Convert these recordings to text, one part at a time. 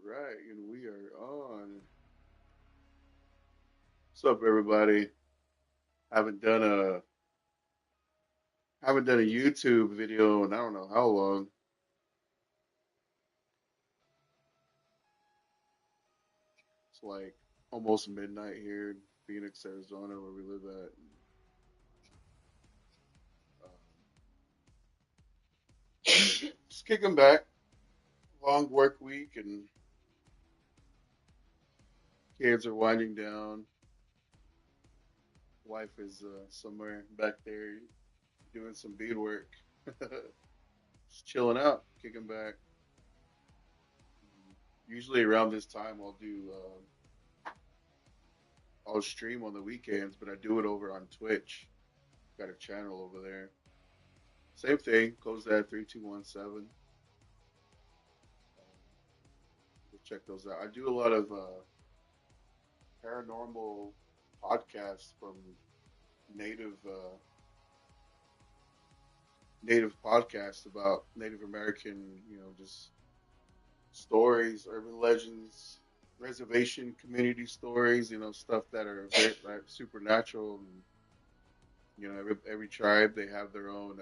right, and we are on. What's up, everybody? Haven't done a haven't done a YouTube video in I don't know how long. It's like almost midnight here in Phoenix, Arizona, where we live at. Um, just kicking back. Long work week, and kids are winding down. Wife is somewhere back there doing some beadwork. Just chilling out, kicking back. Usually around this time, I'll stream on the weekends, but I do it over on Twitch. Got a channel over there. Same thing. Close that 3217. Go check those out. I do a lot of paranormal podcasts from native native podcasts about Native American, just stories, urban legends, reservation community stories. Stuff that are very, like, supernatural. And every tribe they have their own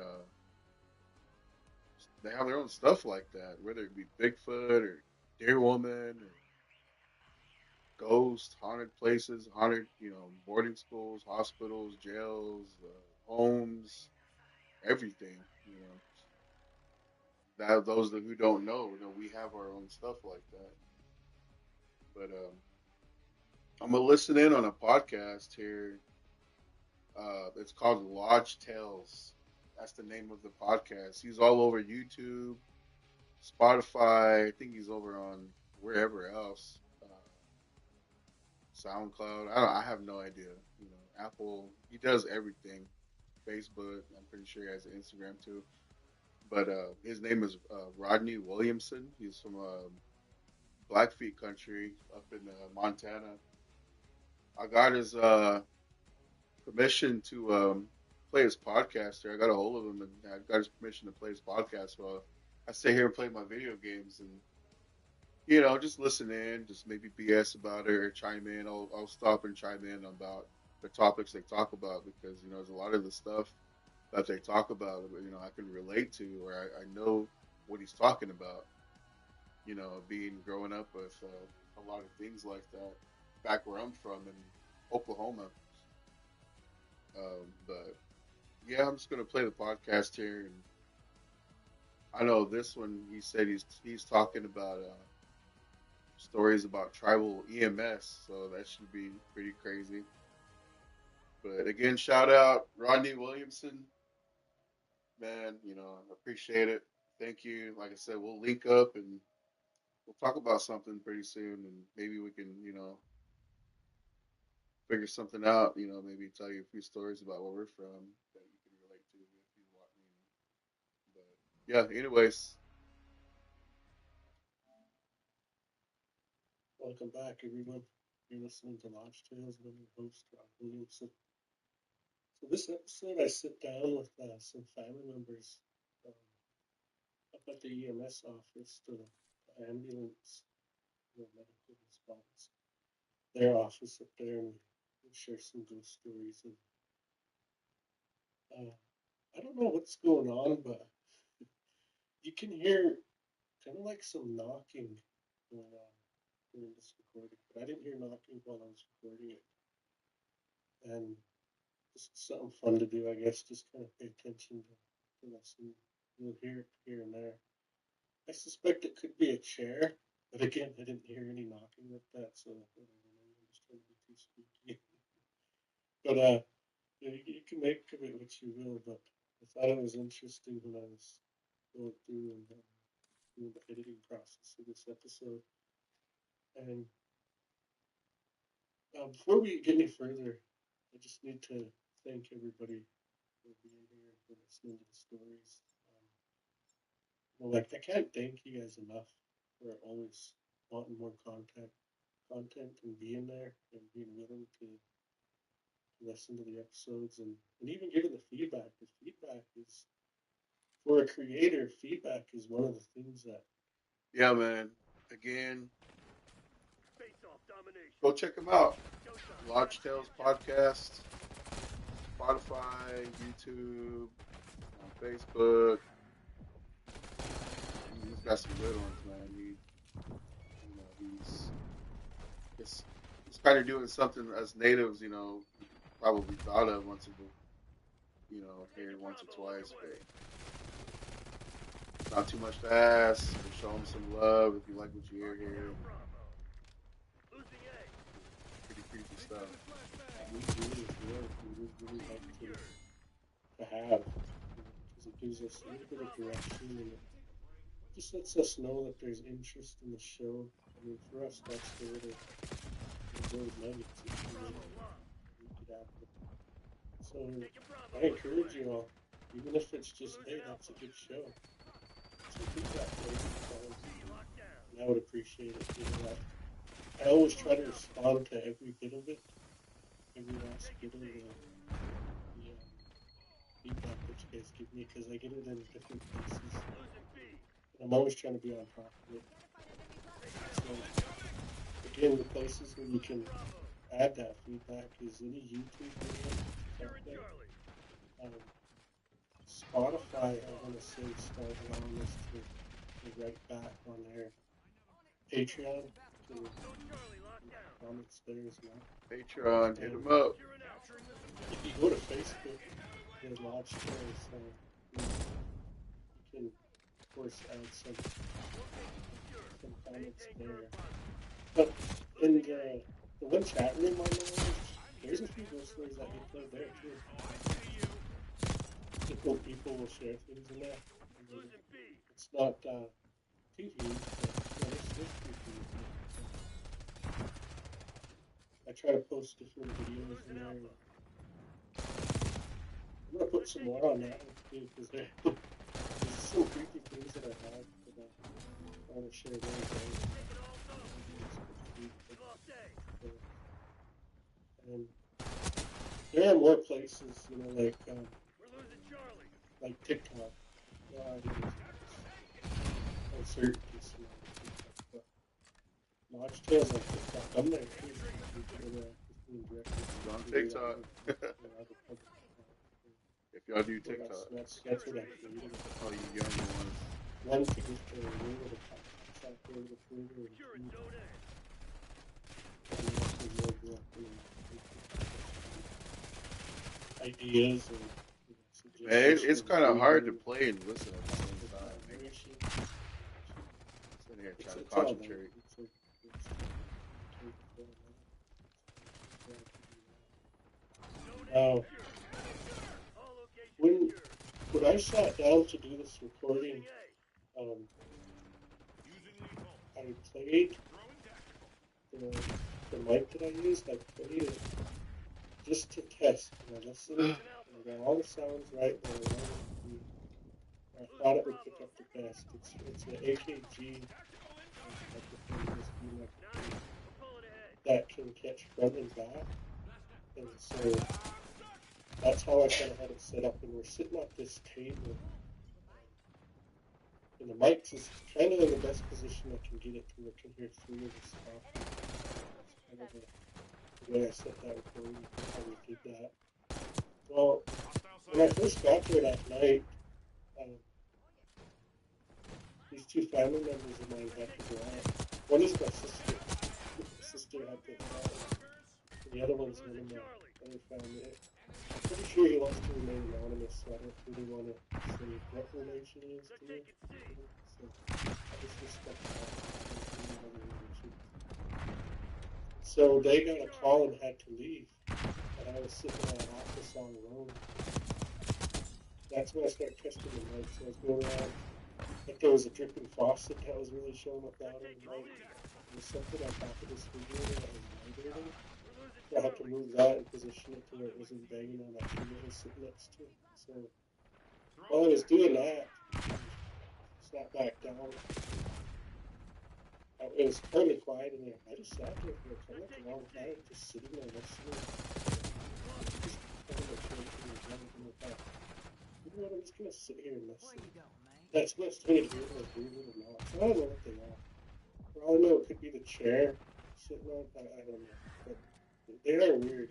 stuff like that, whether it be Bigfoot or Deer Woman or ghosts, haunted places, haunted, boarding schools, hospitals, jails, homes, everything. That those who don't know, we have our own stuff like that. But I'm gonna listen in on a podcast here. It's called Lodge Tales. That's the name of the podcast. He's all over YouTube, Spotify. I think he's over on wherever else. SoundCloud. I have no idea. Apple. He does everything. Facebook. I'm pretty sure he has an Instagram too. But his name is Rodney Williamson. He's from Blackfeet country up in Montana. I got his permission to play his podcast here. I got a hold of him and I got his permission to play his podcast while I stay here and play my video games and just listen in, just maybe BS about it or chime in. I'll stop and chime in about the topics they talk about because there's a lot of the stuff that they talk about I can relate to or I know what he's talking about. Being growing up with a lot of things like that back where I'm from in Oklahoma. But yeah, I'm just gonna play the podcast here, and I know this one. He said he's talking about stories about tribal EMS, so that should be pretty crazy. But again, shout out Rodney Williamson, man. I appreciate it. Thank you. Like I said, we'll link up and we'll talk about something pretty soon, and maybe we can, figure something out. Maybe tell you a few stories about where we're from that you can relate to if you want. But yeah, anyways, Welcome back, everyone. You're listening to Launch Tales. I'm your host, Rob Williamson. So, this episode, I sit down with some family members um, up at the EMS office, the ambulance, medical response, their office up there, and we share some ghost stories. And I don't know what's going on, but you can hear kind of like some knocking going on during this recording. But I didn't hear knocking while I was recording it. And just something fun to do, I guess. Just kind of pay attention to listen. You'll hear it here and there. I suspect it could be a chair, but again, I didn't hear any knocking like that, so maybe I'm just trying to be too spooky. But you can make of it what you will. But I thought it was interesting when I was going through and doing the editing process of this episode. And before we get any further, I just need to thank everybody for being here and for listening to the stories. Well, like I can't thank you guys enough for always wanting more content and being there and being willing to listen to the episodes and even giving the feedback. The feedback is for a creator, feedback is one of the things that yeah, man. Again, go check them out. Lodge Tales Podcast, Spotify, YouTube, on Facebook. He's got some good ones, man. He's kind of doing something as natives, probably thought of once in here once or twice, but not too much to ask. Show him some love if you like what you hear here. Pretty creepy stuff. We really like to have, because it gives us a little bit of direction, and it just lets us know that there's interest in the show. I mean, for us, that's the little nuggets that we could have. So I encourage you all, even if it's just, hey, that's a good show. So keep that way, and I would appreciate it. I always try to respond to every bit of it, every last bit of the feedback that you guys give me, because I get it in different places. And I'm always trying to be on top of it. So, again, the places where you can add that feedback is any YouTube video. Spotify, I want to say, started allowing us to write back on their Patreon. Comments there as well. Patreon, hit them up. If you go to Facebook, there's Lodge Tales, so you can, of course, add some comments there. But in the one chat room I know, there's a few listeners that get played there too. People will share things in there. It's not too huge, but it's too huge. I try to post different videos in there. I'm gonna put some more on that one too, because there's some creepy things that I have that I want to share there. And there are more places, like TikTok. Uncertainty, but Lodge Tales on TikTok. I'm there too. On TikTok. If y'all do TikTok. That's what I created. Oh, you younger ones. One to get the little top there with the further ideas and man, it's kind of hard to play and listen at the same time. Sitting here trying to concentrate. When I sat down to do this recording, I played the mic that I used. I played it just to test. And I listened, and I got all the sounds right. And I thought it would pick up the best. It's an AKG that can catch front and back, and so that's how I kind of had it set up. And we're sitting at this table, and the mic is kind of in the best position I can get it to where I can hear through the stuff. That's kind of the way I set that recording, how we did that. Well, when I first got there that night, these two family members of mine had to go out. One is my sister. My sister had to go out. And the other one's one of my other family. I'm pretty sure he wants to remain anonymous, so I don't really want to say what relation he is to me. So I just respect that. So they got a call and had to leave. And I was sitting in an office all alone. That's when I started testing the mic. So I was going around. Like there was a dripping faucet that was really showing up loud in the mic. There was something on top of this refrigerator that was vibrating. So I had to move that and position it to where it wasn't banging on that thing that was sitting next to it. So while I was doing that, I sat back down. It was kind of quiet in there. I just sat there for kind of a long time, just sitting there listening. Just kind of you know what, I'm just going to sit here and listen. That's what I started hearing, those weird little knocks. I don't know what they are. For all I know, it could be the chair sitting on. I don't know, but they are weird.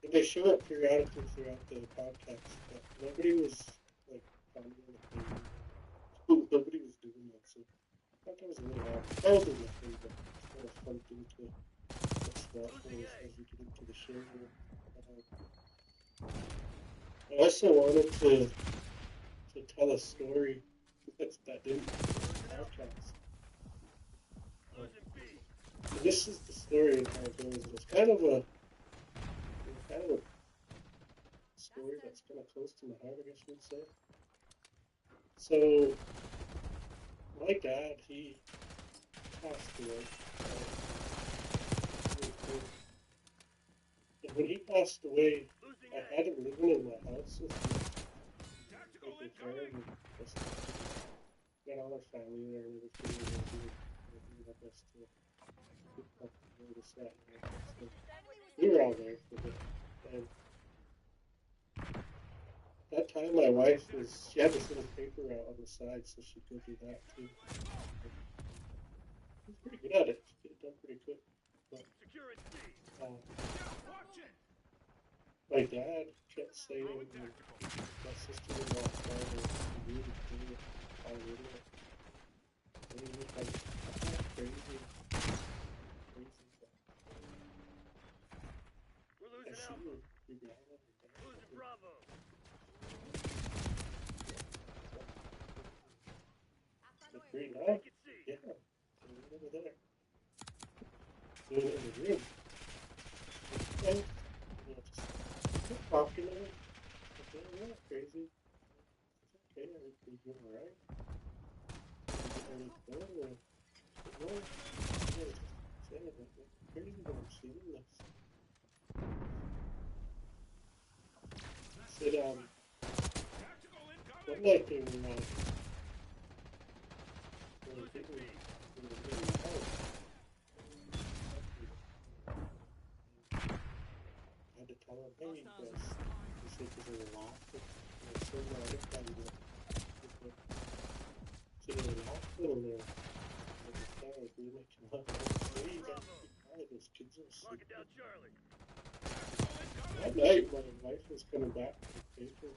And they show up periodically throughout the podcast, but nobody was like pounding on the table. Nobody was doing that, so I thought that was a little odd. Probably nothing, but it's kind of fun thing to explore as we get into the show here. I also wanted to tell a story that didn't make the podcast. And this is the story and how it goes. It's kind of a story that's kind of close to my heart, I guess you'd say. So my dad, he passed away. And when he passed away, I had him living in my house with me, taking care of him. Just got all our family there and everything. We were doing our best to keep comfortable with this, that, and that. So we were all there for him. And at that time, my wife she had this little paper out on the side, so she could do that too. She was pretty good at it. She get it done pretty quick. But my dad kept saying, my sister-in-law started really doing it already. And he was like, crazy. I see your grandma, your dad. Look great now. Yeah. So we're over there. Doing it in the room. And, just talking to him. Okay, you're not crazy. It's okay, everything's doing alright. And he's going with, well, yeah, just saying it. It's crazy that I'm seeing this. I said, one night they were getting the house. I had to tell him, hey, guys, he said, because they were laughing. And I said, no, I didn't tell you that. So they were laughing in there. And the guy was really making fun of him. Hey, you gotta be quiet, those kids are sleeping. That night, my wife was coming back to the paper.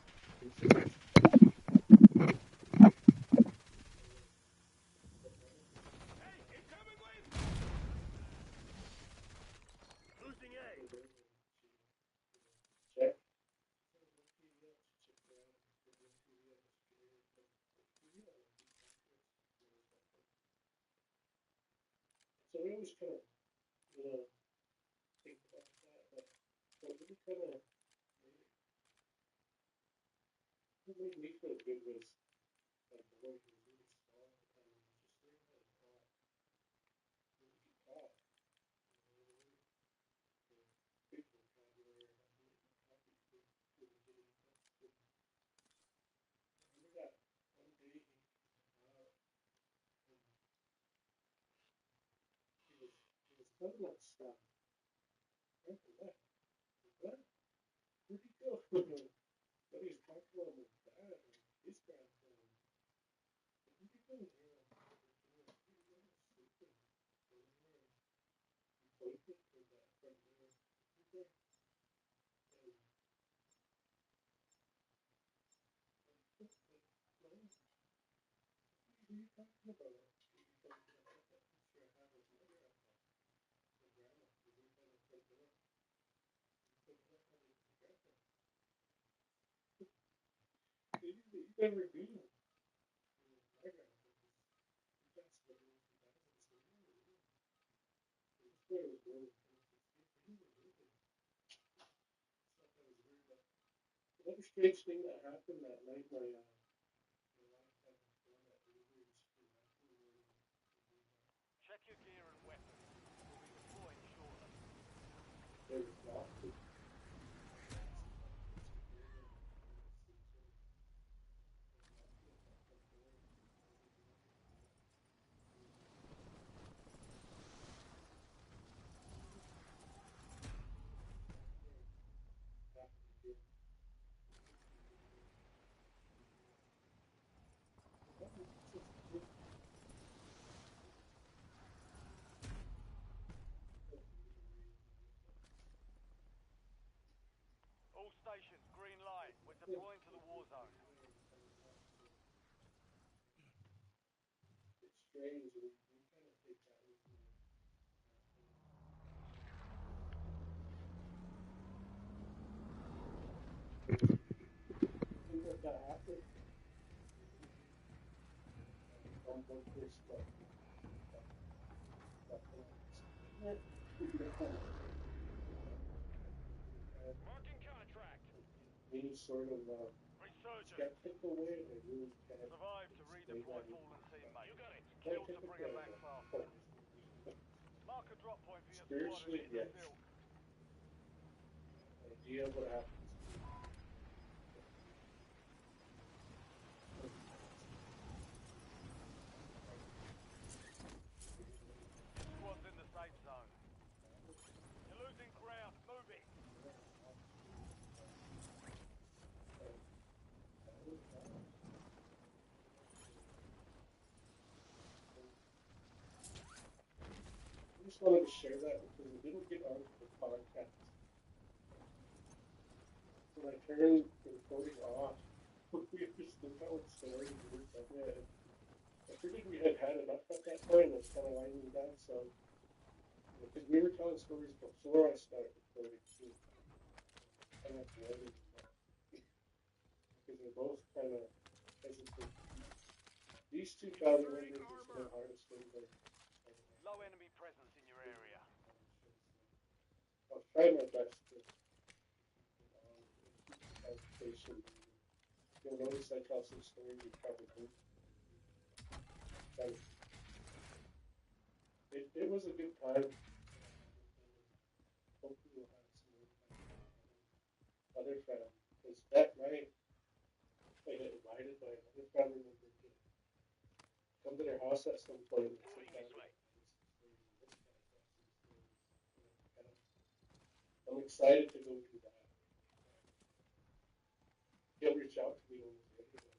Check. So we always kind of, think about that, but what really kind of made me feel good was my boy who was really small at the time, and just learning how to talk, really be taught, really big vocabulary, and I'm really happy to really get in touch with him. I remember that one day he came out and he was telling us, Uncle, what? What? Where'd he go? But he's talking about his dad and his grandson. Where'd he go? Sleeping. He pointed to that front door. And what are you talking about? He told me that picture I have of my grandpa, my grandma. He lived by the front door. He said, that's not his grandpa. You never knew him. My grandpa. He passed away in 2000, so you never knew him. This boy was born in 2016. You never knew him. I thought that was weird. But another strange thing that happened that night, my wife had before that delivery was for my Check your gear and weapons. We'll be deploying shortly. they were locked. locations. Green light. We're deploying to the war zone. It's strange. We kind of take that with you. Things like that happen. Don't look this stuff. Marking contract. Any sort of Resurgence. skeptical way, I really can't. Survive to redeploy fallen teammate. You got it. Can't Kill to bring them back faster. Mark a drop point for your squad and Spiritually, hit the yes. field. Idea of what happens. Squad's in the safe zone. You're losing ground. Move it. I just wanted to share that because it didn't get onto the podcast. When I turned the recording off, we were just telling stories and we were talking about it. I figured we had had enough at that point and it's kind of winding down, so because we were telling stories before I started recording too. Kind of waiting because they're both kind of hesitant. These two family members are some of the hardest things I've Low enemy presence in your area. I'll try my best to have patience. You'll notice I tell some stories you probably heard. It was a good time. Hopefully we'll have some other family. Because that night I got invited by another family member to come to their house at some point. I'm excited to go do that. He'll reach out to me when he's ready.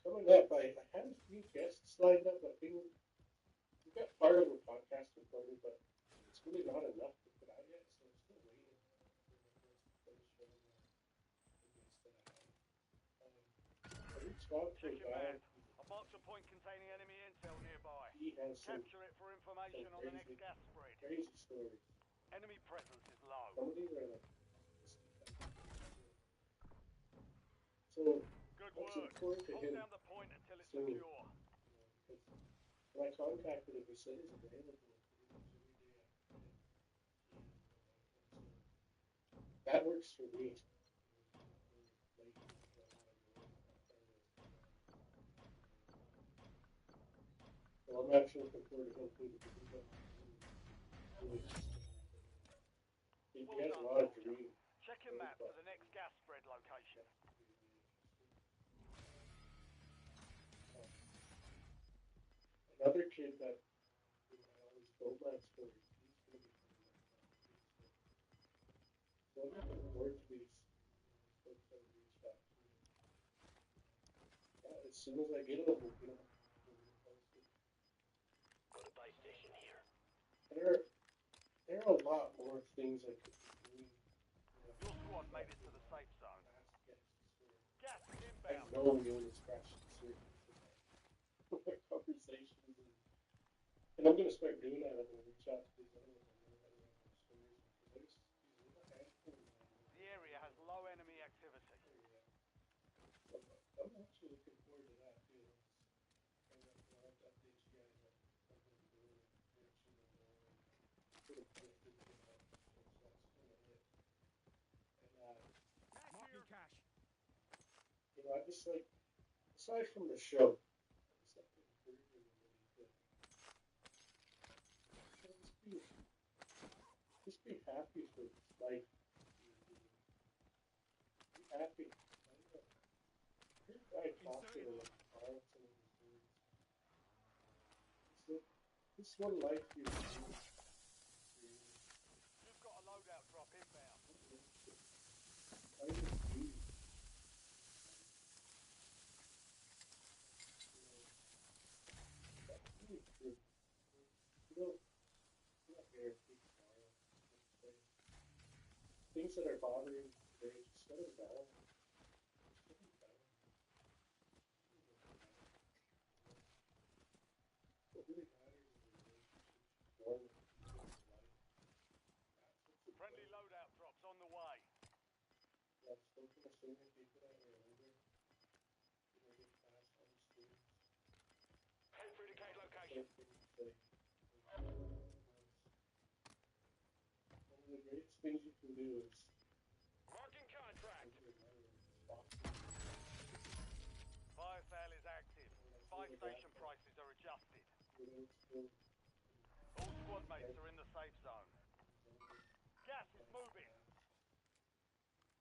Coming up, I had a few guests lined up. I think we got part of the podcast recorded, but it's really not enough to put out yet, so I'm still waiting for the show. I reached out to a Check your guy. map. I've marked a point containing enemy intel nearby. He has some Capture it for information on the next gas spread. crazy stories. Enemy presence is low. Some of these are like. So Good that's work. important to Hold him. down the point until it's So, secure. because when I contacted him, he said he's available pretty much every day. That works for me. So I'm actually looking forward to him too because he's got really he Well has a done, lot of soldier. dreams. Check your map for the next gas spread location. Another kid that I always told my story, he's going to be coming up now. So I'm looking forward to these folks that have reached out to me. As soon as I get them, we'll get them posted. Got a base station here. There are a lot more things I could be doing. Your squad made it to the safe zone. Gas is I inbound. know I'm going to scratch the surface of my conversations, and I'm going to start doing that. I'm going to reach out to these other ones. I know that we have more stories because there's a handful of them. The area has low enemy activity. I'm actually looking forward to that too. I'll have to update you guys on what I'm doing, direction I'm going, sort of kind of thinking about. So that's kind of it. And Marking cash. I just like, aside from the show, I just like to encourage everybody to just be happy for this life. Be happy. I talking about all some of these words. This one life you live. You've got a loadout drop inbound. things that are bothering you today, just set them down. Set them down. What really matters is the relationships you form with people in your life. That's what's Friendly important. loadout drops on the way. I've spoken to so many people that are older, get past those things. Head for And indicated all the location. same thing to say. One of the greatest things you can do is Marking contract. spend your money on spots in your life. Fire sale is active. Like Buy the station grandpa, prices are adjusted. it's still All squad his mates bank, are in the safe zone. his older Gas is clients and moving. clients.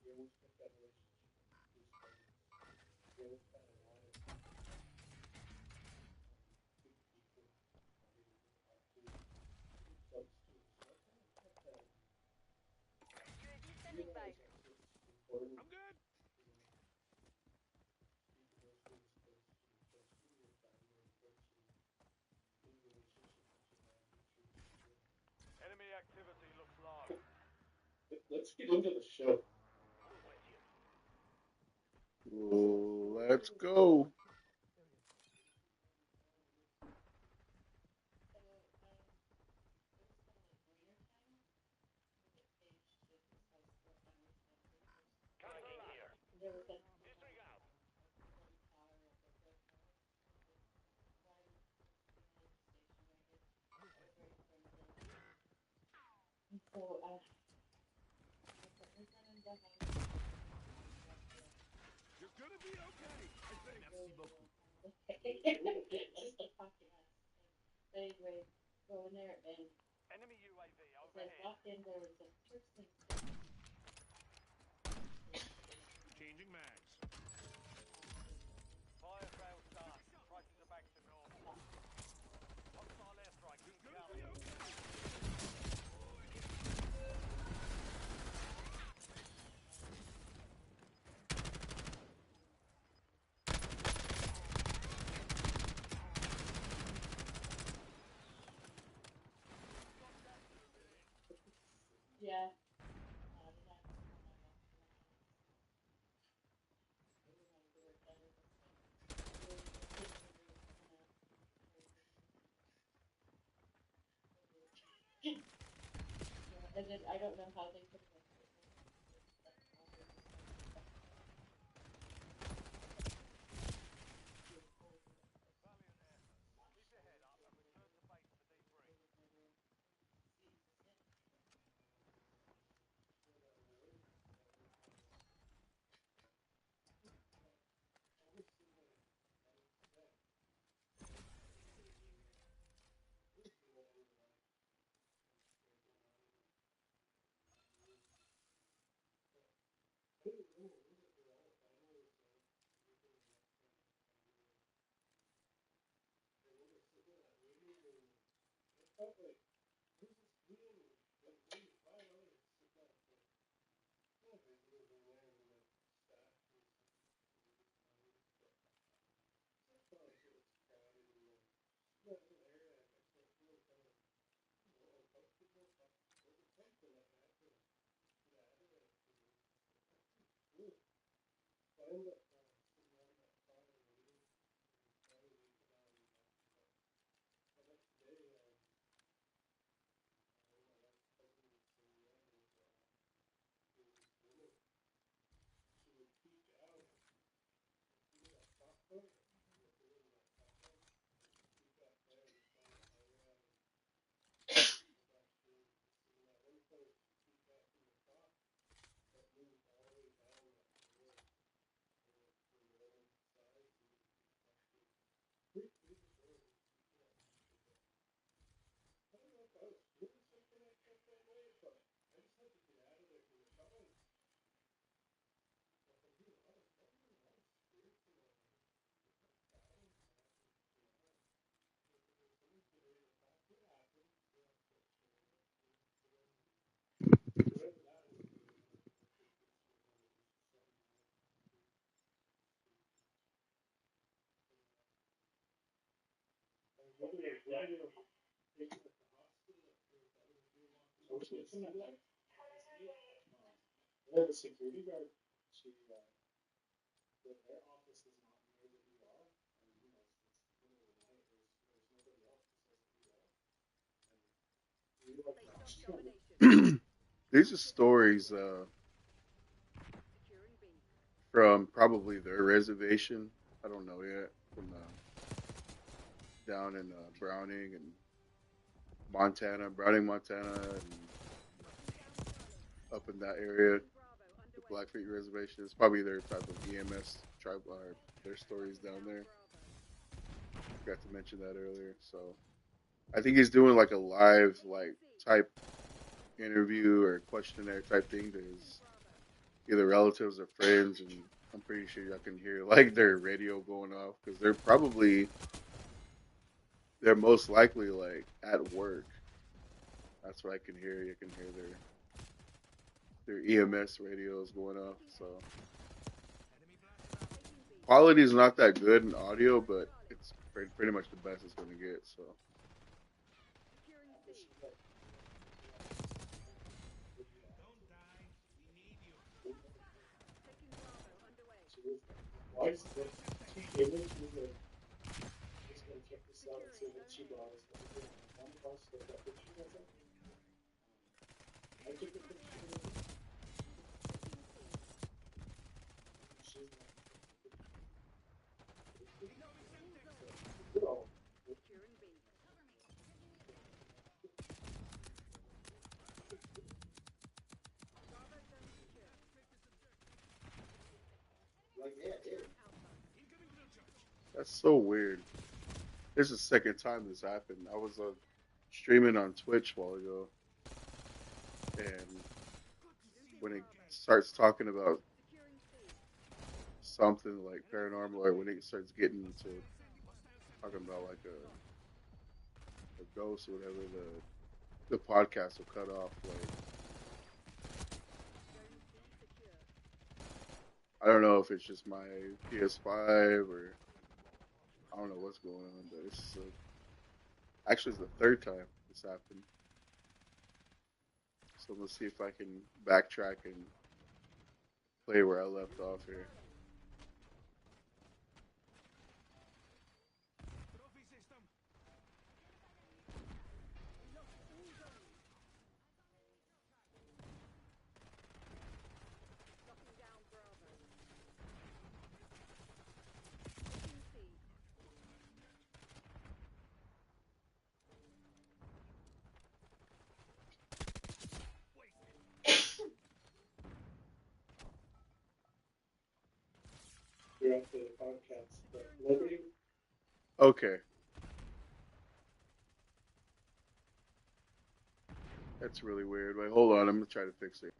He always kept that relationship with his friends. He always had a lot of good people that he would talk to, good close to. So I kind of kept that in me. UAV standing by. Realize that's what's important, I'm good. you know, keeping those things close to you, especially your family and friends and any relationship that you have. Make sure you keep it. Enemy activity looks low. Let's get into the show. Let's go. Cutting here. Disregard. You're gonna be okay. I think. Merci beaucoup. Enemy UAV overhead. Changing mags. Fire sale start. Prices are back to normal. Hostile airstrike incoming. Valiant effort. Keep your head up and return to base for debrief. Felt like, who's this meeting? Like, maybe 5 hours sitting at the visitors in there and the staff and stuff. But I felt like it was crowded in there. That little area, I kept feeling kind of, uncomfortable. Was it something I had to get out of there? Cool. So I ended up sitting around that car and waiting, and finally we could left. But the next day, my wife's cousin was saying, yeah, there was this woman. She would peek out. You know that top part? The building that top one? She'd peek out there and shine the fire out. And it was actually in that one point. She peeked out from the top, but moved all the way down that floor. And it was the normal size. And it's actually pretty big door just peeking out deeper. But I don't know if I was feeling something I felt that way, but I just had to get out of there because it felt like I'm hearing a lot of thunder, a lot of spirits in my head. It's like crowding, so I had to get out. Like if there's someone's getting ready to attack, it happens. You have to show up, whatever that is, it was like, I think this was it was just something else. I was wondering if you taken at the hospital, if there was other people walking. Oh, it's in that light. And then the security guard, she, their office is not near the ER, and it's middle of the night. There's nobody else besides the ER, and we like latched on it. These are stories from probably their reservation. I don't know yet. From down in Browning and Montana, Browning, Montana, and up in that area, the Blackfeet Reservation. It's probably their type of EMS tribe, or their stories down there. Forgot to mention that earlier. So I think he's doing like a live, like type interview or questionnaire type thing to his either relatives or friends, and I'm pretty sure y'all can hear like their radio going off because they're most likely like at work. That's what I can hear. You can hear their EMS radios going off. So quality is not that good in audio, but it's pretty much the best it's going to get. So Why is that? She came in, she was like, just gonna check this out and see what she got us. How much that picture was up? I took a picture. She's like, no. Like, yeah, yeah. that's so weird. This is the second time this happened. I was streaming on Twitch a while ago, and when it starts talking about something like paranormal, or when it starts getting into talking about like a ghost or whatever, the podcast will cut off. Like I don't know if it's just my PS5 or I don't know what's going on, but it's actually it's the third time this happened. So let's see if I can backtrack and play where I left off here. You're at the podcast, but nobody. Okay, that's really weird. Wait, hold on. I'm gonna try to fix it.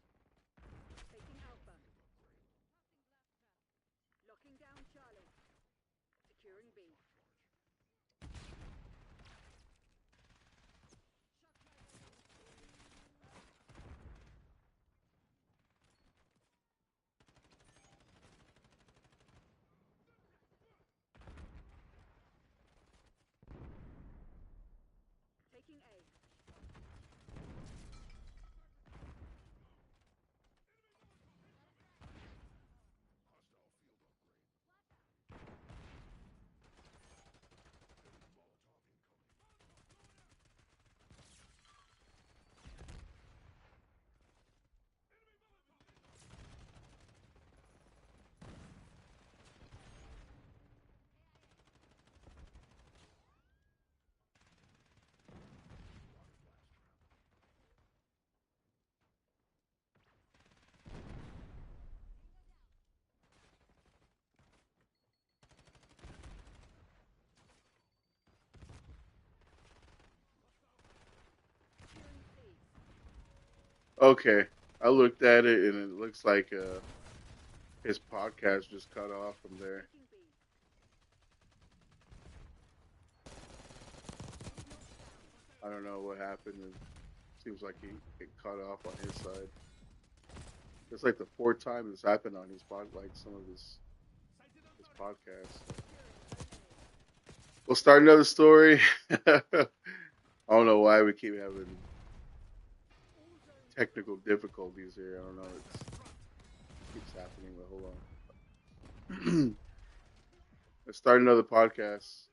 Okay, I looked at it and it looks like his podcast just cut off from there. I don't know what happened. It seems like it cut off on his side. It's like the fourth time this happened on his like some of his podcasts. We'll start another story. I don't know why we keep having technical difficulties here. I don't know. Keeps happening, but hold on. Let's start another podcast.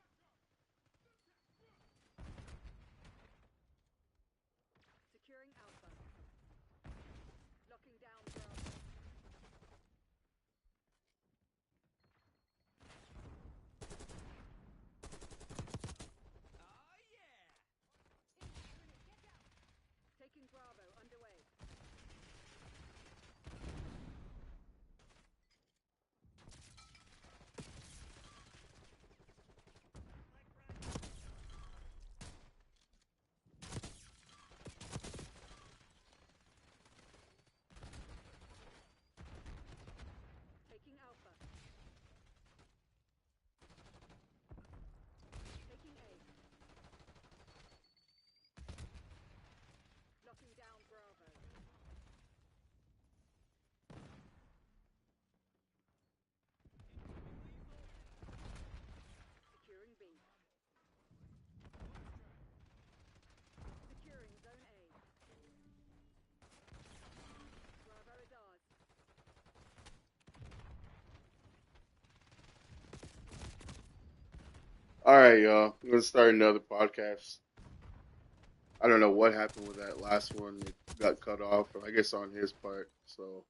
Securing Alpha. Locking down Bravo. Taking Bravo underway. Taking Alpha. Taking A. Locking down Bravo. Securing B. Securing Zone A. Bravo is ours. All right, y'all. I'm gonna start another podcast. I don't know what happened with that last one. It got cut off, I guess on his part. So,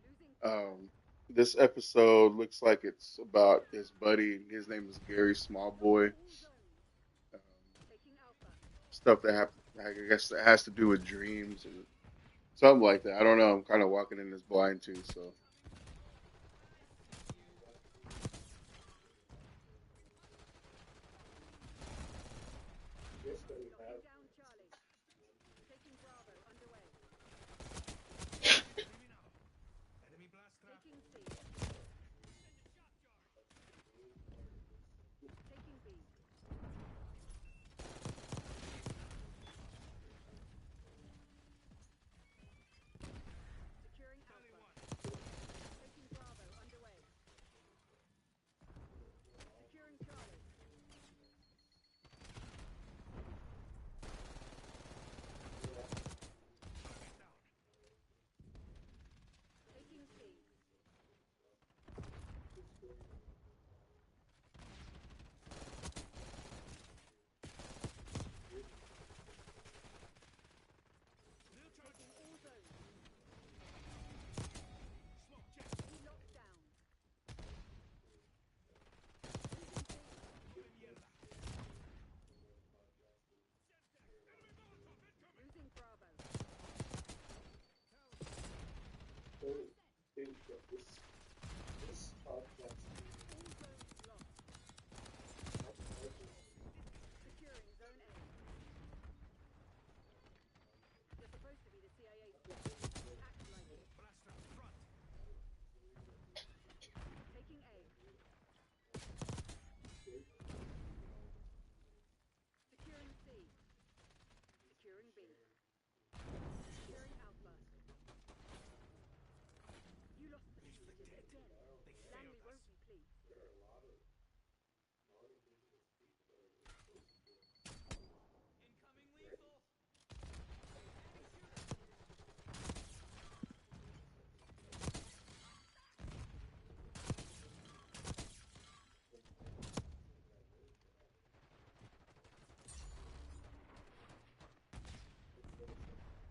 Losing this episode looks like it's about his buddy. His name is Gary Smallboy. all zones. Um, Taking Alpha. stuff that I guess that has to do with dreams or something like that. I don't know. I'm kind of walking in this blind too. So, Yes, that we have. Locking down Charlie. Taking Bravo underway. Taking C. Taking B. Securing Alpha. Taking Bravo underway. Securing Charlie. Taking C. Taking all zones. E locked down. Losing Bravo. Only think that this podcast All zones lost. Securing Zone A. You're supposed to be the CIA spy. Act like it. Taking A. Securing C. Securing B. Securing Alpha. You lost the fugitive again. Langley won't be pleased.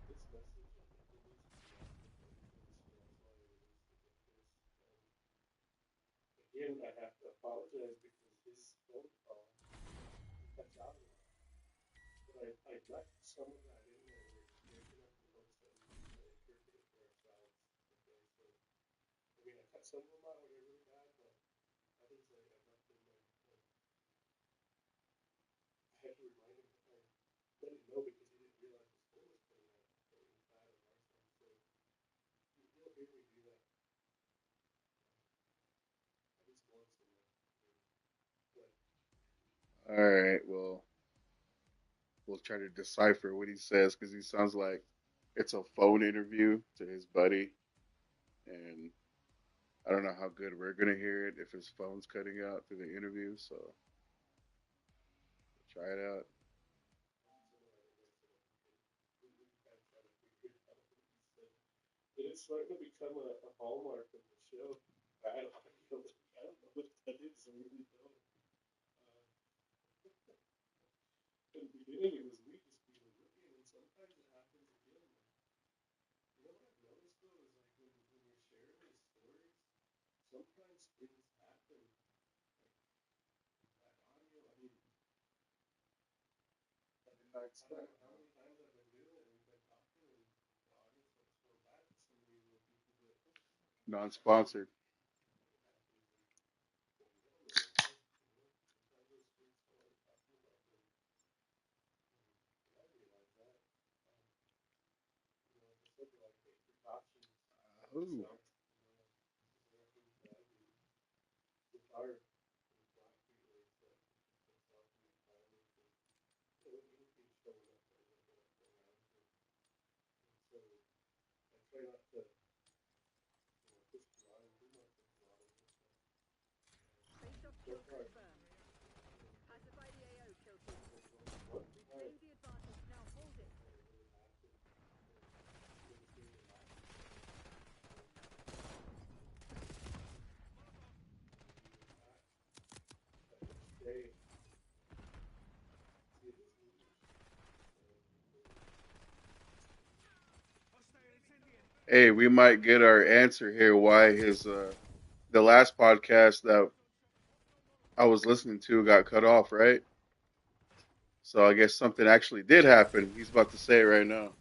this message and it needs to be off the phone, so that's why I released it like this. Again, I have to apologize because his phone call cuts out a lot. But I left some of that in there where he's breaking up the notes that we interpreted for ourselves. Okay, so I mean I cut some of them out really bad, but others I left in there. I had to remind him, let him know because he didn't realize his phone was playing out really bad on our side. So he'll hear me do that at least once in there. But all right. Well, we'll try to decipher what he says because he sounds like it's a phone interview to his buddy, and I don't know how good we're gonna hear it if his phone's cutting out through the interview. So try it out. it it's starting to become a hallmark of the show. I don't, I don't know what that is. I really don't. In the beginning, it was me just being looking, and sometimes it happens again. You know what I've noticed though is like when you're sharing these stories, sometimes things happen. That audio, I mean, I don't know how many times I've been doing it. We've been talking, and the audience will throw back to some of these little people that Non-sponsored. Ooh. Face-off kill confirmed. Pacify the AO, kill team. We've claimed the advantage, now hold it. Hey, we might get our answer here why his the last podcast that I was listening to got cut off, right? So I guess something actually did happen. He's about to say it right now.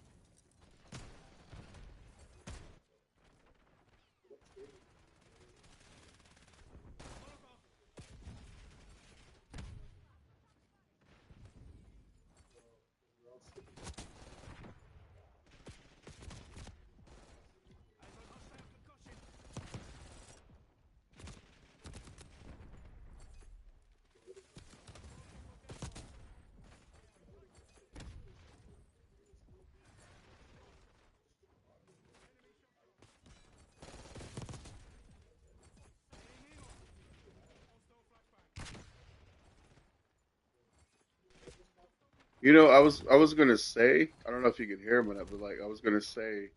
You know, I was gonna say, I don't know if you can hear him or not, but like I was gonna say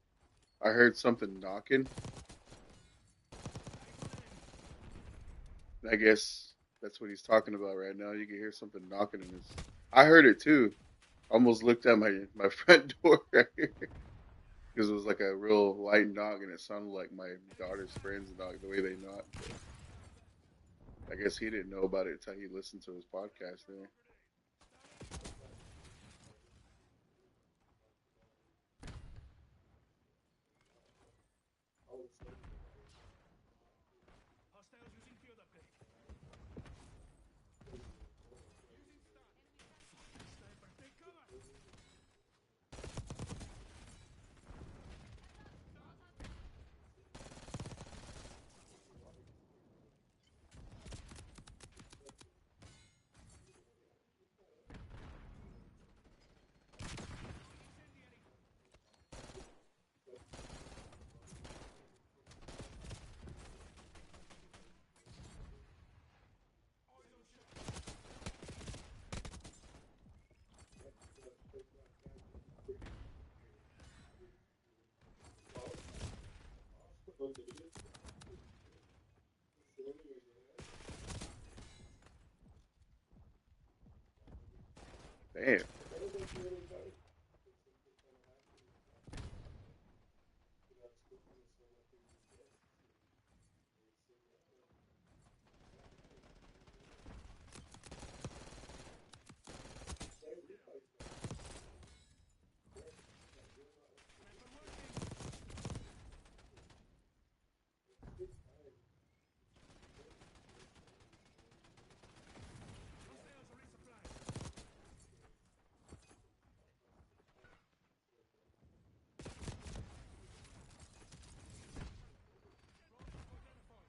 I heard something knocking. I guess that's what he's talking about right now. You can hear something knocking in his. I heard it too. Almost looked at my front door right here because it was like a real light knock, and it sounded like my daughter's friends knock the way they knock. But I guess he didn't know about it until he listened to his podcast there. Damn.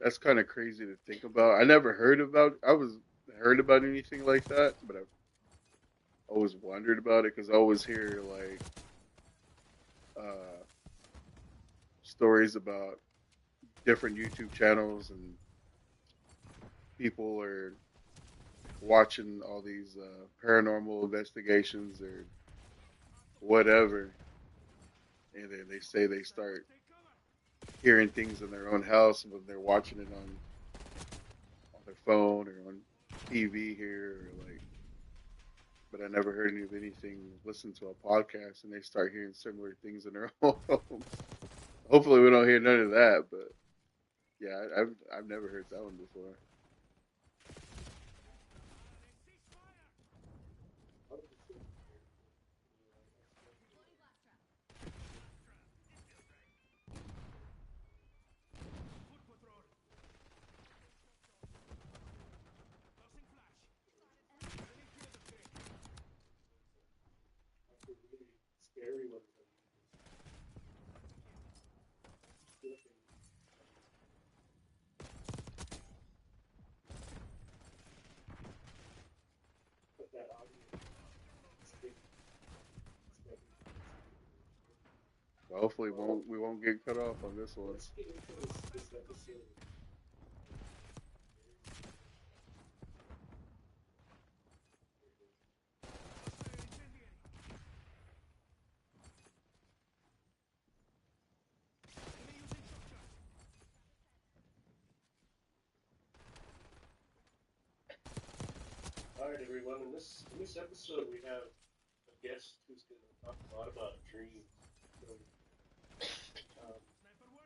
That's kind of crazy to think about. I never heard about. I was heard about anything like that, but I've always wondered about it because I always hear like uh, stories about different YouTube channels and people are watching all these paranormal investigations or whatever, and then they say they start hearing things in their own house when they're watching it on their phone or on TV here or like. But I never heard any of anything. Listen to a podcast and they start hearing similar things in their own homes. Hopefully, we don't hear none of that. But yeah, I've never heard that one before. That's a really scary one. But that audio, it's big. But hopefully, we won't get cut off on this one. Let's get into this episode. All right, everyone. In this episode, we have a guest who's going to talk a lot about dreams. So, um,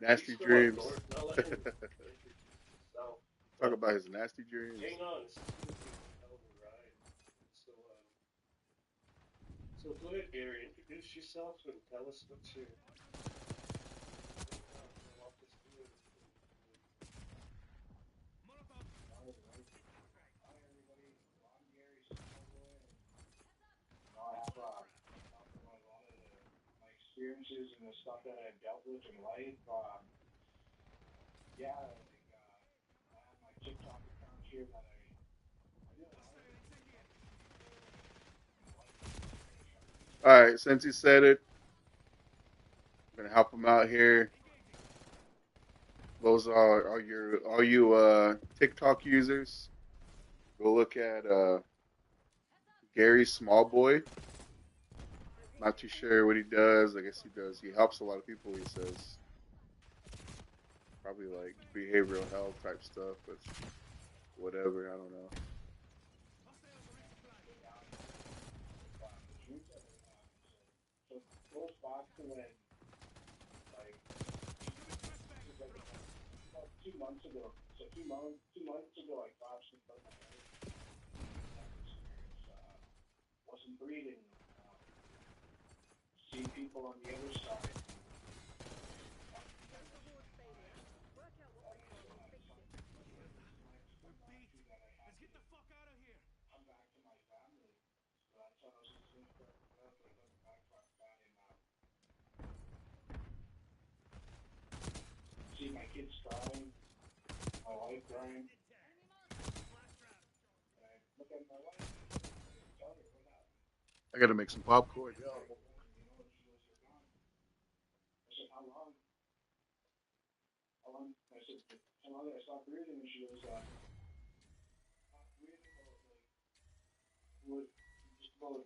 Nasty he's from up dreams. north. I'll let him introduce himself. Talk But about his nasty dreams. hang on, this is going to be a hell of a ride. So, so go ahead, Gary. Introduce yourself and tell us what you're walk us through it. I have talked about a lot of my experiences and the stuff that I've dealt with in life. Yeah, like I have my TikTok account here that I do a lot of All right, since he said it, I'm gonna help him out here. Those are all you TikTok users. Go look at Gary Smallboy. Not too sure what he does. I guess he does. He helps a lot of people. He says probably like behavioral health type stuff, but whatever. I don't know. so close back to when like it was like about 2 months ago. So two months ago I got some of my experience. Wasn't breathing. Seeing people on the other side. Work out what went wrong and fix it. Come back to my family. So that's how I was just going to start back in see my kids crying, my wife crying, and I look at my wife and tell her what happened. I gotta make some popcorn. You know, and she goes, "You're gone." I said, "How long?" How long? I said, "How long did I stop breathing?" And she goes, "Stop breathing about like what, just about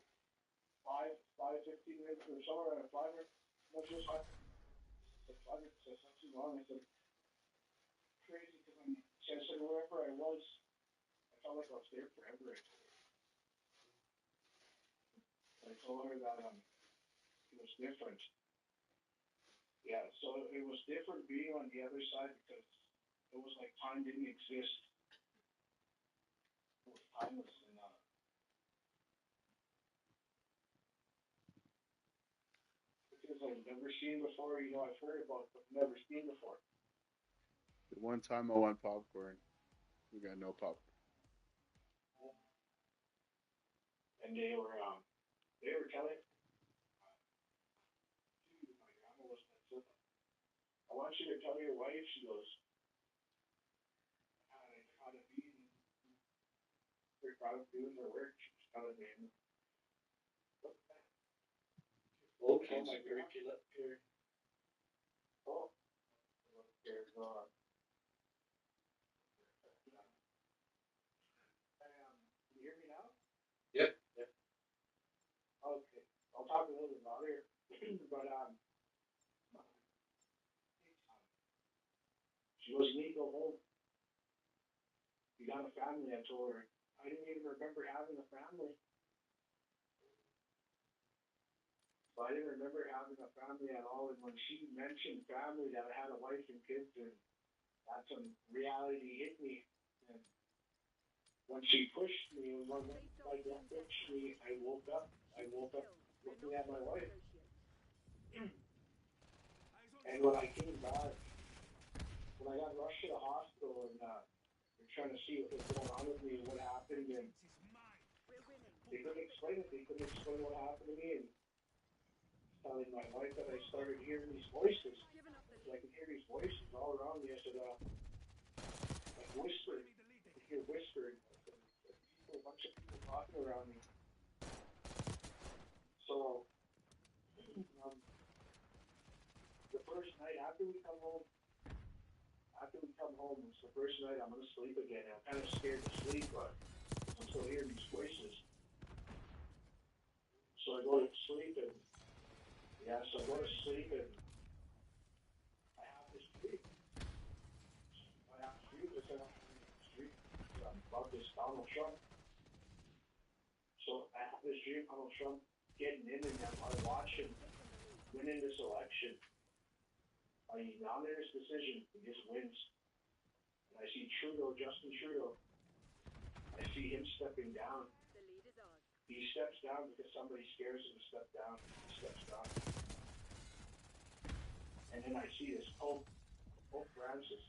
15 minutes or somewhere around 5 or no, she was 5 minutes. That's not too long." I said, "Crazy," because I said wherever I was, I felt like I was there forever. I told her that it was different. Yeah, so it was different being on the other side because it was like time didn't exist. It was timeless, and because I've never seen before. You know, I've heard about, but never seen before. The one time I want popcorn, we got no popcorn. And they were telling my grandma was like, "I want you to tell your wife." She goes, how to be her proud of doing her work. She's telling me, Okay, oh my so god, break it up here. oh, there's can you hear me now? Yep. Yep. Okay, I'll talk a little bit louder, but She goes, "Need go home. You got a family," I told her. I didn't even remember having a family. So I didn't remember having a family at all. And when she mentioned family, that I had a wife and kids, and that's when reality hit me. And when she pushed me, and when like that pushed me, I woke up. I woke up looking at my wife. And when I came back, when I got rushed to the hospital, and they're trying to see what was going on with me and what happened, and they couldn't explain it. They couldn't explain what happened to me. And telling my wife that I started hearing these voices. So I could hear these voices all around me. I said, like whispering. I could hear whispering. A bunch of people talking around me. So, the first night after we come home, it's the first night I'm going to sleep again. I'm kind of scared to sleep, but I'm still hearing these voices. So I go to sleep, and I have this dream. About this Donald Trump. So I have this dream, Donald Trump getting in, and I watch him winning this election. By unanimous decision, he just wins. And I see Justin Trudeau. I see him stepping down. He steps down because somebody scares him to step down. He steps down. And then I see this Pope Francis.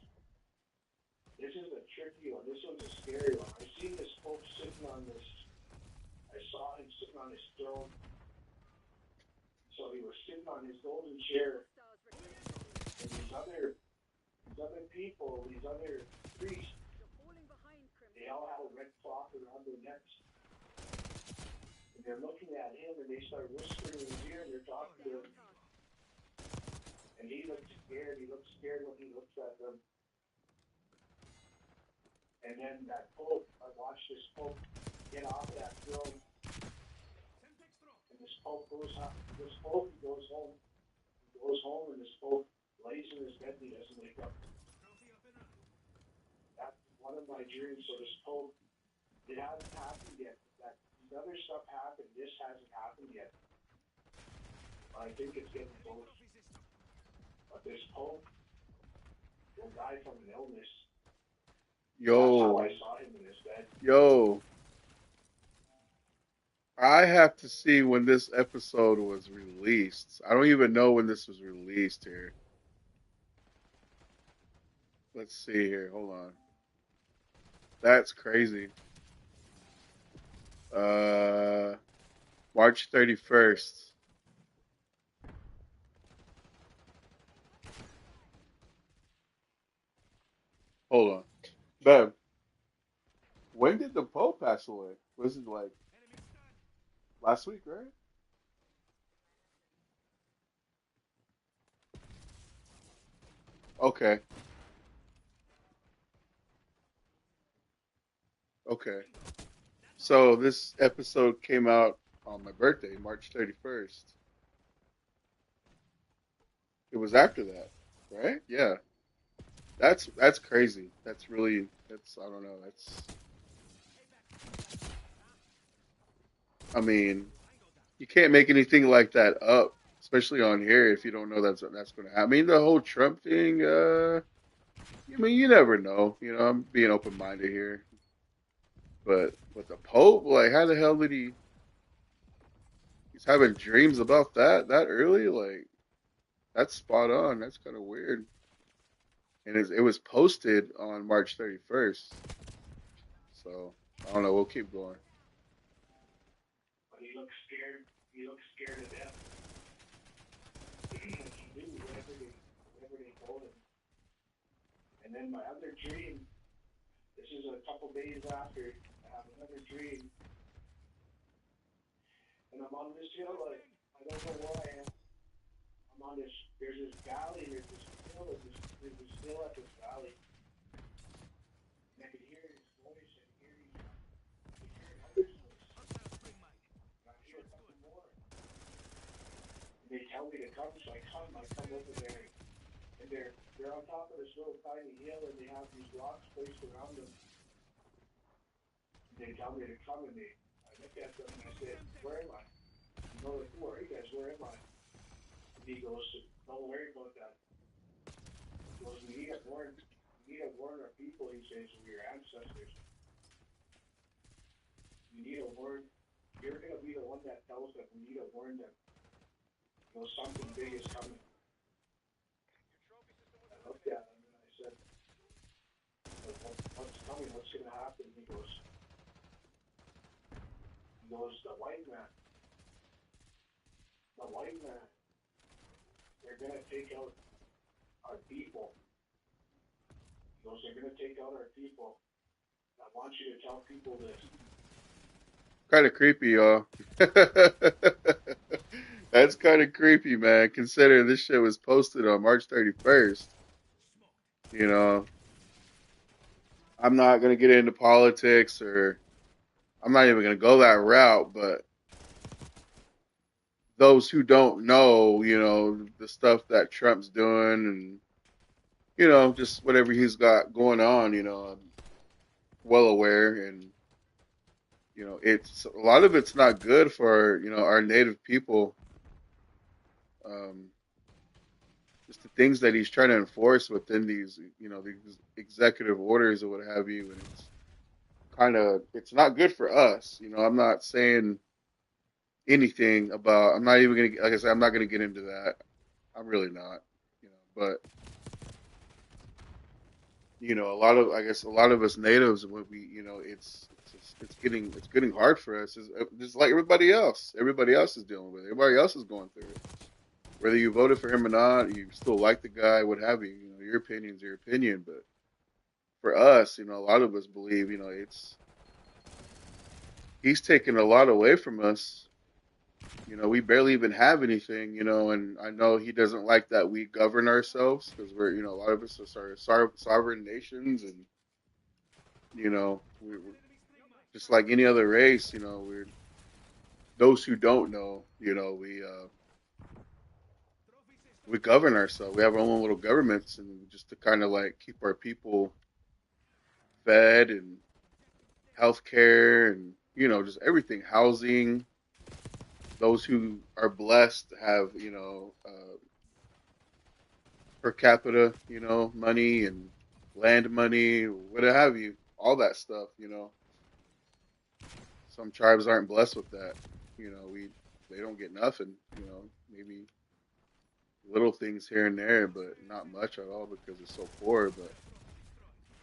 This is a tricky one. This one's a scary one. I see this Pope sitting on this. I saw him sitting on his throne. So he was sitting on his golden chair. And these other people, these other priests, they all had a red cloth around their necks. And they're looking at him, and they start whispering in his ear, and they're talking to him. And he looks scared. He looks scared when he looks at them. And then that Pope, I watched this Pope get off that throne. And this Pope goes home. He goes home, and this Pope lays in his bed, and he doesn't wake up. That's one of my dreams. So this Pope, it hasn't happened yet. That other stuff happened. This hasn't happened yet. I think it's getting close. But this Pope will die from an illness. That's how I saw him in his bed. Yo. I have to see when this episode was released. I don't even know when this was released here. Let's see here. Hold on. That's crazy. March 31st. Hold on. Bev, when did the Pope pass away? Was it like last week, right? Okay. Okay. So this episode came out on my birthday, March 31st. It was after that, right? Yeah. That's crazy. That's I don't know. I mean, you can't make anything like that up, especially on here if you don't know that's going to happen. I mean, the whole Trump thing. I mean, you never know. You know, I'm being open minded here, but with the Pope, like, how the hell did he's having dreams about that early? Like, that's spot on. That's kind of weird. And it was posted on March 31st. So I don't know. We'll keep going. But he looks scared. He looks scared to death. He knew whatever they told him. And then my other dream, this is a couple days after, I have another dream. And I'm on this hill, like, I don't know where I am. I'm on this, there's this valley, there's this hill at this valley. And I could hear his voice, and hear another voice. And I hear a couple more. And they tell me to come, so I come over there. And they're on on top of this little tiny hill, and they have these rocks placed around them. And they tell me to come, and I look at them and I said, "Where am I?" You know, like, "Who are you guys? Where am I?" And he goes, "Don't worry about that." He goes, "We need to warn. We need to warn our people." He says, "We're your ancestors. We need to warn. You're gonna be the one that tells them. We need to warn them. You know, something big is coming." I looked at him and I said, "What's coming? What's gonna happen?" He goes, "The white man. The white man. They're gonna take out our people." He goes, "They're gonna take out our people. I want you to tell people this." Kind of creepy, y'all. That's kind of creepy, man. Considering this shit was posted on March 31st. You know, I'm not gonna get into politics, or I'm not even gonna go that route. But those who don't know, the stuff that Trump's doing, and just whatever he's got going on, I'm well aware, and it's a lot of it's not good for our native people. Um, just the things that he's trying to enforce within these executive orders or what have you, and it's not good for us. I'm not saying anything about. I'm not even gonna, like I said, I'm not gonna get into that. I'm really not. But I guess a lot of us natives, when it's getting hard for us. It's just like everybody else. Everybody else is dealing with it. Everybody else is going through it. Whether you voted for him or not, you still like the guy, what have you. Your opinion's your opinion. But for us, a lot of us believe, he's taken a lot away from us. We barely even have anything, and I know he doesn't like that we govern ourselves, because a lot of us are sovereign nations, and, we're just like any other race, we're those who don't know, we govern ourselves. We have our own little governments, and just to kind of like keep our people fed, and healthcare, and, just everything, housing. Those who are blessed have, per capita, money and land money, what have you, all that stuff. Some tribes aren't blessed with that. They don't get nothing. Maybe little things here and there, but not much at all because it's so poor. But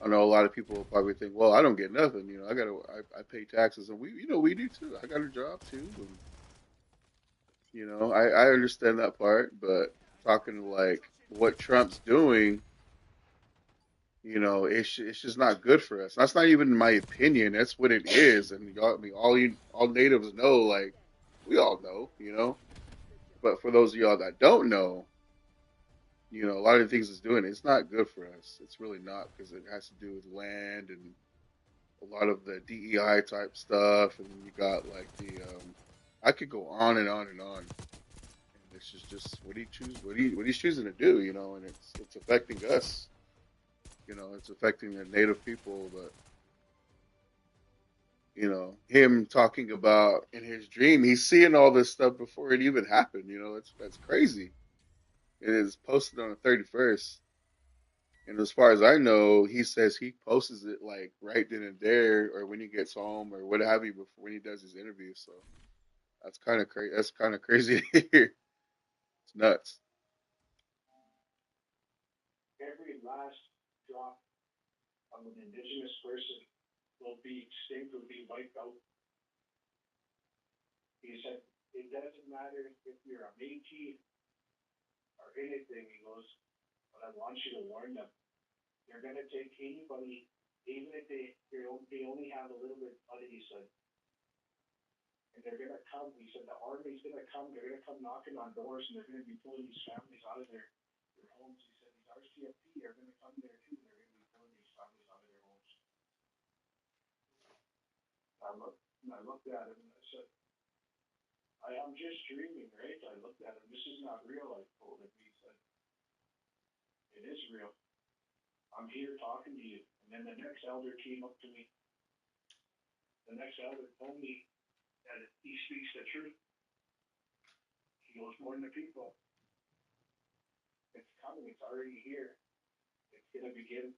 I know a lot of people will probably think, well, I don't get nothing. I pay taxes, and we do too. I got a job too, and I understand that part. But talking like what Trump's doing, it's just not good for us. That's not even my opinion. That's what it is. And y'all, I mean, all natives know, like we all know. But for those of y'all that don't know, a lot of the things it's doing, it's not good for us. It's really not, because it has to do with land and a lot of the DEI type stuff, and then you got like I could go on and on and on. And this is just what he choose, what he's choosing to do, and it's affecting us. It's affecting the native people. But him talking about in his dream, he's seeing all this stuff before it even happened. That's crazy. It is posted on the 31st. And as far as I know, he says he posts it like right then and there, or when he gets home, or what have you, before when he does his interview. So that's kind of crazy. That's kind of crazy to hear. It's nuts. Every last drop of an indigenous person will be extinct, will be wiped out. He said, "It doesn't matter if you're a Métis or anything." He goes, "But I want you to warn them. They're going to take anybody, even if they only have a little bit of money," he said. "And they're going to come." He said, "The army's going to come. They're going to come knocking on doors, and they're going to be pulling these families out of their homes." He said, "These RCMP are going to come there too. They're going to be pulling these families out of their homes." I looked at him and I said, "I'm just dreaming, right?" I looked at him. "This is not real," I told him. He said, "It is real." I'm here talking to you. And then the next elder came up to me. The next elder told me that he speaks the truth. He goes, more than the people. It's coming. It's already here. It's going to begin.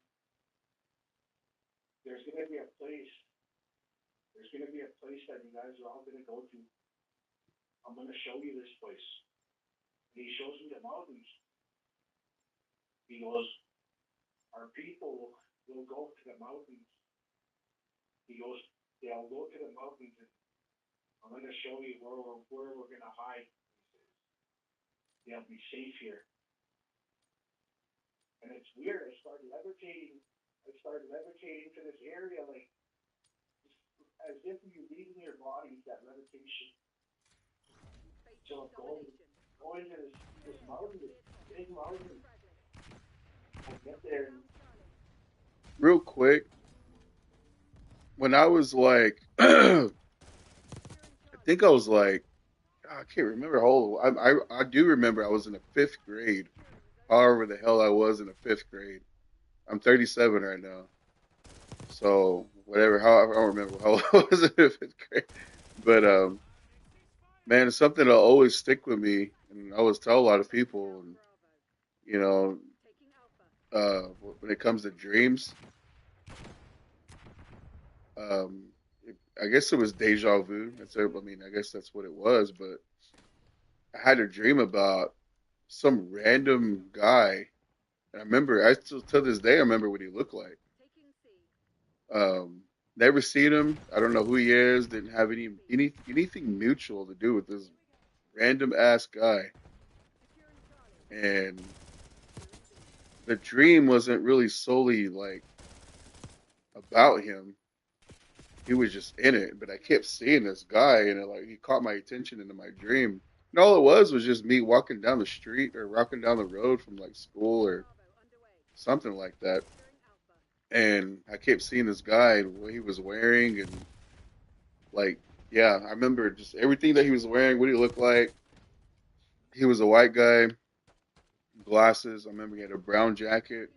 There's going to be a place. There's going to be a place that you guys are all going to go to. I'm going to show you this place. And he shows me the mountains. He goes, our people will go to the mountains. He goes, they'll go to the mountains and I'm going to show you where we're going to hide. They'll be safe here. And it's weird. I started levitating to this area, like, as if you're leaving your body, that levitation. So I'm going to this mountain, this big mountain. I get there. Real quick, when I was like, I think I was like, I can't remember how old. I do remember I was in the fifth grade. However the hell I was in the fifth grade. I'm 37 right now. So whatever, how I don't remember how old I was in the fifth grade. But man, it's something that'll always stick with me, and I always tell a lot of people. And you know, when it comes to dreams, um, I guess it was deja vu. I mean, I guess that's what it was. But I had a dream about some random guy. And I remember, I still to this day, I remember what he looked like. Um, Never seen him. I don't know who he is. Didn't have anything mutual to do with this random ass guy. And the dream wasn't really solely like about him. He was just in it. But I kept seeing this guy, and he caught my attention into my dream. And all it was just me walking down the street or walking down the road from like school or something like that. And I kept seeing this guy and what he was wearing, and like, yeah, I remember just everything that he was wearing, what he looked like. He was a white guy, glasses. I remember he had a brown jacket,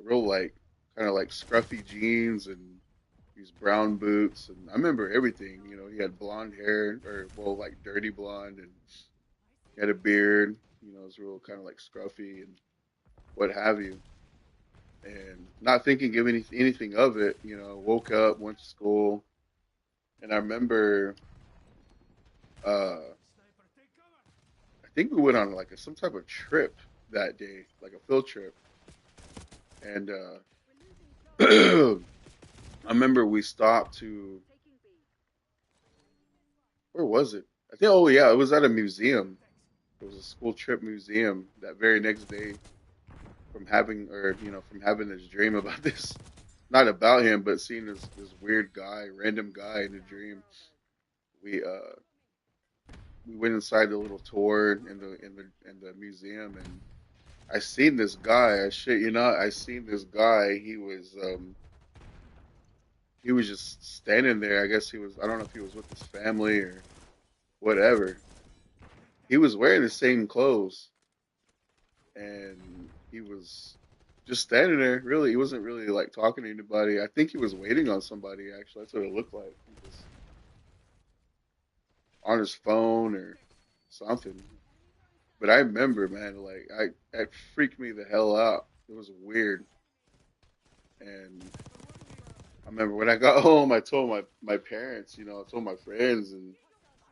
real like kind of like scruffy jeans and these brown boots. And I remember everything. You know, he had blonde hair, or well, like dirty blonde, and he had a beard. You know, it was real kind of like scruffy and what have you. And not thinking of anything of it, you know, woke up, went to school, and I remember, I think we went on like some type of trip that day, like a field trip, and I remember we stopped to where was it? I think oh yeah, it was at a museum. It was a school trip museum that very next day from having this dream about this, not about him, but seeing this weird guy, random guy in a dream. We we went inside the little tour in the museum, and I seen this guy. I shit you not, I seen this guy. He was just standing there. I guess he was. I don't know if he was with his family or whatever. He was wearing the same clothes, and he was just standing there. Really, he wasn't really like talking to anybody. I think he was waiting on somebody. Actually, that's what it looked like. He was on his phone or something. But I remember, man, like it freaked me the hell out. It was weird, and I remember when I got home, I told my parents, you know, I told my friends, and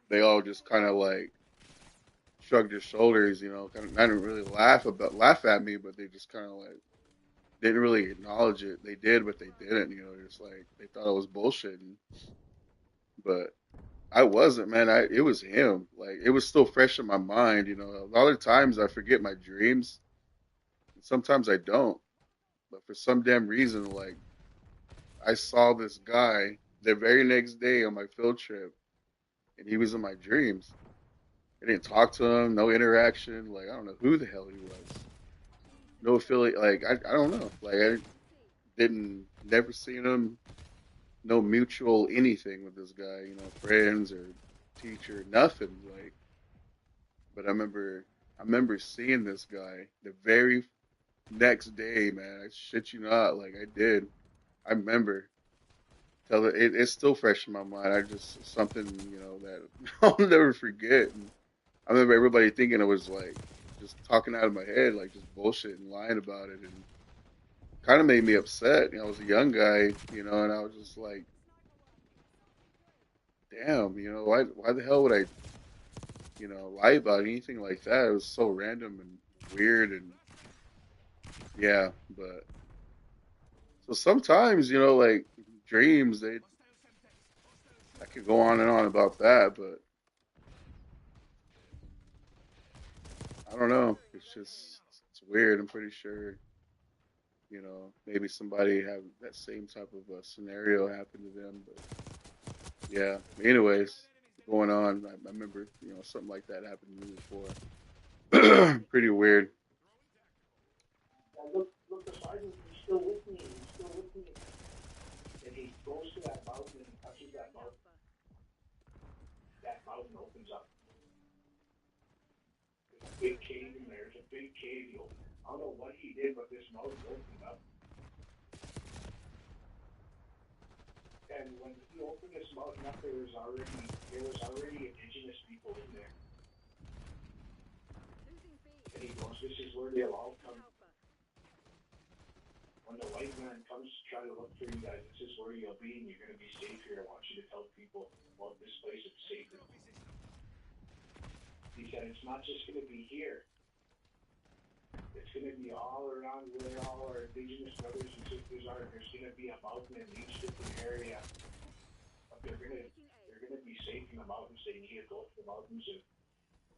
they all just kind of like shrugged their shoulders, you know, kind of not really laugh at me, but they just kind of like didn't really acknowledge it. They did, but they didn't, you know, just like they thought I was bullshitting, but I wasn't, man. It was him. Like it was still fresh in my mind, you know. A lot of times I forget my dreams, and sometimes I don't. But for some damn reason, like I saw this guy the very next day on my field trip, and he was in my dreams. I didn't talk to him, no interaction. Like I don't know who the hell he was. No affiliate. Like I don't know. Like I didn't never seen him. No mutual anything with this guy. You know, friends or teacher, nothing. But I remember seeing this guy the very next day, man. I shit you not, like I did. I remember. It's still fresh in my mind. I just something that I'll never forget. And I remember everybody thinking it was like just talking out of my head, like just bullshit and lying about it, and kind of made me upset. I was a young guy, and I was just like, damn, why the hell would I, lie about anything like that? It was so random and weird, and yeah. But so sometimes, like dreams, I could go on and on about that, but I don't know. It's weird. I'm pretty sure, maybe somebody have that same type of scenario happen to them, but yeah. Anyways, going on, I remember, something like that happened to me before. Pretty weird. And look beside him, he's still with me, he's still with me. And he goes to that mountain and he touches that mountain opens up. There's a big cave in there, there's a big cave. I don't know what he did, but this mountain opened up. And when he opened this mountain up, there was already indigenous people in there. And he goes, this is where they'll all come. When the white man comes to try to look for you guys, this is where you'll be, and you're going to be safe here. I want you to tell people, well, this place is safe. He said, it's not just going to be here. It's going to be all around where all our indigenous brothers and sisters are. There's going to be a mountain in each different area. But they're going to be safe in the mountains. They need to go to the mountains. And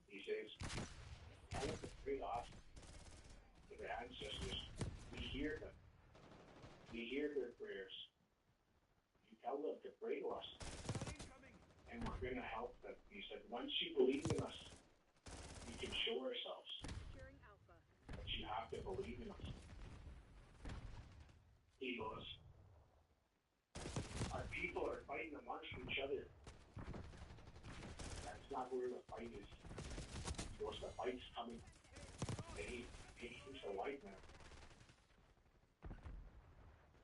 he says, tell them to pray off to their ancestors. We hear them. We hear their prayers. You tell them to pray to us. And we're going to help them. He said, once you believe in us, we can show ourselves. But you have to believe in us. He goes, our people are fighting amongst each other. That's not where the fight is. He goes, the fight's coming. And he's the white man.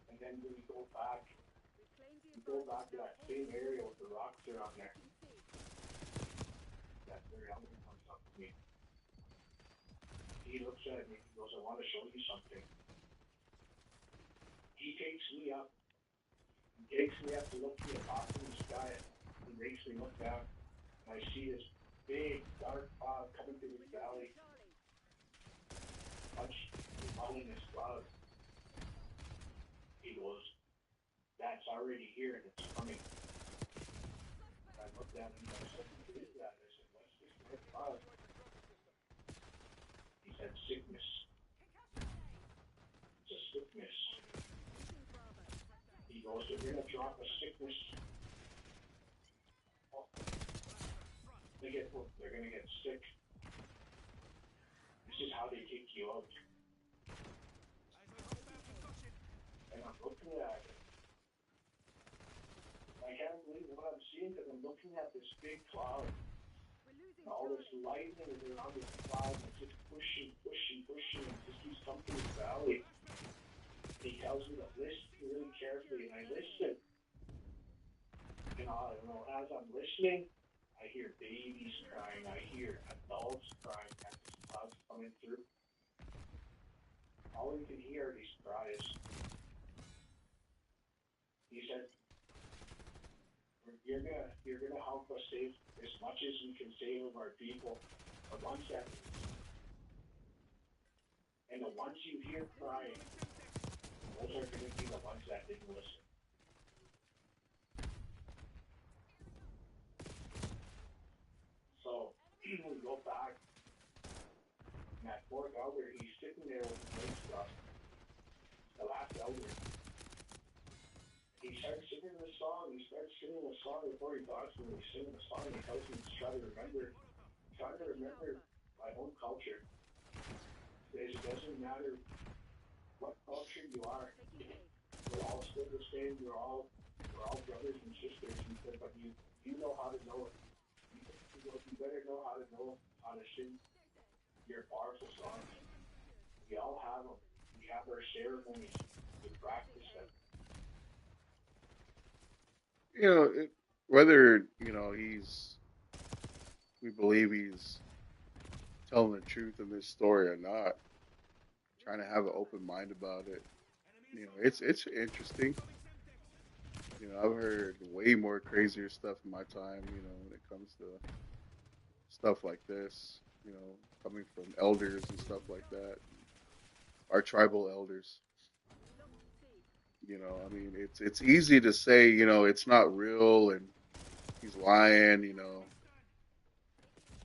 And then we go back to that same area with the rocks are on there. That very element comes up to me. He looks at me, he goes, I want to show you something. He takes me up to look to the top of the sky. He makes me look down, and I see this big, dark cloud coming through this valley. Much following this cloud. He goes, that's already here, and it's coming. And I looked at him, and I said, what is that? I said, what's this dark cloud? He said, sickness. It's a sickness. He goes, they're going to drop a sickness. Oh. They're going to get sick. This is how they take you out. And I'm looking at it. I can't believe what I'm seeing because I'm looking at this big cloud. And all this lightning is around this cloud and it's just pushing, and it just keeps coming through the valley. He tells me to listen really carefully, and I listen. And as I'm listening, I hear babies crying, I hear adults crying as this cloud's coming through. All you can hear are these cries. He said, you're gonna help us save as much as we can save of our people. The ones you hear crying, those are going to be the ones that didn't listen. So we go back, and that fourth elder, he's sitting there with his legs crossed. The last elder. He starts singing the song. Before he talks when he's singing the song. He tells me to try to remember my own culture. It doesn't matter what culture you are. We're all still the same. We're all brothers and sisters. He said, but you know how to know it. You better know how to sing your powerful songs. We all have them. we have our ceremonies to practice them. You know, whether we believe he's telling the truth in this story or not, trying to have an open mind about it. It's interesting. I've heard way more crazier stuff in my time. When it comes to stuff like this. Coming from elders and stuff like that, our tribal elders. I mean, it's easy to say, it's not real and he's lying.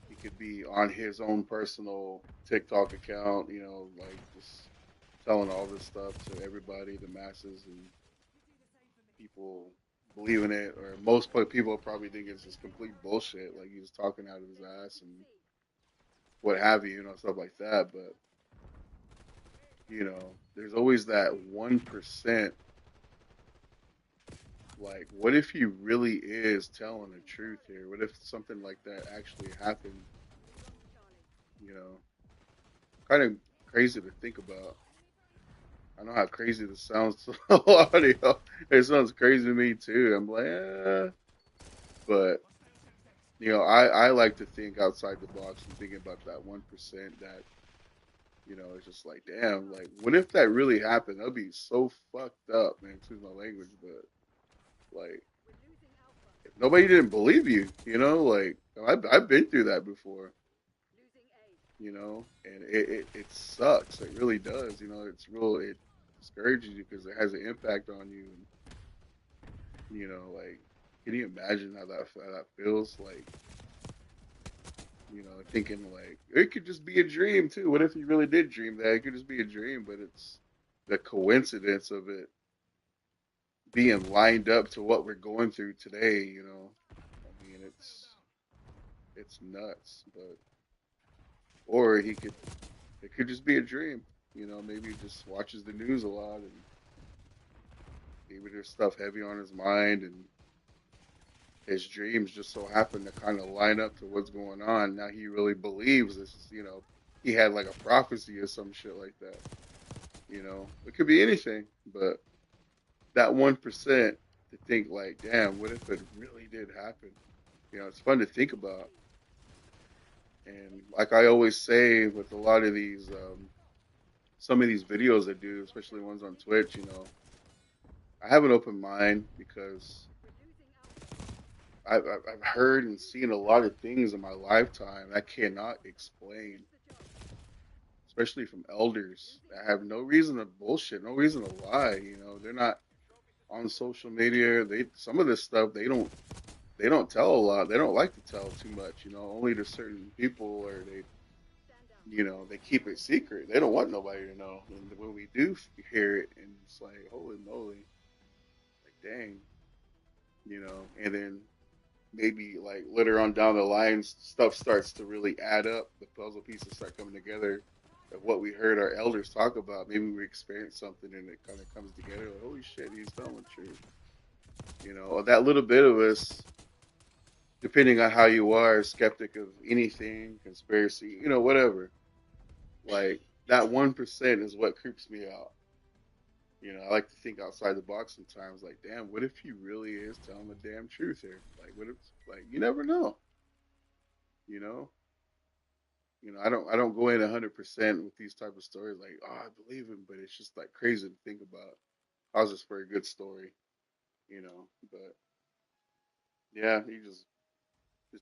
He could be on his own personal TikTok account, like just telling all this stuff to everybody, the masses, and people believe in it. Or most people probably think it's just complete bullshit, like he's talking out of his ass and what have you, stuff like that. But there's always that 1%. Like, what if he really is telling the truth here? What if something like that actually happened? You know, kind of crazy to think about. I know how crazy this sounds to a lot of y'all. It sounds crazy to me too. I'm like, but I like to think outside the box and thinking about that 1% that it's just like, damn, like, what if that really happened? That'd be so fucked up, man. Excuse my language, but like, if nobody didn't believe you, like I've been through that before, and it sucks. It really does. It discourages you because it has an impact on you. And, like, can you imagine how that feels? Like, thinking like it could just be a dream too. What if you really did dream that? It could just be a dream, but it's the coincidence of it being lined up to what we're going through today. I mean, it's nuts. But or it could just be a dream. Maybe he just watches the news a lot and maybe there's stuff heavy on his mind and his dreams just so happen to kind of line up to what's going on. Now he really believes this is, he had like a prophecy or some shit like that. It could be anything, but that 1% to think like, damn, what if it really did happen? It's fun to think about. And like I always say with a lot of these, some of these videos I do, especially ones on Twitch, I have an open mind because I've heard and seen a lot of things in my lifetime I cannot explain, especially from elders that have no reason to bullshit, no reason to lie. They're not on social media. Some of this stuff they don't tell a lot. They don't like to tell too much. Only to certain people, or they keep it secret. They don't want nobody to know. And when we do hear it, and it's like, holy moly, like dang, and then maybe like later on down the line, stuff starts to really add up. The puzzle pieces start coming together of what we heard our elders talk about. Maybe we experienced something and it kind of comes together. Like, holy shit, he's telling the truth. Or that little bit of us, depending on how you are, skeptic of anything, conspiracy, whatever. Like that 1% is what creeps me out. I like to think outside the box sometimes. Like, damn, what if he really is telling the damn truth here? Like, what if, like, you never know. You know, I don't go in 100% with these type of stories. Like, oh, I believe him, but it's just like crazy to think about. How's this for a good story? But yeah, you just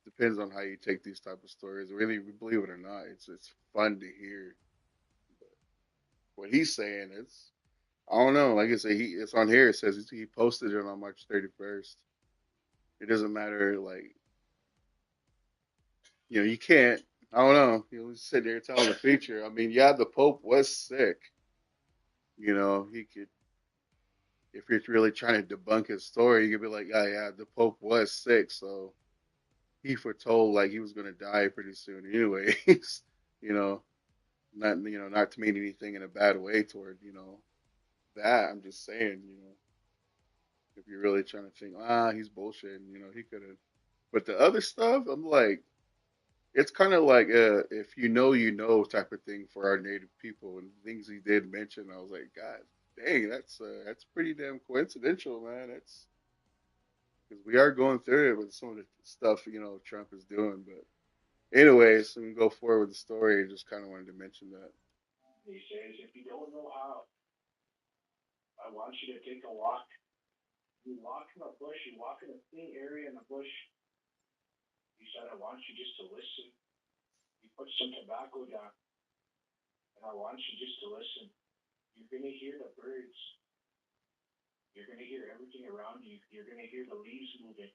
depends on how you take these type of stories. Really, believe it or not, it's fun to hear. But what he's saying, I don't know. Like I say, it's on here. It says he posted it on March 31st. It doesn't matter. Like, you can't. I don't know. Sit there telling the future. I mean, yeah, the Pope was sick. He could, if you're really trying to debunk his story, you could be like, yeah, the Pope was sick, so he foretold like he was gonna die pretty soon, anyways. you know, not to mean anything in a bad way toward that. I'm just saying, if you're really trying to think, he's bullshitting, he could have. But the other stuff, I'm like, it's kind of like if you know type of thing for our native people and things he did mention. I was like, God dang, that's pretty damn coincidental, man. It's because we are going through it with some of the stuff Trump is doing. But anyways, we can go forward with the story. I just kind of wanted to mention that. He says, if you don't know how, I want you to take a walk. You walk in a bush, you walk in a clean area in a bush. He said, I want you just to listen. You put some tobacco down, and I want you just to listen. You're going to hear the birds. You're going to hear everything around you. You're going to hear the leaves moving.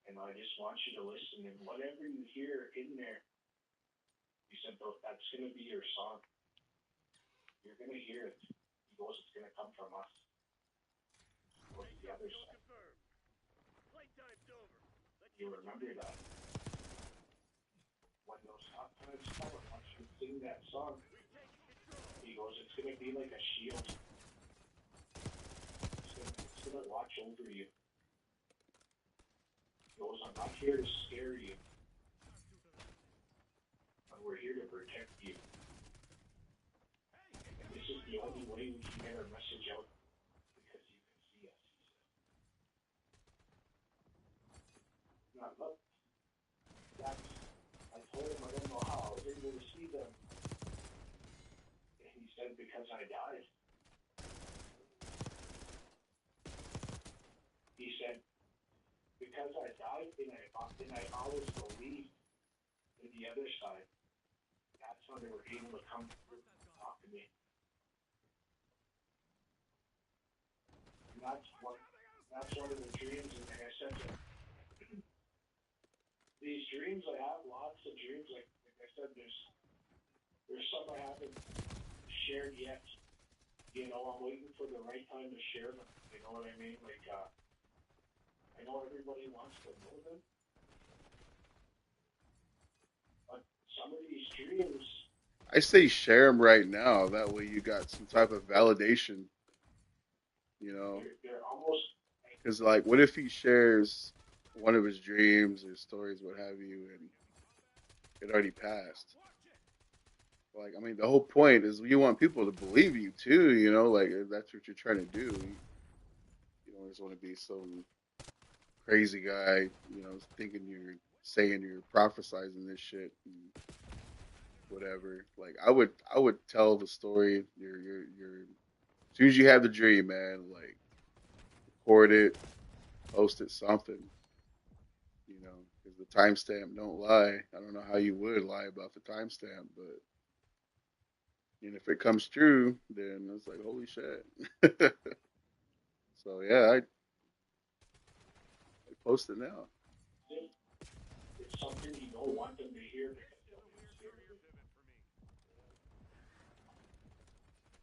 And I just want you to listen. And whatever you hear in there, he said, that's going to be your song. You're going to hear it. He goes, it's going to come from us. He goes to the other side. You remember that. When those hot times come, I want you to sing that song. He goes, it's going to be like a shield. It's going to watch over you. He goes, I'm not here to scare you, but we're here to protect you. And this is the only way we can get our message out, because you can see us. Now, look, I told him I don't know how I was able to see them. And he said, because I died. He said, because I died and I always believed in the other side. That's how they were able to come through and talk to me. And that's one of the dreams. And like I said, these dreams I have, lots of dreams. Like I said, there's some I haven't shared yet. I'm waiting for the right time to share them. You know what I mean? Like, I know everybody wants to know them, but some of these dreams, I say share them right now. That way you got some type of validation, you know. they're almost Because like, what if he shares one of his dreams or stories, what have you, and it already passed? Like, I mean, the whole point is you want people to believe you too, like if that's what you're trying to do. You don't just want to be some crazy guy, thinking you're saying you're prophesizing this shit and whatever. Like, I would tell the story. As soon as you have the dream, man, like record it, post it, something. Because the timestamp don't lie. I don't know how you would lie about the timestamp, but if it comes true, then it's like holy shit. So yeah, I post it now. it's something you don't want them to hear because they'll get scared.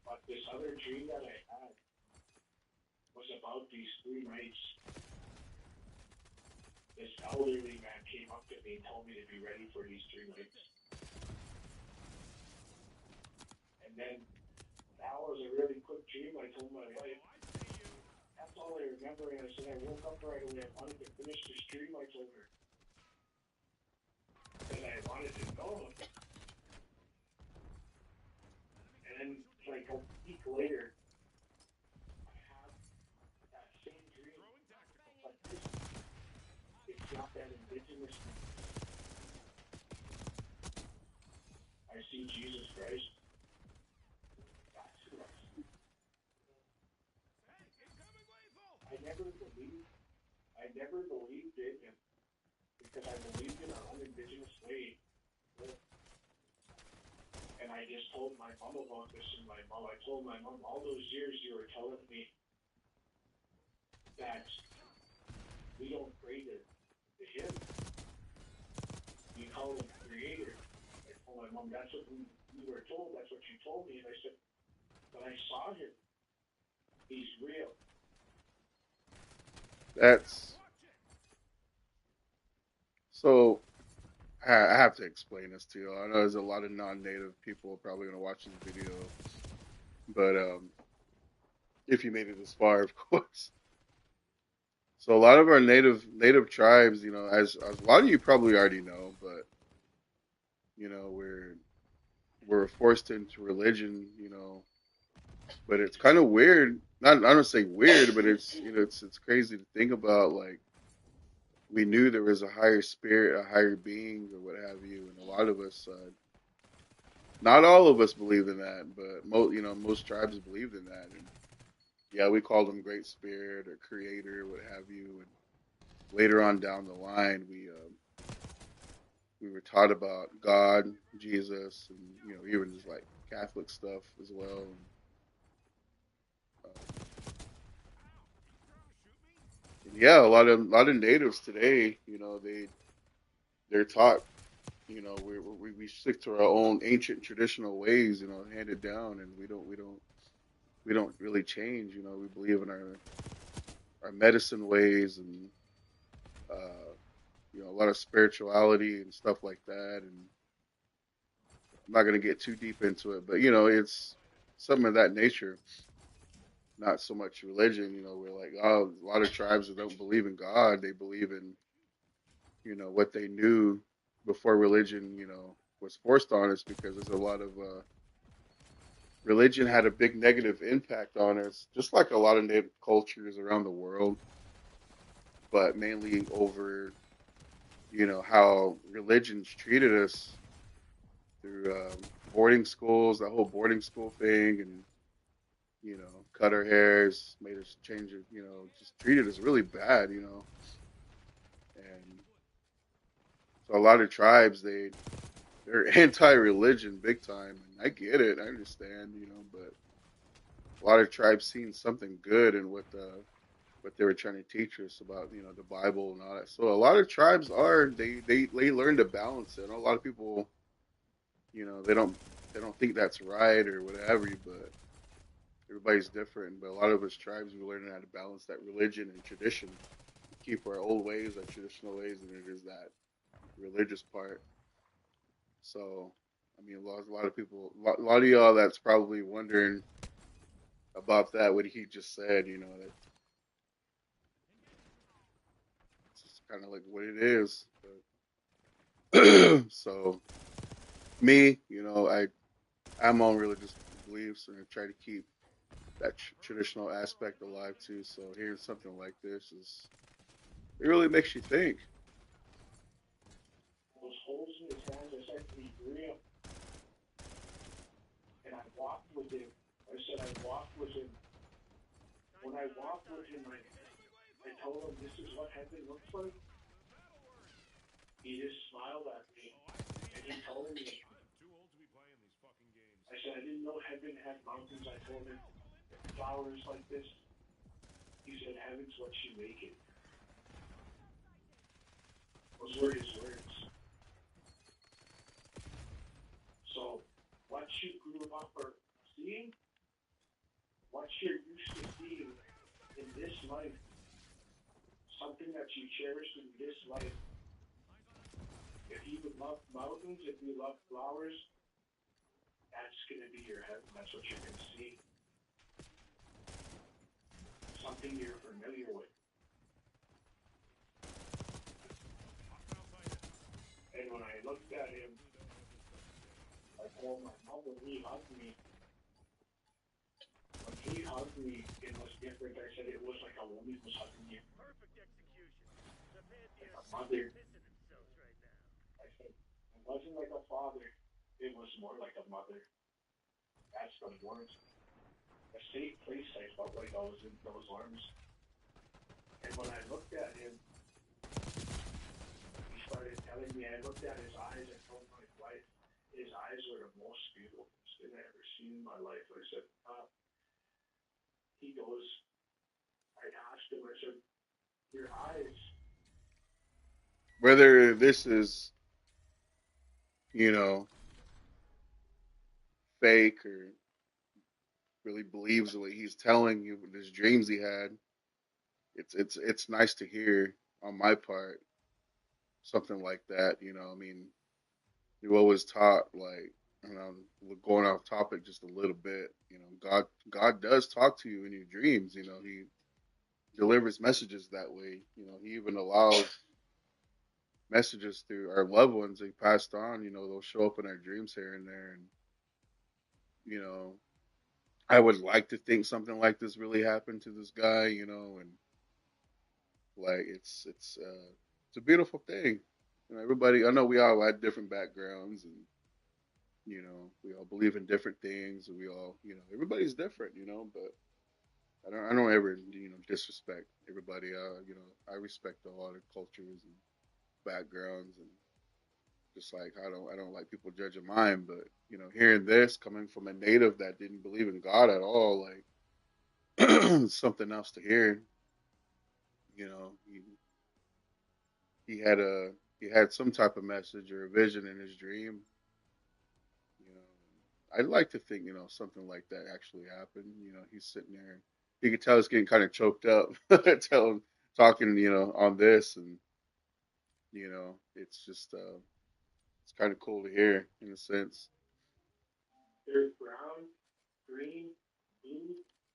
But this other dream that I had was about these 3 nights. This elderly man came up to me and told me to be ready for these 3 nights. And then that was a really quick dream. I told my wife, that's all I remember. And I said, I woke up right away. I wanted to finish this dream. I told her. Because I wanted to know. And then, like a week later, I have that same dream. But this, it's got that indigenous. I see Jesus Christ. That's who I see. I never believed it because I believed in our own indigenous way. And I just told my mom about this, and I told my mom, all those years you were telling me that we don't pray to him. We call him creator. I told my mom, that's what we were told, that's what you told me. And I said, but I saw him. He's real. That's so. I have to explain this to you. I know there's a lot of non-native people probably gonna watch this video, but if you made it this far, of course. So a lot of our native tribes, as a lot of you probably already know, but we're forced into religion, but it's kind of weird. Not I don't say weird, but it's crazy to think about. Like we knew there was a higher spirit, a higher being, or what have you, and a lot of us, not all of us, believed in that, but most tribes believed in that, and yeah, we called them Great Spirit or Creator, what have you, and later on down the line, we were taught about God, Jesus, and even just like Catholic stuff as well. And yeah, a lot of natives today, they're taught, we stick to our own ancient traditional ways, handed down, and we don't really change. We believe in our medicine ways and a lot of spirituality and stuff like that. And I'm not gonna get too deep into it, but it's something of that nature. Not so much religion. We're like, oh, a lot of tribes that don't believe in God, they believe in what they knew before religion was forced on us, because there's a lot of religion had a big negative impact on us, just like a lot of native cultures around the world, but mainly over how religions treated us through boarding schools, that whole boarding school thing, and cut our hairs, made us change it, just treated us really bad, and so a lot of tribes, they're anti-religion big time, and I get it, I understand, but a lot of tribes seen something good in what they were trying to teach us about, the Bible and all that. So a lot of tribes they learn to balance it. I know a lot of people, they don't think that's right or whatever, but everybody's different. But a lot of us tribes, we're learning how to balance that religion and tradition, keep our old ways, our traditional ways, and it is that religious part. So, I mean, a lot of people, a lot of y'all that's probably wondering about that, what he just said, that's just kind of like what it is. But so, me, I'm on religious beliefs, and I try to keep that traditional aspect alive too. So hearing something like this it really makes you think. Those holes in his hands, I said to be real. And I walked with him. I said I walked with him. When I walked with him, I told him this is what heaven looks like. He just smiled at me, and he told me. I said I didn't know heaven had mountains. I told him flowers like this. He said heaven's what you make it. Those were his words. So what you grew up or seeing, what you're used to seeing in this life, something that you cherished in this life. If you would love mountains, if you love flowers, that's going to be your heaven. That's what you're going to see. Something you're familiar with. And when I looked at him, I told my mom when he hugged me, it was different. I said it was like a woman was hugging you. Perfect execution. The Like a Pantheon's mother. pissing themselves right now. I said it wasn't like a father. It was more like a mother. That's the words. A safe place I felt like I was in those arms. And when I looked at him, he started telling me, I looked at his eyes and told my wife, his eyes were the most beautiful thing I ever seen in my life. I said, he goes, I asked him, I said, your eyes. Whether this is, you know, fake or really believes what he's telling you, his dreams he had, it's nice to hear on my part something like that. I mean, you always taught, like, going off topic just a little bit. God does talk to you in your dreams. He delivers messages that way. You know, he even allows messages through our loved ones he passed on. You know, they'll show up in our dreams here and there, and you know, I would like to think something like this really happened to this guy. You know, and like it's a beautiful thing. You know, everybody. I know we all had different backgrounds, and you know, we all believe in different things, and we all, you know, everybody's different. You know, but I don't ever, you know, disrespect everybody. You know, I respect all the cultures and backgrounds, and just like I don't like people judging mine. But you know, hearing this coming from a native that didn't believe in God at all, like something else to hear. You know, he had a he had some type of message or a vision in his dream. You know, I'd like to think, you know, something like that actually happened. You know, he's sitting there. You could tell he's getting kind of choked up, talking, you know, on this, and you know, it's just it's kind of cool to hear in a sense. There's brown, green, blue.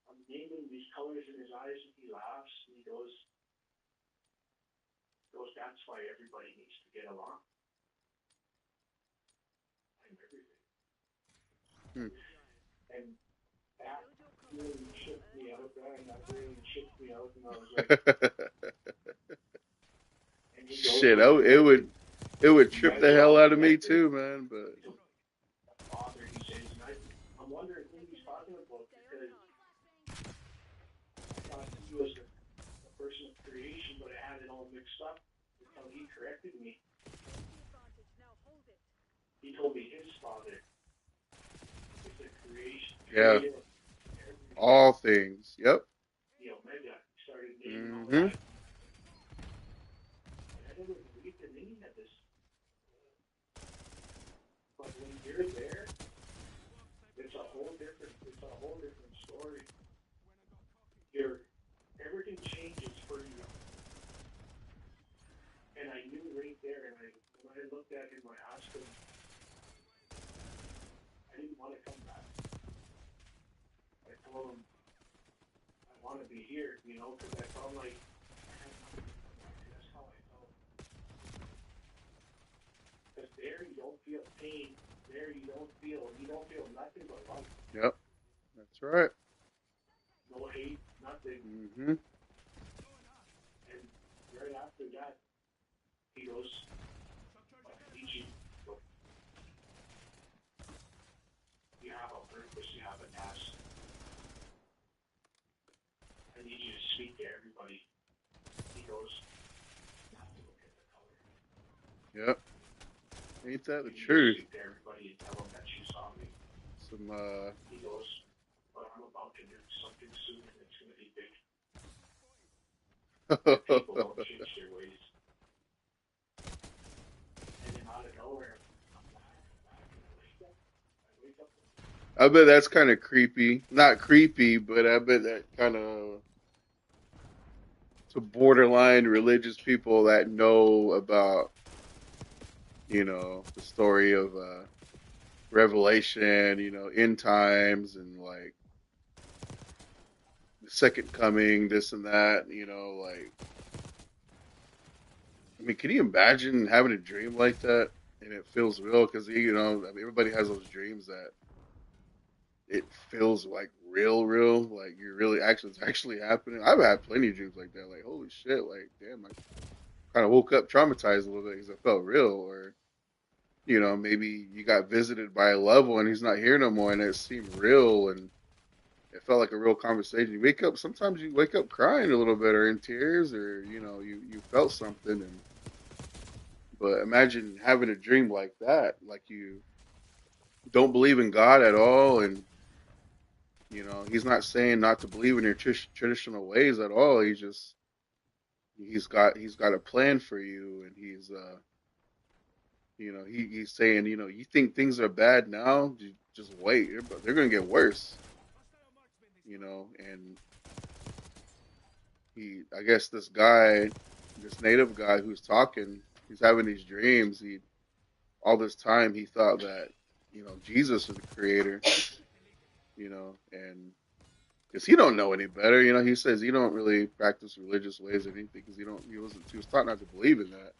I'm naming these colors in his eyes, and he laughs and he goes, that's why everybody needs to get along. I'm everything. Hmm. And that really shook me out, man. That really shook me out, and I was like, and he goes, Shit, but it would you trip guys the are hell all out of me connected. too, man. But Father, he says, and I'm wondering who he's talking about because I thought he was a person of creation, but I had it all mixed up until he corrected me. He told me his father is the creation, yeah, creator of everything. all things. Yep. The Omega started naming all Hmm. that. And I never believed in any of this. But when you're there, it's a whole different story. You're everything changes for you. And I knew right there, and when I looked at him, I asked him, I didn't want to come back. I told him, I want to be here, you know, because I felt like I had nothing to come back. And that's how I felt. Because there you don't feel pain. There you don't feel nothing but love. Yep. That's right. No hate, nothing. Hmm. And right after that, he goes, Ichi, you have a purpose, you have a task. I need you to speak to everybody. He goes, not to look at the color. Yep. Ain't that the I need you to truth? speak to everybody and tell them that you saw me. Some He goes, but I'm about to do something soon and it's going to be big. And people don't change their ways. And then out of nowhere, I'm back, and I wake up. I bet that's kind of creepy. Not creepy, but I bet that kind of to borderline religious people that know about, you know, the story of Revelation, you know, end times and like the second coming, this and that, you know, like I mean, can you imagine having a dream like that and it feels real? Because you know, I mean, everybody has those dreams that it feels like real, like you're really actually it's actually happening. I've had plenty of dreams like that, like holy shit, like damn, I kind of woke up traumatized a little bit because it felt real, or you know, maybe you got visited by a loved one, he's not here no more, and it seemed real and it felt like a real conversation. You wake up, sometimes you wake up crying a little bit or in tears, or you know, you felt something, and but imagine having a dream like that, like you don't believe in God at all, and you know, he's not saying not to believe in your traditional ways at all. He's got a plan for you, and he's you know he's saying, you know, you think things are bad now, just wait, they're gonna get worse, you know. And I guess this guy, this native guy who's talking, he's having these dreams. He all this time he thought that, you know, Jesus was the creator, you know, and because he don't know any better. You know, he says he don't really practice religious ways or anything because he was taught not to believe in that.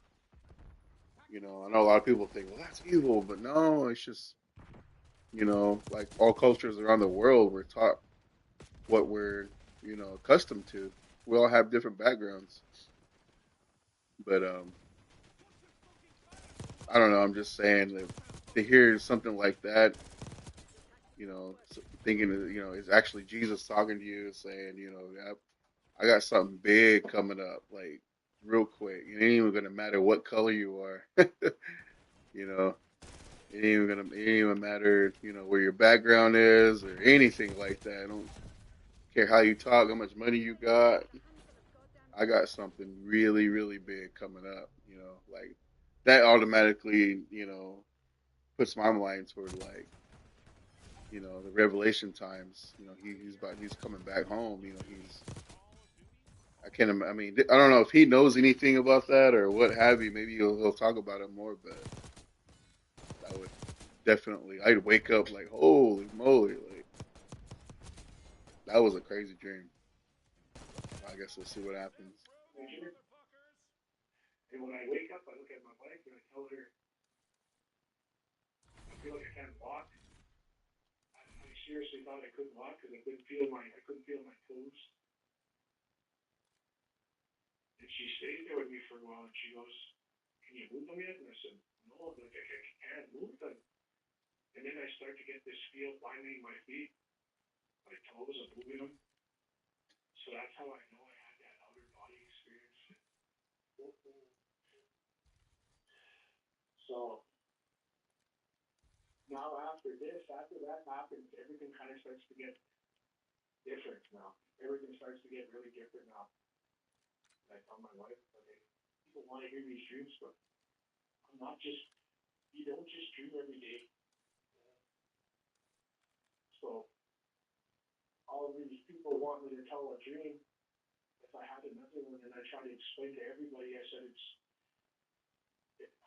You know, I know a lot of people think, well, that's evil, but no, it's just like all cultures around the world, we're taught what we're accustomed to. We all have different backgrounds, but I don't know. I'm just saying that to hear something like that, thinking that, it's actually Jesus talking to you, saying, "Yeah, I got something big coming up, like real quick. It ain't even gonna matter what color you are, you know. It ain't even matter, where your background is or anything like that. I don't care how you talk, how much money you got. I got something really, really big coming up, like that automatically, puts my mind toward like, the Revelation times. He's coming back home. I mean, I don't know if he knows anything about that or what have you. Maybe he'll talk about it more, but I would definitely, I'd wake up like, holy moly, like that was a crazy dream. I guess we'll see what happens. And when I wake up, I look at my wife and I tell her, I feel like I can't walk. I seriously thought I couldn't walk because I couldn't feel my toes. And she stayed there with me for a while and she goes, "Can you move them yet?" And I said, "No, like I can't move them." And then I start to get this feel binding my feet, my toes, I'm moving them. So that's how I know I had that outer body experience. So now after that happens, everything kind of starts to get different now. Everything starts to get really different now. And I tell my wife, okay, people want to hear these dreams, but I'm not just, you don't just dream every day. So all of these people want me to tell a dream. If I had another one and I try to explain to everybody, I said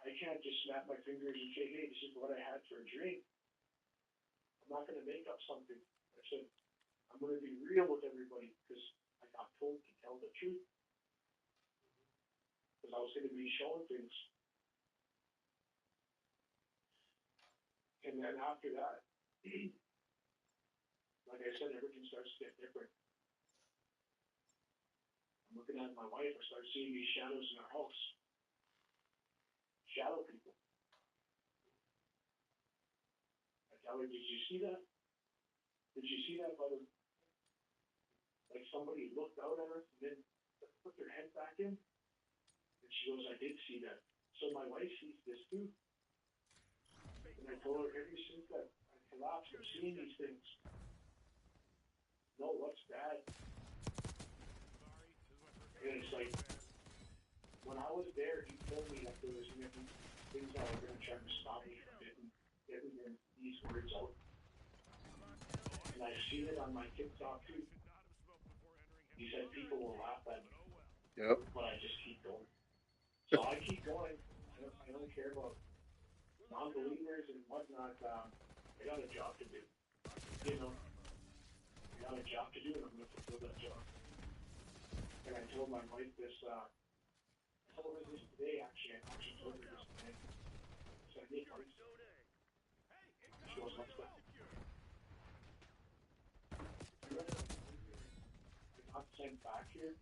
I can't just snap my fingers and say, hey, this is what I had for a dream. I'm not going to make up something. I said, I'm going to be real with everybody because I got told to tell the truth because I was going to be showing things. And then after that, like I said, everything starts to get different. I'm looking at my wife, I start seeing these shadows in our house. Shadow people. I tell her, did you see that? Did you see that, brother? Like somebody looked out at her and then put their head back in? And she goes, I did see that. So my wife sees this too. And I told her, ever since that I collapsed of seeing these things. No, what's bad? And it's like, when I was there, he told me that there was going to be things that were going to try to stop me from getting these words out. And I've seen it on my TikTok too. He said people will laugh at me. Yep. But I just keep going. So I keep going. I don't care about non-believers and whatnot. I got a job to do. I got a job to do, and I'm going to fulfill that job. And I told my wife this. I told her this today. Actually, I told her this today. So I need her. She goes, "What's that?" You're not sent back here.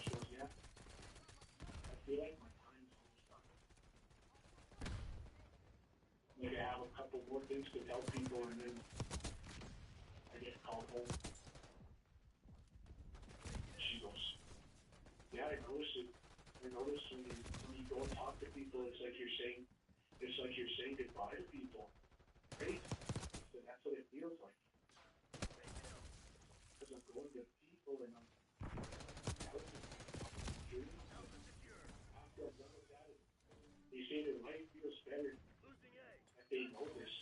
She goes, "Yeah. I feel like my time's almost up. Maybe I have a couple more things to tell people, and then I get called home." She goes, "Yeah, I noticed it. I noticed when you go and talk to people, it's like you're saying goodbye to people, right?" So that's what it feels like. Because I'm going to people and I'm helping them. After I'm done with that, they say their life feels better that they know this.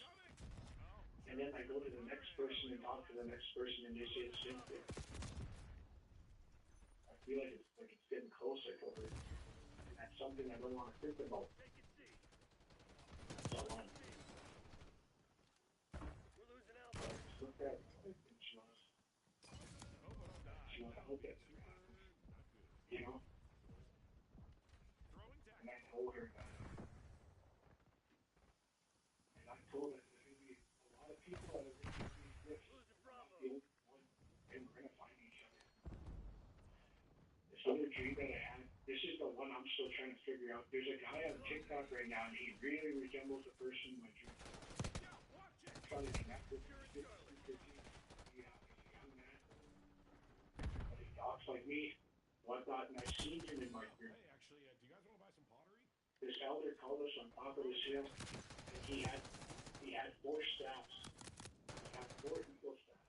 And then I go to the next person and talk to the next person, and they say the same thing. I feel like it's getting close. I told her, and that's something I don't want to think about. So I just looked at my wife and she goes, hope that never happens. You know? And I told her that. And I told her there's going to be a lot of people that are going to get these gifts. I'm not the only one. And we're going to find each other. This other dream that I had, this is the one I'm still trying to figure out. There's a guy on TikTok right now, and he really resembles the person in my dream. I'm trying to connect with him. He's 15. He's a young man. But he talks like me, whatnot, and I've seen him in my dream. Hey, actually, do you guys want to buy some pottery? This elder called us on top of this hill, and he had 4 staffs. He had 4 eagle staffs.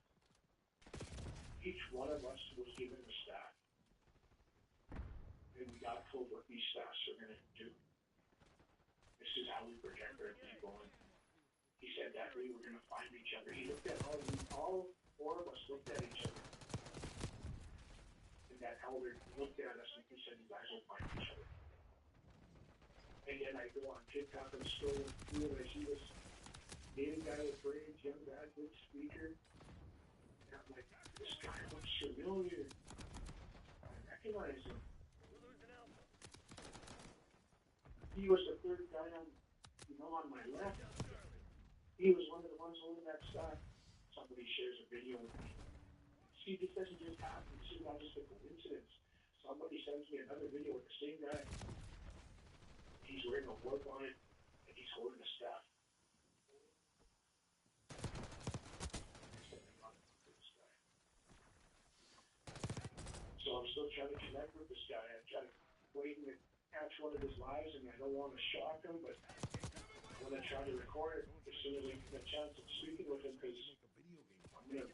Each one of us was given a staff. And we got told what these staffs are going to do. This is how we protect our people. And he said that we were going to find each other. He looked at all 4 of us looked at each other. And that elder looked at us and he said, you guys will find each other. And then I go on TikTok and scrolling through and I see this native guy with braids, young guy, good speaker. And I'm like, this guy looks familiar. I recognize him. He was the 3rd guy on my left. He was one of the ones holding that staff. Somebody shares a video with me. See, this doesn't just happen. This is not just a coincidence. Somebody sends me another video with the same guy. He's wearing a war bonnet and he's holding a staff. So I'm still trying to connect with this guy. I'm trying to waiting to catch one of his lives, and I don't want to shock him, but I want to try to record it as soon as I get a chance of speaking with him, because I'm gonna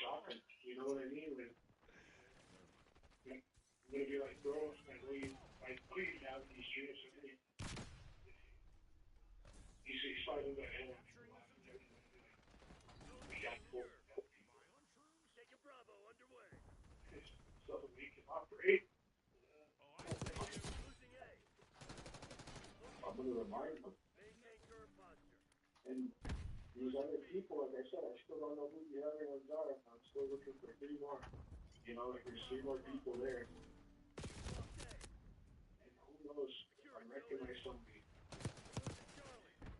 shock him. You know what I mean? Like, I'm gonna be like, bro, I know you have these dreams. He's probably gonna end up laughing at me. We got full help people. So we can operate. I'm going to remind them. And these other people, like I said, I still don't know who the other ones are. I'm still looking for 3 more. You know, like there's 3 more people there. And who knows if I recognize somebody.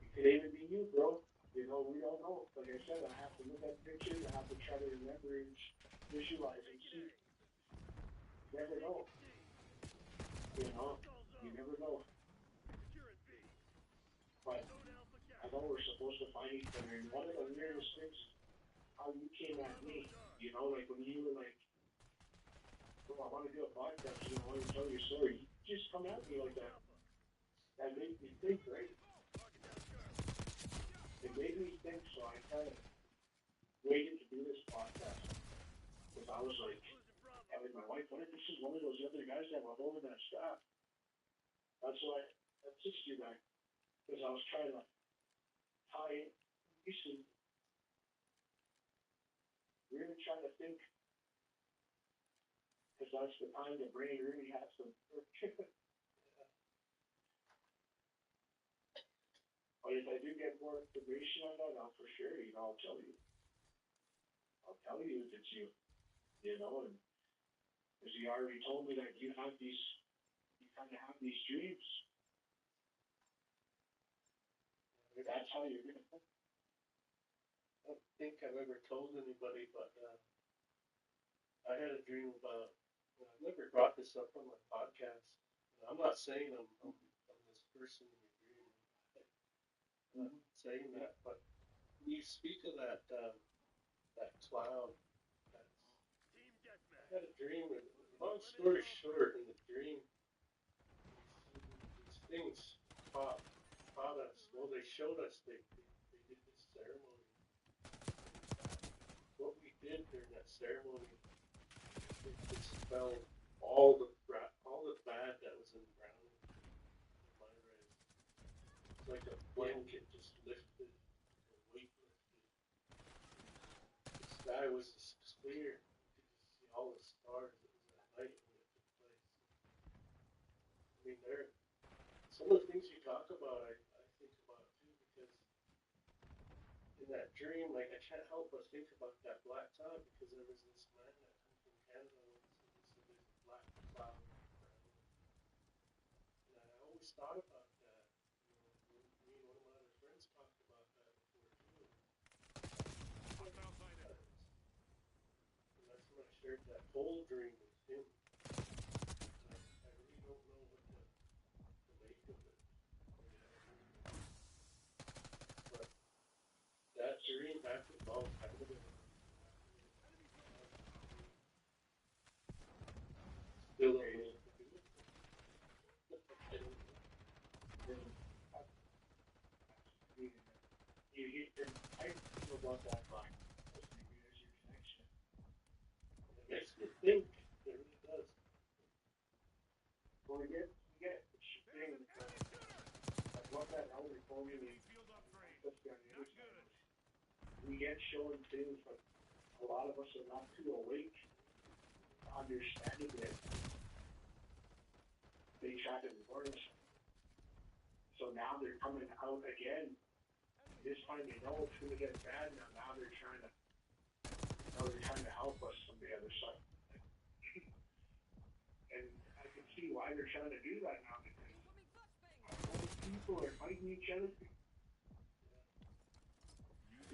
It could even be you, bro. You know, we don't know. Like I said, I have to look at pictures. I have to try to remember and visualize and see. You never know. You know, you never know. But I know we're supposed to find each other. And one of the weirdest things, how you came at me, you know, like when you were like, oh, I want to do a podcast, you know, I want to tell your story. You just come at me like that. That made me think, right? It made me think, so I kind of waited to do this podcast. Because I was like, telling my wife, what if this is one of those other guys that were holding that staff? That's why I messaged you guys. Because I was trying to tie it. You see, really trying to think. Because that's the time the brain really has to work. But if I do get more information on that, I'll for sure, you know, I'll tell you. I'll tell you if it's you. You know, and because you already told me that you kind of have these dreams. That's how you're gonna think. I don't think I've ever told anybody, but I had a dream about. I've never brought this up on my podcast. I'm not saying I'm this person in your dream. I'm not saying that, but you speak of that cloud. I had a dream. And long story short, in the dream, these things taught us. Well, they showed us. They did this ceremony. What we did during that ceremony, it dispelled all the bad that was in the ground. In my res, it's like a blanket just lifted, a weight lifted. The sky was just clear. You could just see all the stars. It was at night when it took place. I mean, some of the things you talk about, I think about too, because in that dream, like I can't help but think about that black top, because there was this man that come from Canada with And I always thought about that. Me and one of my other friends talked about that before too. Hostile sighted. And that's when I shared that whole dream with him. I really don't know what to make of it. You know what I mean? But that dream happened a long time ago. Still don't know what to do with it. I don't know. I feel about that line. Maybe there's your connection. It makes me think. It really does. Well, we get There's things an enemy shooter! like what that elder told me. Field upgrade. That's the other Not side. good. We get shown things, but a lot of us are not too awake to understanding it. They try to warn us. So now they're coming out again. This time they know it's going to get bad. Now they're trying to help us from the other side. And I can see why they're trying to do that now because all these people are fighting each other.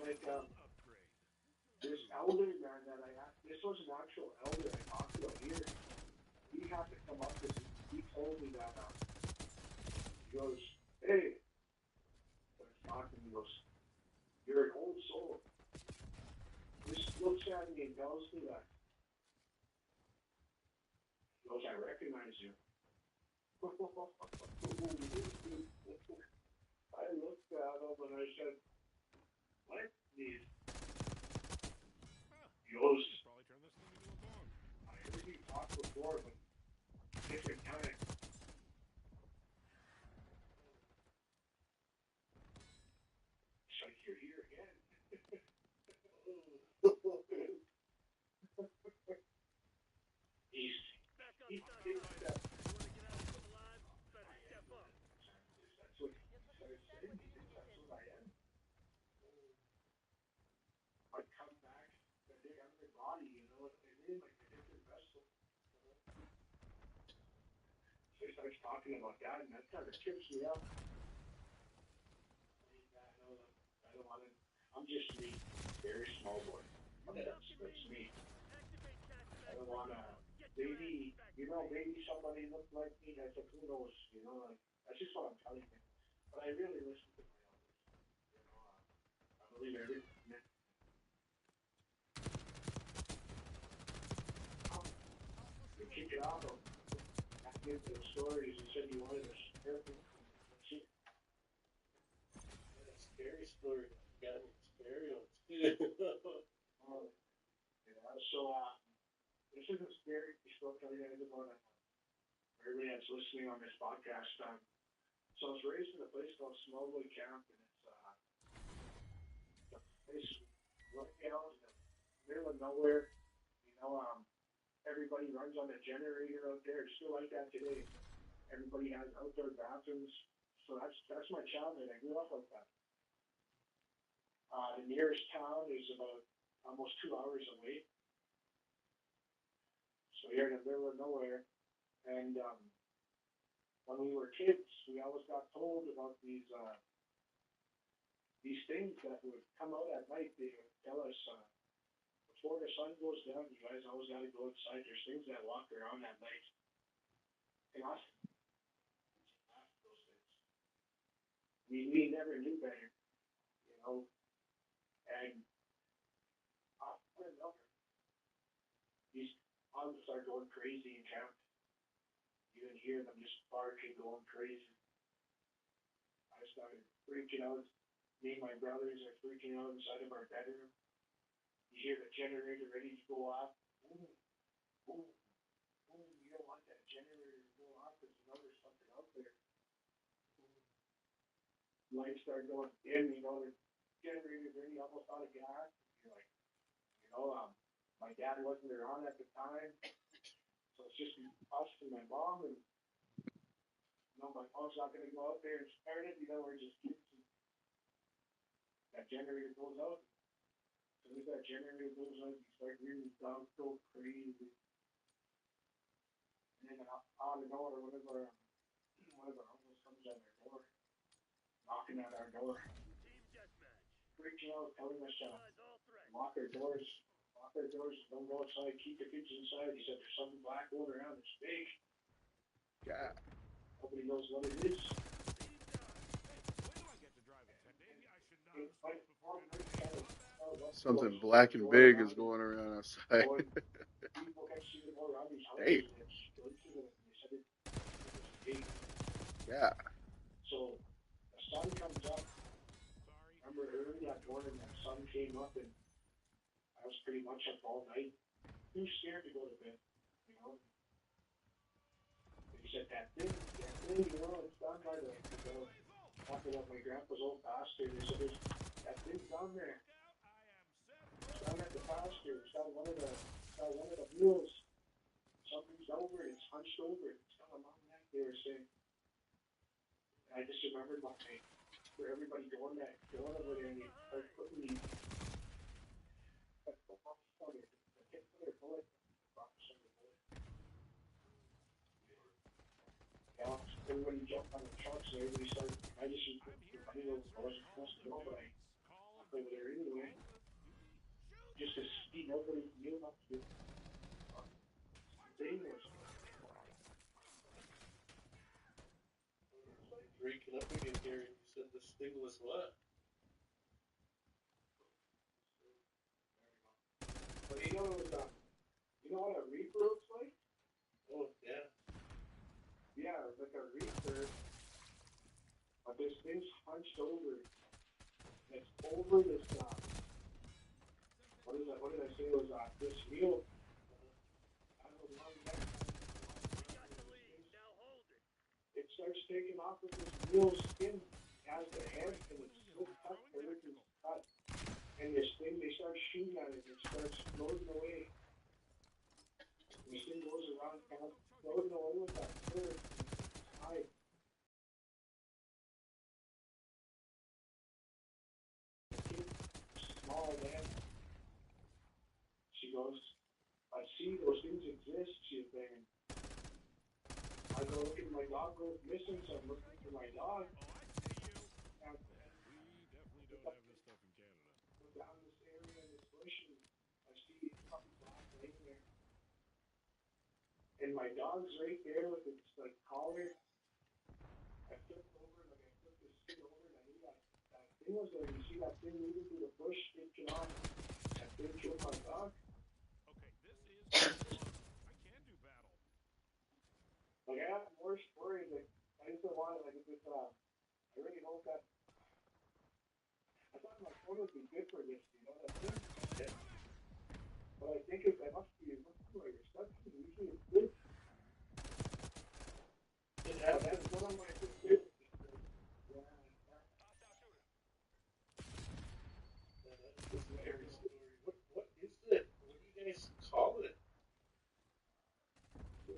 Like Upgrade. this elder man that I asked, this was an actual elder I talked about here. He had to come up with it. He told me that he goes, hey, when he's talking, he goes, you're an old soul. Just looks at me and tells me that. He goes, I recognize you. I looked at him and I said, what? He goes, Probably turn this thing into a bomb. I heard you talk before, but different time. It's like you're here again. Back up, He son. thinks that You want to get out of this alive? Better step up. that's what he started saying. He thinks that's what I am. I come back, a different body, you know what I mean? Like a different vessel. So he starts talking about that, and that kind of trips me up. I don't want to. I'm just me, very small boy. That's me. Activate cat I don't want to. Maybe, maybe somebody looked like me. I said, who knows? Like, that's just what I'm telling you. But I really listen to my elders. I believe everything. To kick it off, I give the stories. He said he wanted to share them. A scary story. Got me scary on So, this isn't scary. We still tell you guys about it. Everybody that's listening on this podcast. So I was raised in a place called Smallwood Camp, and it's a place right out in the middle of nowhere. Everybody runs on a generator out there. It's still like that today. Everybody has outdoor bathrooms. So that's my childhood. I grew up like that. The nearest town is about almost 2 hours away. So you're in the middle of nowhere. And when we were kids, we always got told about these things that would come out at night. They would tell us before the sun goes down, you guys always got to go outside. There's things that walk around at night. And us, those things. We never knew better, And I don't know. These dogs start going crazy in camp. You can hear them just barking, going crazy. I started freaking out. Me and my brothers are freaking out inside of our bedroom. You hear the generator ready to go off. Boom, boom, boom. You don't want that generator to go off because there's something out there. Lights start going dim, the generator's ready, almost out of gas. You're like, my dad wasn't around at the time. So it's just us and my mom, and my mom's not going to go out there and start it. We're just kids. That generator goes out. As soon as that generator goes out, you start hearing the dogs go crazy. And then then on the door, one of our uncles comes at our door, knocking at our door, freaking out, telling us lock our doors, don't go outside, keep the kids inside. He said there's something black going around, it's big. Yeah. Nobody knows what it is. Something black and big is going around outside. Hey. Yeah. So the sun comes up. Remember early that morning, the sun came up, and I was pretty much up all night. Too scared to go to bed, you know. And he said that thing, you know, it's down by the talking about my grandpa's old pasture. They said that thing's down there. It's down at the pasture. It's got one of the mules. Something's over it. It's hunched over it. It's got a long neck. They were saying. And I just remembered my thing. For everybody going over there and they start putting these everybody jumped on the trucks and everybody started I just wasn't supposed to go, but I walked over there anyway. Just to see nobody knew not to do thing was Breaking up again here. You said this thing was what? but you know what a reaper looks like? Oh, yeah. Yeah, it's like a reaper. But this thing's hunched over. It's over this what did I say it was this wheel. It starts taking off with this wheel skin. It has the head and it's so cut, everything's cut. And this thing, they start shooting at it. It starts floating away. And this thing goes around, kind of floating away with that bird. High. Small man. She goes, I see those things exist, she's saying. I go look at my dog goes missing, so I'm looking for my dog. And down this area in this bush, and I see something black laying there. And my dog's right there with its like collar. I flipped this thing over, and I knew that thing was there. You see that thing moving through the bush, taking off. That thing killed my dog. Like I have more stories. Like I just don't want to. Like it's I really hope that. I thought my phone would be good for this. You know that thing. Yeah. But I think it must be my reception. Usually it's good. It But happens. that's one of my good. Yeah. That's a scary story. What is it? What do you guys call it? The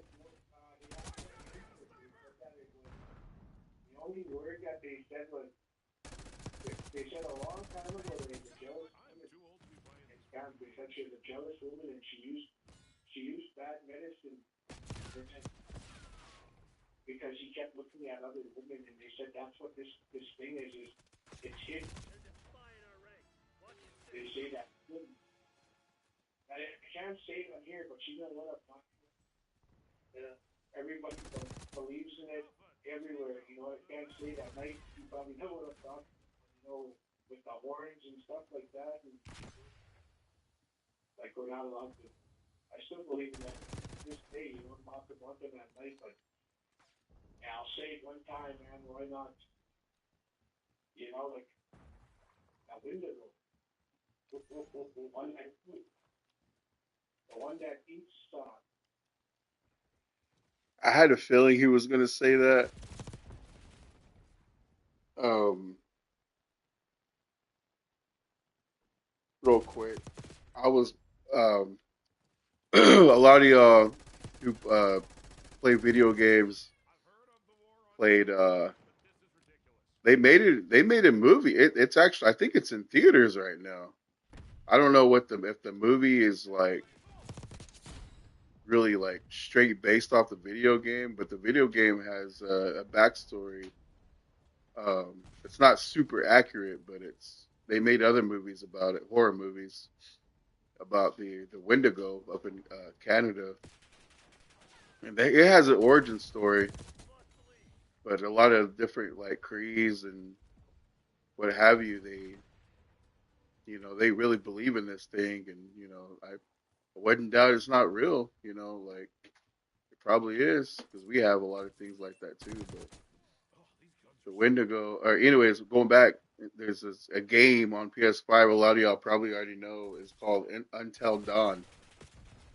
only word that they said was they said a long time ago that they were jealous woman. They said she was a jealous woman and she used bad medicine because he kept looking at other women and they said that's what this thing is it's hidden. They say that I can't say it on here, but she's gonna let up. Yeah. Everybody believes in it everywhere. You know, I can't say that night. You probably know what I'm talking. You know, with the horns and stuff like that, and like we're not allowed to. I still believe in that to this day. You know, I'm not the one thing that night, but yeah, I'll say it one time, man. Why not? You know, like that window. The one that eats. I had a feeling he was gonna say that. Um, Real quick, I was a lot of y'all who play video games played. They made a movie. It's actually I think it's in theaters right now. I don't know what the if the movie is like really like straight based off the video game, but the video game has a backstory. It's not super accurate, but they made other movies about it, horror movies about the Wendigo up in Canada, and it has an origin story, but a lot of different like Crees and what have you, they really believe in this thing, and I wouldn't doubt it's not real, like it probably is because we have a lot of things like that too, but the Wendigo, or anyways, going back, there's a game on PS5. A lot of y'all probably already know. It's called Until Dawn,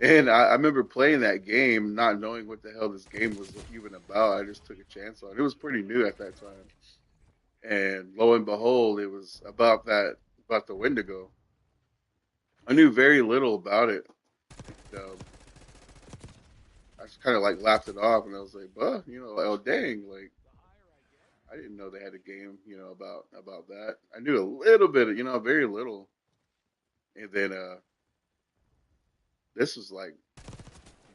and I remember playing that game, not knowing what the hell this game was even about. I just took a chance on it. It was pretty new at that time, and lo and behold, it was about the Wendigo. I knew very little about it. I just kind of like laughed it off, and I was like, "Buh, like, oh dang, like I didn't know they had a game, about that. I knew a little bit, very little." And then this was like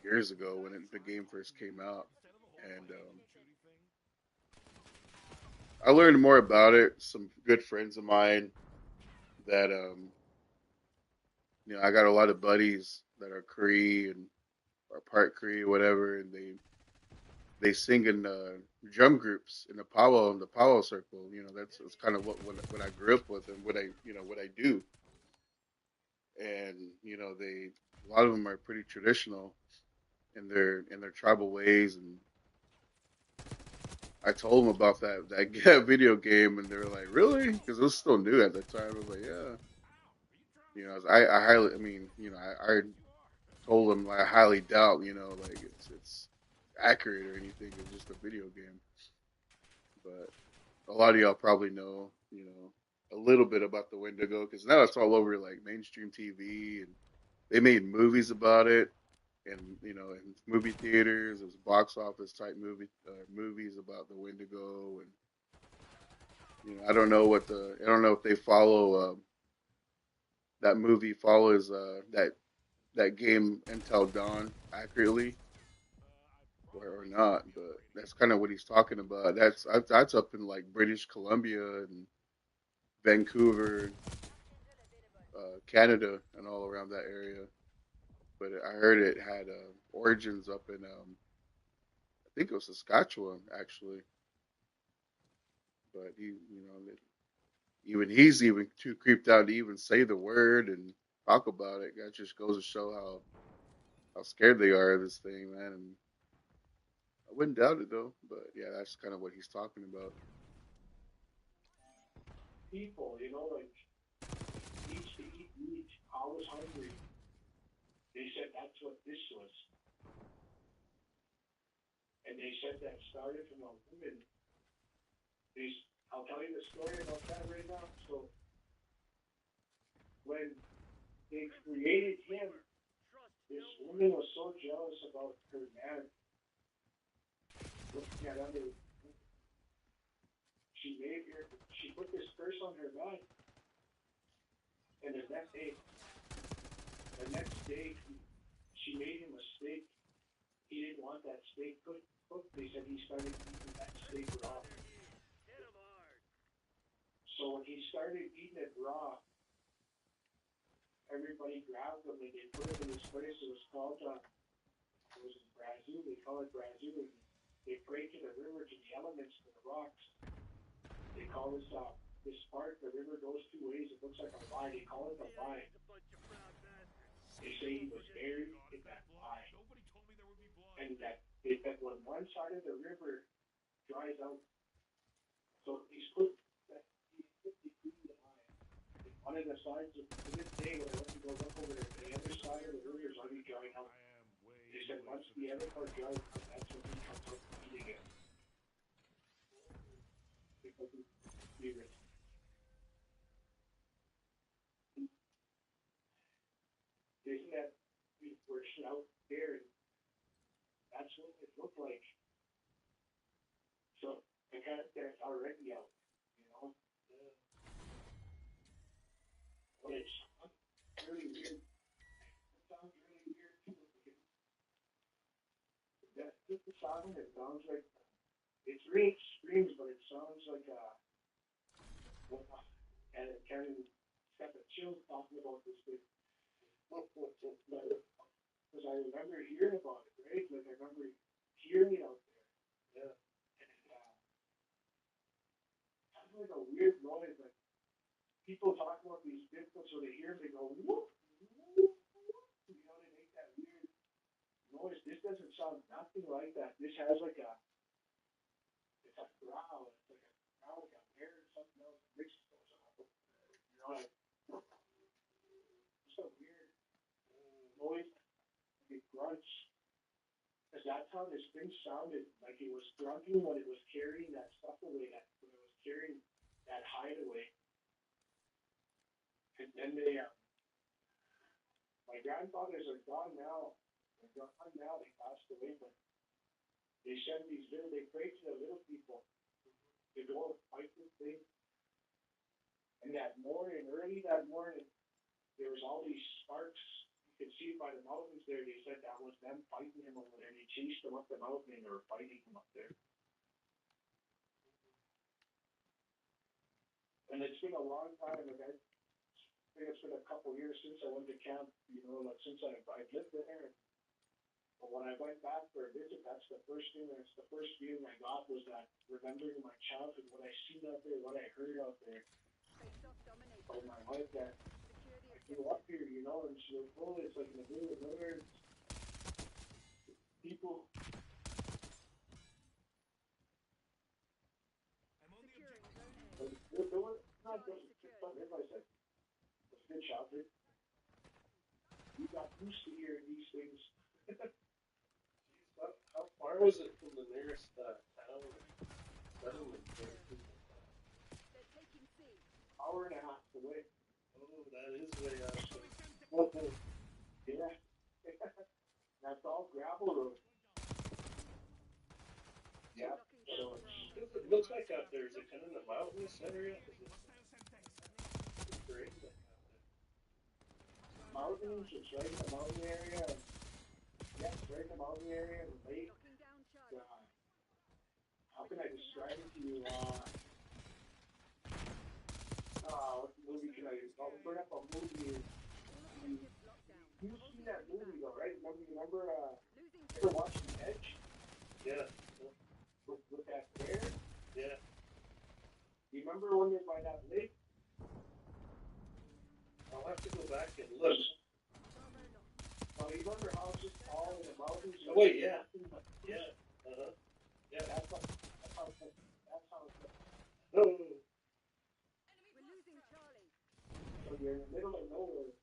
years ago when the game first came out, and I learned more about it. Some good friends of mine that I got a lot of buddies that are Cree and or part Cree or whatever, and they sing in drum groups in the powwow circle. That's kind of what I grew up with and what I do. And they a lot of them are pretty traditional in their tribal ways. And I told them about that video game, and they were like, "Really?" Because it was still new at the time. I was like, "Yeah." I highly, I mean, I told them like, I highly doubt, like it's accurate or anything. It's just a video game. But a lot of y'all probably know, a little bit about the Wendigo because now it's all over like mainstream TV, and they made movies about it, and in movie theaters, there's box office type movies about the Wendigo, and I don't know if they follow that movie follows that game Until Dawn accurately or not, but that's kind of what he's talking about. That's up in like British Columbia and Vancouver, Canada, and all around that area. But I heard it had origins up in I think it was Saskatchewan actually. But even he's even too creeped out to even say the word and talk about it. That just goes to show how scared they are of this thing, man. And I wouldn't doubt it though. But yeah, that's kind of what he's talking about. People, like needs to eat meat. I was hungry. They said that's what this was, and they said that started from a woman. I'll tell you the story about that right now. So when they created him, this woman was so jealous about her man looking at other. She put this curse on her man, and the next day, she made him a steak. He didn't want that steak cooked. They said he started eating that steak raw. So when he started eating it raw, everybody grabbed him and they put him in this place. It was called, it was in Brazil. They call it Brazil. They pray to the river, to the elements, to the rocks. They call this part. The river goes two ways. It looks like a Y. They call it the Y. They say he was buried in that Y, and that when one side of the river dries out, so he's put between the Y. One of the sides to this day, when I went to go look over there, the other side of the river is already drying out. They said once the other part dries out, that's when he comes up to eat again. Because he's spirit. Isn't that we're out there? That's what it looked like. So the character's already out, you know. But it's really weird. It sounds really weird too. just the sound. It sounds like it's really screams, but it sounds like and it kind of got the chills talking about this thing. Because I remember hearing about it, right? Like I remember hearing it out there. Yeah. And it sounds like a weird noise. Like people talk about these Bigfoots when they hear them, they go whoop, whoop, whoop. You know, they make that weird noise. This doesn't sound nothing like that. This has like it's a growl. It's like a growl, like a bear or something else mixed with something. You know, like it's a weird noise. It grunts. Because that's how this thing sounded. Like it was grunting when it was carrying that stuff away. That when it was carrying that hideaway. And then my grandfathers are gone now. They're gone now. They passed away, but they send these they pray to the little people. They go and fight this thing. And that morning, early that morning, there was all these sparks. You could see by the mountains there. They said that was them fighting him over there. They chased him up the mountain and they were fighting him up there. And it's been a long time. Like I think it's been a couple years since I went to camp. You know, like since I've lived there. But when I went back for a visit, that's the first thing. That's the first feeling I got was that remembering my childhood, what I seen out there, what I heard out there. Face-off dominated. By my wife that Secure the I grew up here, you know, and she was full. It's like in the middle of nowhere. People. Securing zone A. There was not just everybody said it's a good shelter. You got used to hearing these things. How far was it from the nearest town or settlement? They're taking C. Hour and a half away. Oh, that is way out. Yeah. That's all gravel road. Yeah. Locking So down It looks like out there. Is it kind of in the mountainous area? Is it great? Like out there? mountains, it's right in the mountain area. And, yeah, it's right in the mountain area and the lake. Locking down Charlie. How can I describe it to you? What movie can I? I'll bring up a movie. All objectives locked down. You've seen that movie though, right? Remember Losing ever watching Edge Yeah. with that bear? Yeah. You remember when they're by that lake? I'll have to go back and look. Bravo locked. You remember how it's just all in the mountains? Oh, wait, yeah. Yeah. Uh-huh. Yeah. That's how it's. No. We're losing Charlie. So you're in the middle of nowhere.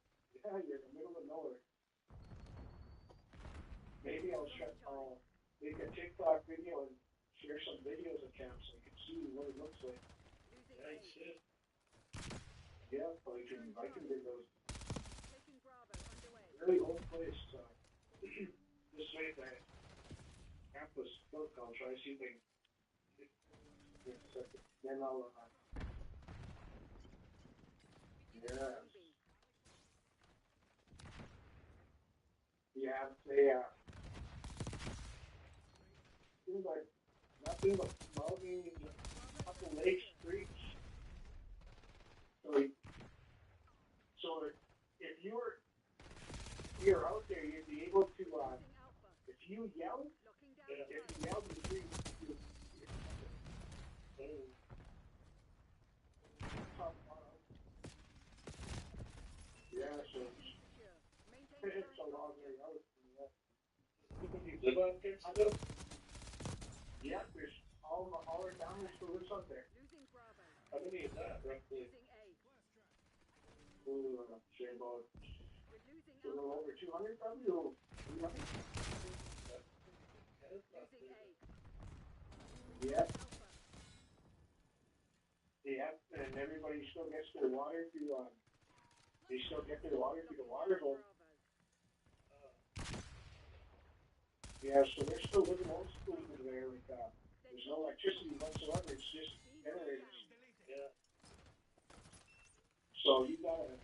Yeah, you're in the middle of nowhere. Maybe I'll make a TikTok video and share some videos of camp so you can see what it looks like. Losing Yeah, A. you should. Yeah, so I can do those. Taking Bravo underway. Really old place. This way that camp was built. I'll try to see if they. Then I'll. Yeah. Yeah, they seems like nothing but mountains, a couple lakes, creeks. So if you're out there, you'd be able to Losing Alpha. if you yell, Locking down Yeah. if Charlie. you yell, yeah. So Secure. Maintain it's a current long posture. way out. You live out there still? Yeah, there's all our downers still lives out there. Losing Bravo. How many is that, roughly? Losing A. Say about We're losing a little Alpha. over 200 probably. Or 300. Losing A. Yeah. Alpha. Yeah, and everybody still gets their water through. They still get their water through the water hole. Bravo. Yeah, so they're still living old school over there. Like, there's no electricity whatsoever. It's just generators. Yeah. So you gotta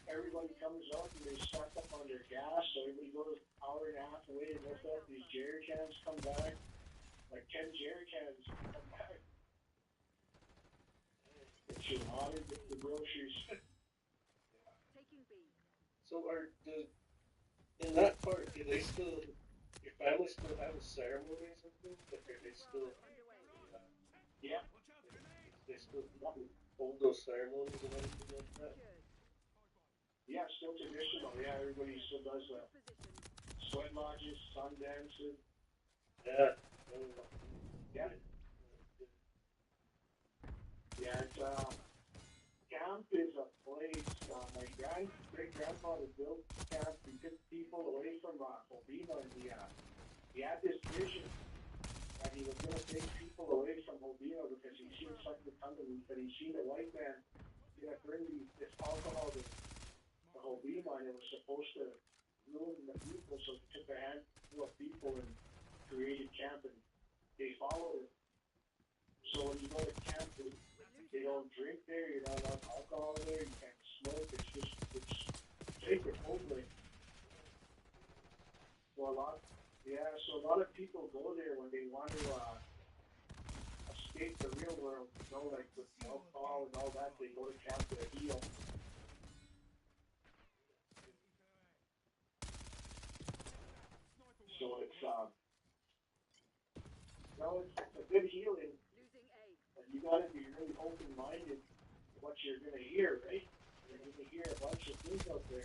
everybody comes out and they stock up on their gas, so everybody goes an hour and a half away and lift up these jerry cans, come back, like 10 jerry cans, come back. It's your water, get the groceries. Taking B. So in that part, do they still, your family still have a ceremonies and things? Like, are they still, Yeah, they still hold those ceremonies and everything like that? Secured. yeah, still traditional. Yeah, everybody still does Position. sweat lodges, sun dances. Yeah. Yeah, yeah. It's camp is a place. My great grandfather built camp. He took people away from Obima, and he had this vision that he was going to take people away from Obima because he seen something coming. But he seen a white man going to bring this alcohol to Obima, and it was supposed to ruin the people. So he took a handful of people and created camp, and they followed it. So when you go to camp, they don't drink there, you're not allowed alcohol there, you can't smoke, it's sacred homeland. So a lot of people go there when they want to escape the real world, you know, like with alcohol and all that, they go to camp to heal. So it's a good healing, Losing A. but you gotta be really open-minded to what you're gonna hear, right? You're gonna hear a bunch of things out there.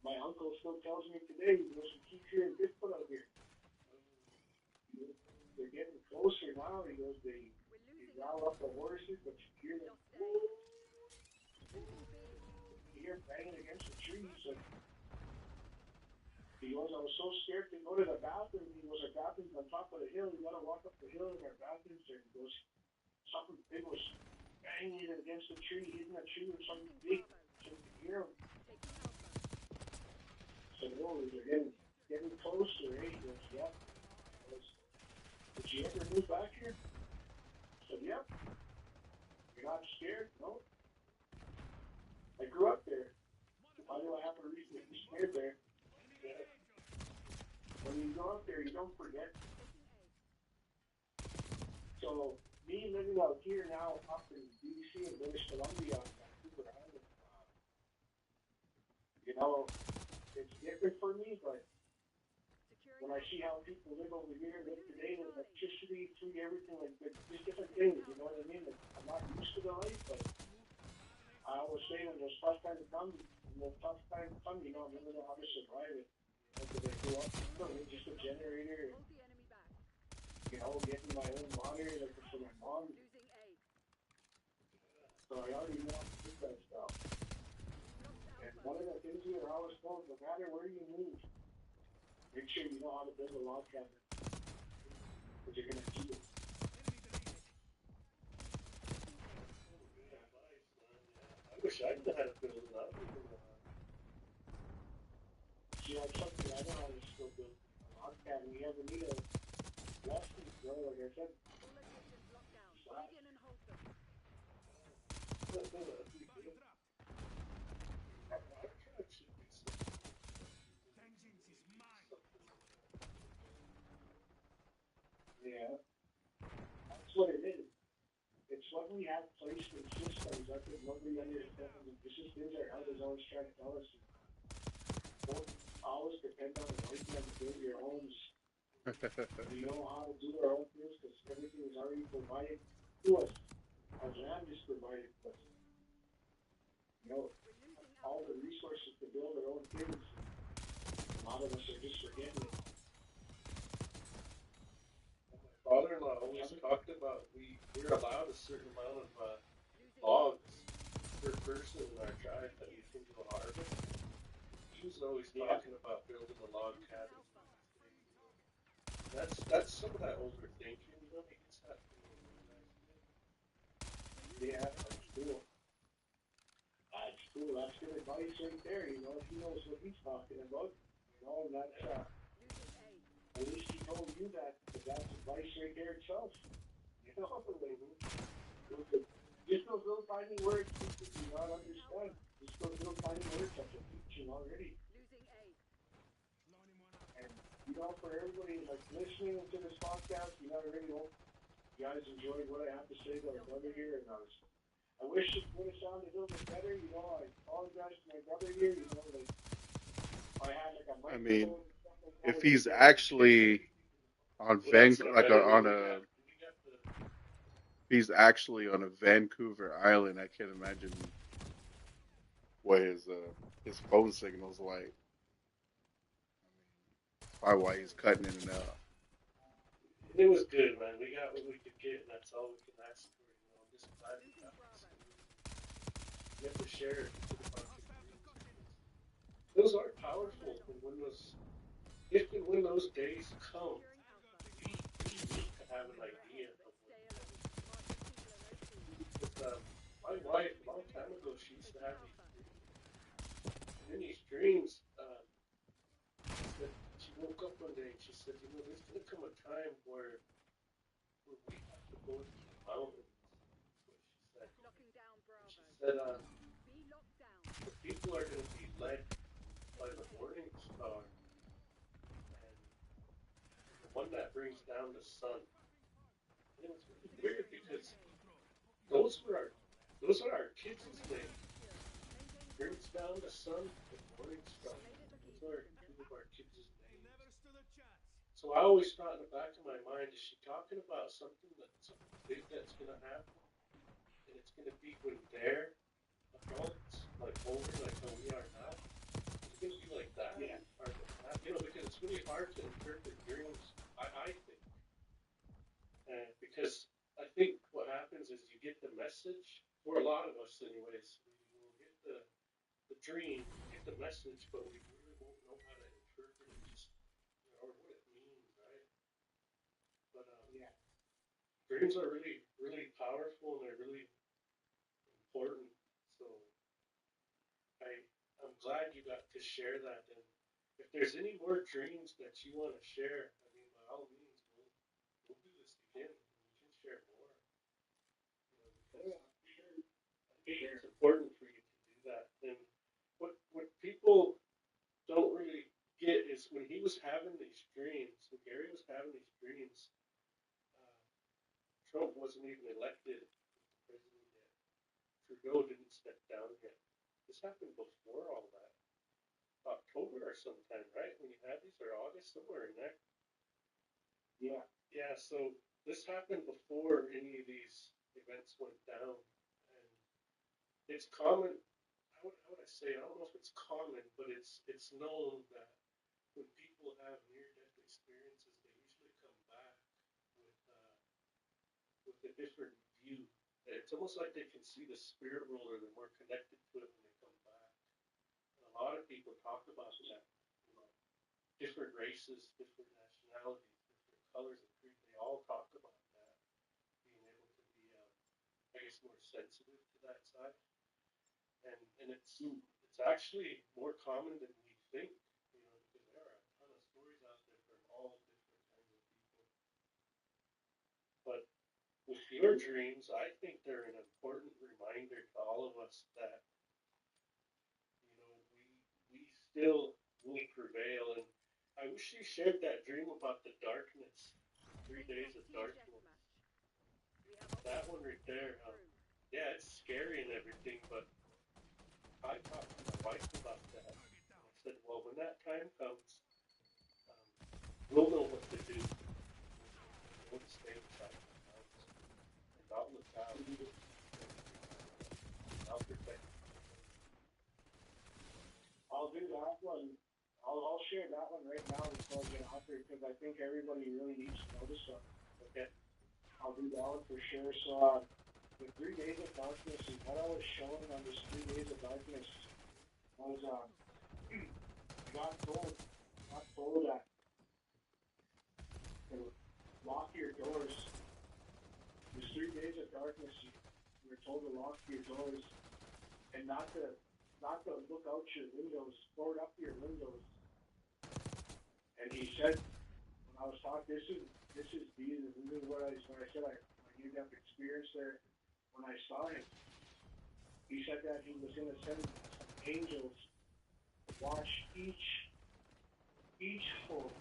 My uncle still tells me today, he goes, "We keep hearing Bigfoot out here. They're getting closer now." He goes, they growl up the horses, but you hear them, you hear banging against the trees. And he goes, "I was so scared to go to the bathroom." He goes, "Our bathroom's on top of the hill. You gotta walk up the hill and our bathroom's there." He goes, "Something big was banging against the tree, hitting a tree or something big. So you can hear him." So they're getting closer, eh? He goes, "Yeah." "Did you ever move back here?" I said, "Yeah." "You're not scared?" "No. I grew up there. Why do I have a reason to be scared there?" When you go up there, you don't forget. So, me living out here now, up in BC and British Columbia, on Vancouver Island, you know, it's different for me, but when I see how people live over here, live today with electricity, food, everything, like just different things, you know what I mean? Like, I'm not used to the life, but I always say when those tough times come, you know, I'm gonna know how to survive it. Because I grew up with just a generator, and, you know, getting my own water, like for my mom. Losing A. So I already know how to do that stuff. And one of the things we are always told, no matter where you move, make sure you know how to build a log cabin. Because you're gonna need it. I wish I knew how to build it up. See, that's something I know how to still build a log cabin. You ever need a lesson, bro? Like I said, All locations locked down. Dig in and hold them. yeah, that's what it is. It's when we have placement systems, I think nobody understands. The systems our elders always try to tell us. Don't always depend on the white man to build your homes. We know how to do our own things because everything is already provided to us. Our land is provided to us. You know, all the resources to build our own things. A lot of us are just forgetting it. My father-in-law always talked about we're allowed a certain amount of logs per person in our tribe that we can go harvest. He was always talking about building a log cabin. That's some of that older thinking, you know. It's that. Yeah, that's cool. That's cool. That's good advice right there. You know, he knows what he's talking about. You know, and that's at least he told you that, but that's advice right there itself. You know, just those little tiny words people do not understand. just go finding words after teaching already. Losing A. And for everybody like listening to this podcast, I already hope you guys enjoyed what I have to say to our brother here, and I wish it would have sounded a little bit better. I apologize to my brother here. Like I had like a I microphone. mean, if he's actually on he's actually on a Vancouver island, I can't imagine what his phone signal's like. Probably why he's cutting in and out. It was good, man. We got what we could get, and that's all we can ask for. I'm just glad we got this. We have to share it to the fucking community. Those are powerful, and if and when those days come, we need to have an idea of what. But, my wife, a long time ago, she used to have these dreams. And in these dreams, she woke up one day and she said, there's going to come a time where we have to go into the mountains. That's what she said. She said, the people are going to be led by the morning star and the one that brings down the sun. And it was really weird because those are our kids' names. Brings down the sun, the morning star. Those are two of our kids' names. So I always thought in the back of my mind, is she talking about something big that's going to happen? And it's going to be when they're adults, like older, like how we are now. It's going to be like that. Yeah. Or that, because it's really hard to interpret dreams, I think. Because I think what happens is you get the message, or a lot of us anyways, we will get the dream, get the message, but we really won't know how to interpret it, just, or what it means, right? But yeah, dreams are really, really powerful and they're really important. So I'm glad you got to share that. And if there's any more dreams that you want to share, I mean, by all means, we'll do this again. We can share more. Because I think it's important for you to do that. And what people don't really get is when he was having these dreams, when Gary was having these dreams, Trump wasn't even elected president yet. Trudeau didn't step down yet. This happened before all that. October or sometime, right? When you had these, or August, somewhere in there. Yeah. Yeah, so this happened before any of these events went down. And it's common, how would I say, I don't know if it's common, but it's known that when people have near-death experiences, they usually come back with a different view. It's almost like they can see the spirit world, or they're more connected to it when they come back. And a lot of people talk about that. Different races, different nationalities, different colors of creed, they all talk about that. Being able to be, I guess, more sensitive to that side. And it's actually more common than we think, because there are a ton of stories out there from all different kinds of people. But with your dreams, I think they're an important reminder to all of us that, we still will prevail. And I wish you shared that dream about the darkness, 3 days of darkness. That one right there, yeah, it's scary and everything, but I talked to my wife about that. And I said, well, when that time comes, we'll know what to do. We'll stay inside the house. And I'll look out. I'll protect you. I'll do that one. I'll share that one right now before I get off here, because I think everybody really needs to know this one. Okay. I'll do that one for sure. So, the 3 days of darkness, and what I was showing on this 3 days of darkness was, got told that to lock your doors. There's 3 days of darkness. You were told to lock your doors and not to look out your windows, board up your windows. And he said, when I was talking, this is what I said, my near-death experience there. When I saw him, he said that he was going to send angels watch each hole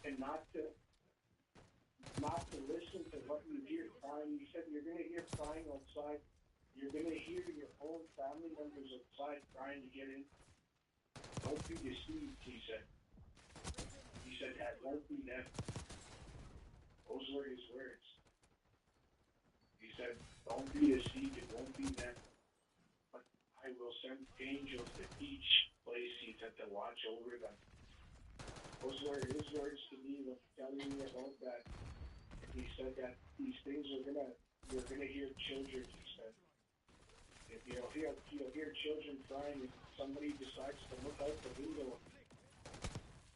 and not to listen to what you hear crying. He said you're gonna hear crying outside. You're gonna hear your own family members outside crying to get in. Don't be deceived, he said. He said that won't be them. Those were his words. He said, don't be deceived, it won't be them. But I will send angels to each place, he said, to watch over them. Those were his words to me when telling me about that. He said that these things you're gonna hear children, he said. If you'll hear children crying if somebody decides to look out the window,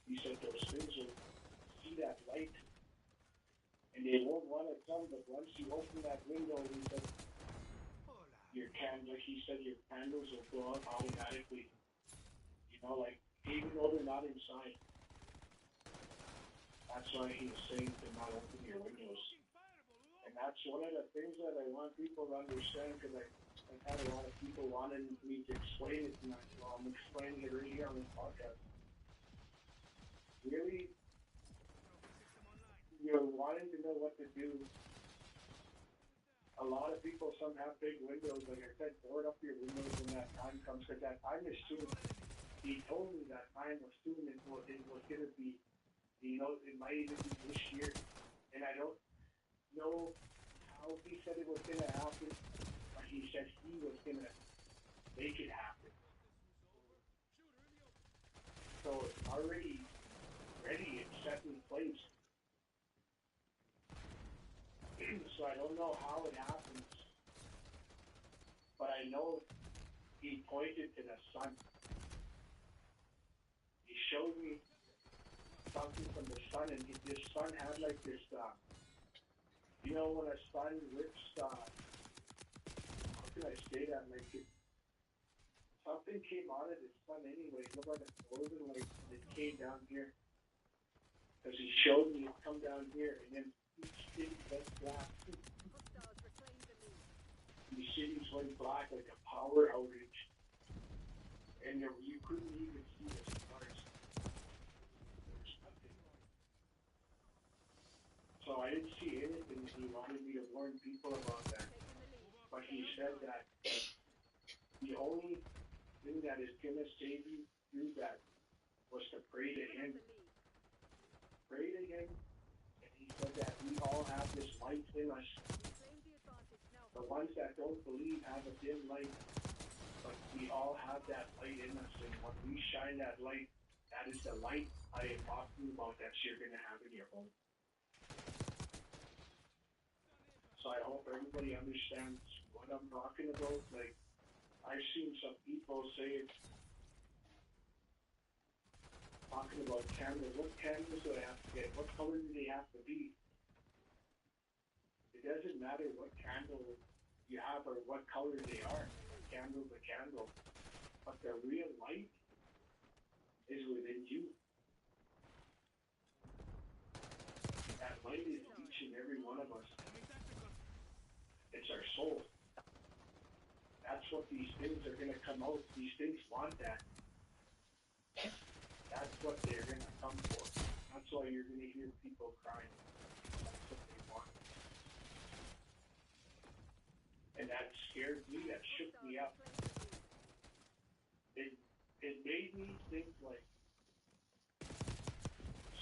he said those things will see that light and they won't want to come, but once you open that window, he said your candles will go out automatically. You know, like even though they're not inside. That's why he was saying to not open your windows. And that's one of the things that I want people to understand, because I've had a lot of people wanting me to explain it, and I'm explaining it right here on this podcast. Really, you're wanting to know what to do. A lot of people, some have big windows, like I said, board up your windows when that time comes, because that time is soon. He told me that time was soon, it was going to be, you know, it might even be this year, and I don't know how he said it was going to happen, but he said he was going to make it happen. So it's already ready, it's set in place. So I don't know how it happens, but I know he pointed to the sun. He showed me something from the sun, and this sun had like this, you know, when a sun rips, how can I say that? Like, something came out of the sun anyway. It looked like a golden light, and it came down here. Because he showed me it come down here, and then each city went black. Hostiles reclaim the lead. These cities went black like a power outage. And you couldn't even see the stars. There's nothing. So I didn't see anything, and he wanted me to warn people about that. But he said that the only thing that is going to save you through that was to pray to him. Pray to him, and he said that we all have this light in us. Reclaim the advantage now. The ones that don't believe have a dim light, but we all have that light in us, and when we shine that light, that is the light I am talking about that you're going to have in your home. So I hope everybody understands what I'm talking about. Like, I've seen some people say it's talking about candles. What candles do I have to get? What color do they have to be? It doesn't matter what candle you have or what color they are. A candle's a candle. But the real light is within you. That light is each and every one of us. It's our soul. That's what these things are going to come out. These things want that. That's what they're going to come for. That's why you're going to hear people crying. That's what they want. And that scared me. That shook me up. It made me think, like,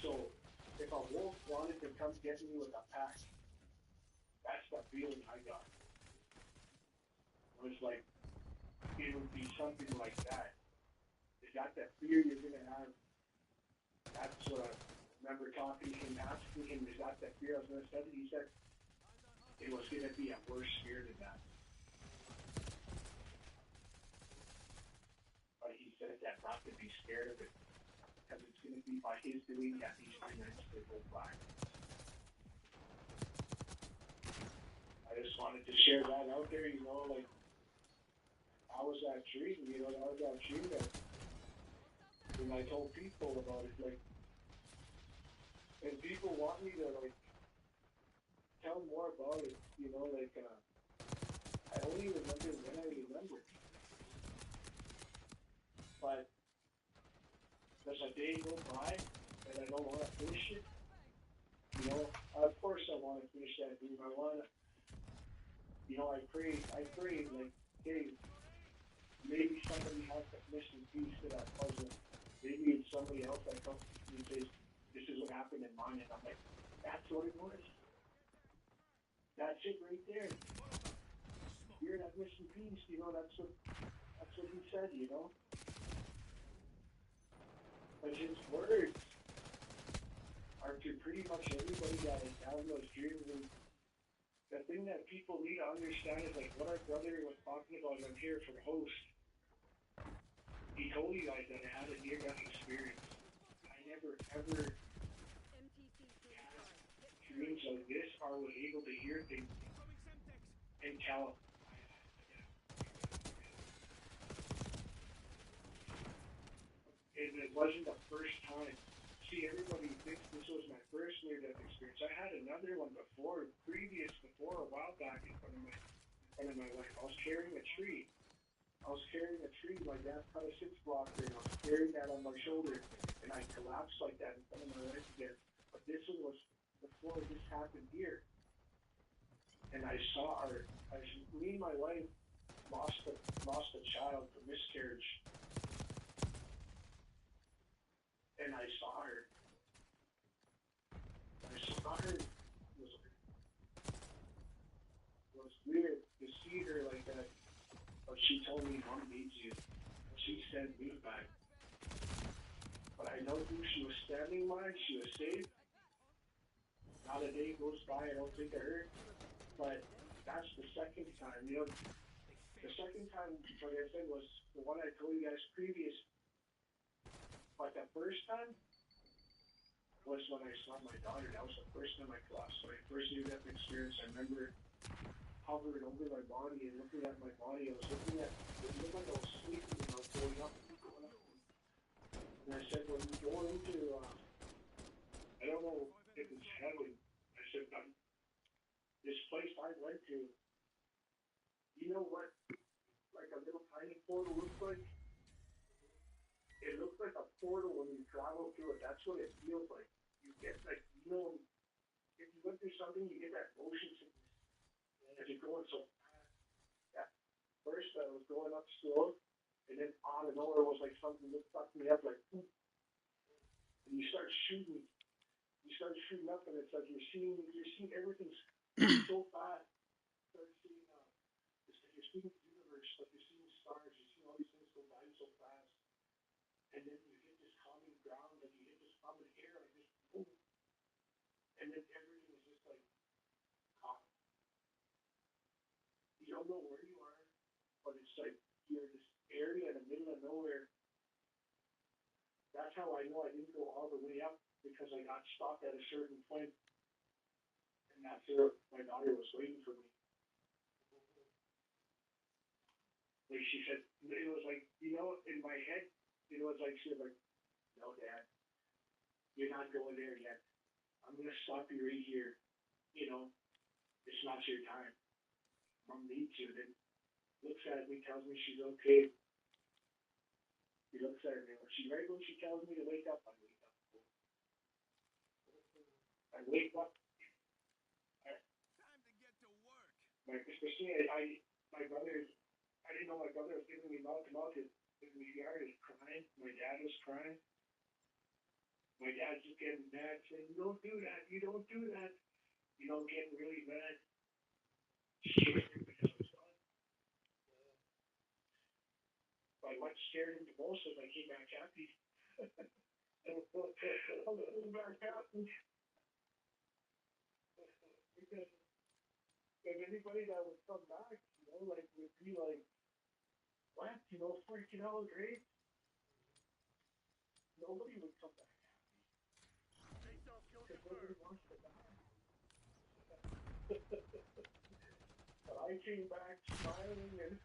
so if a wolf wanted to come get me with a pack, that's the feeling I got. It was like, it would be something like that. Is that the fear you're going to have? That's what I remember talking to him, asking him, is that the fear I was going to say? He said it was going to be a worse fear than that. But he said that not to be scared of it, because it's going to be by his doing that these things they go by. I just wanted to share that out there, you know, like, how was that dream? You know, how was that dream that when I told people about it, like, and people want me to, like, tell more about it, you know, like, I only remember when I remember. but does a day go by and I don't want to finish it? You know, of course I want to finish that game. I want to, you know, I pray, like, hey, maybe somebody has that missing piece to that puzzle. Maybe it's somebody else that comes to me and says, this is what happened in mine, and I'm like, that's what it was. That's it right there. You're that missing piece, you know, that's what he said, you know. But his words are to pretty much everybody that is down those dreams. And the thing that people need to understand is like what our brother was talking about on here for the host. He told you guys that I had a near-death experience. I never ever had dreams like this or was able to hear things and tell. And it wasn't the first time. See, everybody thinks this was my first near-death experience. I had another one before, a while back in front of my wife. I was carrying a tree. My dad cut a 6-blocker, and I was carrying that on my shoulder, and I collapsed like that in front of my wife again. But this one was before this happened here. And I saw her. Me and my wife lost a child, a miscarriage. And I saw her. It was weird to see her like that. But she told me, Mom needs you. She sent me back. But I know who she was standing by. She was safe. Not a day goes by, I don't think of her. But that's the second time. You know, the second time, like I said, was the one I told you guys previous. But the first time was when I saw my daughter. That was the first time I collapsed. My first near-death experience. I remember hovering over my body and looking at my body. It looked like I was sleeping and I was going up. And I said, when you go into, I don't know if it's heaven. I said, this place I went to, you know what, like a little tiny portal looks like? It looks like a portal when you travel through it. That's what it feels like. You get like, you know, if you went through something, you get that motion sickness. As you're going so fast. Yeah. First, I was going up slow, and then out of nowhere was like something that fucked me up, like, and you start shooting. Up, and it's like you're seeing everything's so fast. You start seeing, it's like you're seeing the universe, like you're seeing stars, you're seeing all these things go by so fast. And then you hit this common ground, and you hit this common air, like this boom. And then everything is just like caught. You don't know where you are, but it's like you're in this area in the middle of nowhere. That's how I know I didn't go all the way up, because I got stopped at a certain point. And that's where my daughter was waiting for me. Like she said, it was like, you know, in my head, it was like she was like, no, Dad, you're not going there yet. I'm going to stop you right here. You know, it's not your time. Mom needs you. Then looks at me, tells me she's okay. He looks at me. Right when she tells me to wake up, I wake up. I wake up. Time to get to work. Especially, my brother, I didn't know my brother was giving me mouth to mouth. His yard is crying. My dad was crying. My dad's just getting mad, saying, you don't do that. You don't do that. You know, getting really mad. But what scared him the most was I came back happy. I came back happy. Because if anybody that would come back, you know, like, would be like, what? You know, freaking out, great. Nobody would come back happy. Because nobody wants to die. But I came back smiling and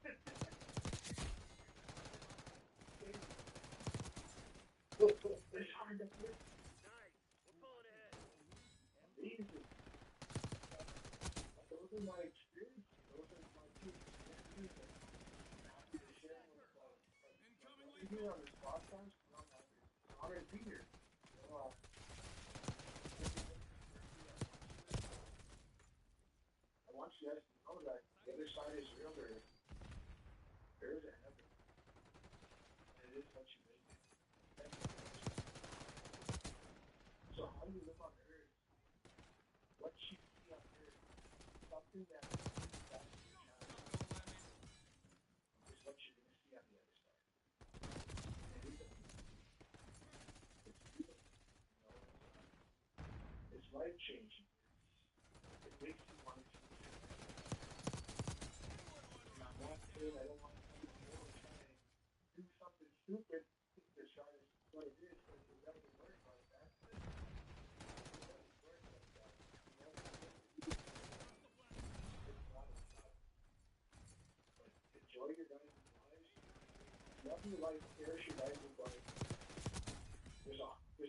it's hard to flip. Nice. We're pulling ahead. Amazing. Those are my experiences. Those are my two experiences. I'm happy to share them with Incoming. you. here. You know, I want you guys to know that the other side is real. There is a heaven, and it is what you make it. So how you live on earth, what you see on earth, something that is what you're going to see on the other side. And it is it's beautiful, you know. It's life changing. It makes you want to see it. And I'm not saying I don't want to see people try to do something stupid to try to what it is, because it doesn't work like that. It doesn't work like that. You know, it's not a job. But enjoy your guys' lives. Love your life, cherish your guys' life. There's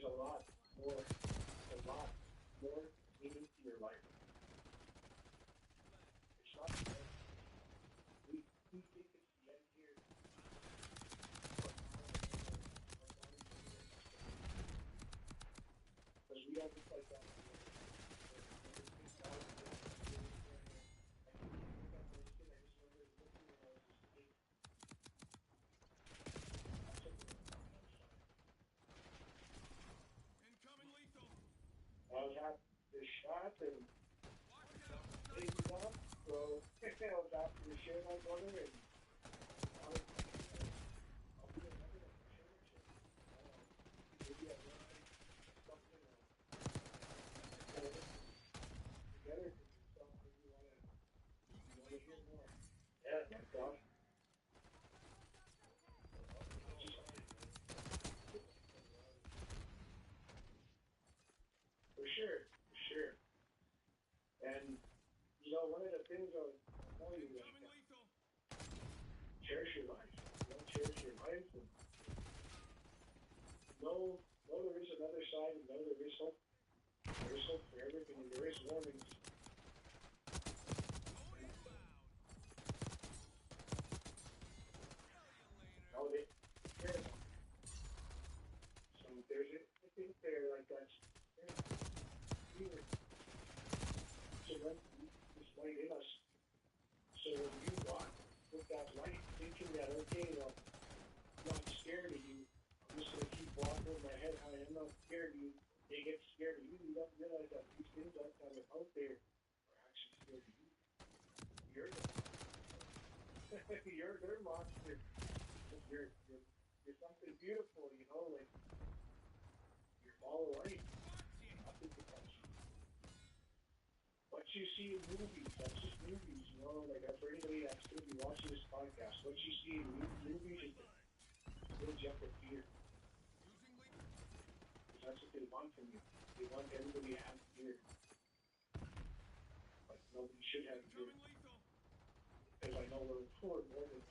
a lot more meaning to your life. It's not the end. We think it's the end here. Because we don't look like that. I was at the shop and cleaned up, so I was after the share my brother, and I'll be another one for sure. Maybe I learned something together for yourself if you want to hear more. Yeah, my God. For sure. And you know, one of the things I'll tell you, like, cherish your life. You know, cherish your life, and know there is another side, and know there is hope. There is hope for everything, and there is warnings. No, they care about it. So there's a thing there like that's weird. So then this light in us. So when you walk with that light, thinking that, okay, well, I'm not scared of you. I'm just going to keep walking with my head high. I'm not scared of you. They get scared of you. You don't realize that these things that are out there are actually scared of you. You're their monster. You're something beautiful, you know, like you're all right. Nothing to touch you. What you see in movies, that's just movies, you know, like for anybody that's going to be watching this podcast, what you see in movies is builds you up with fear. Because that's what they want from you. They want everybody to have fear. But nobody should have fear. Because I know we're more than that.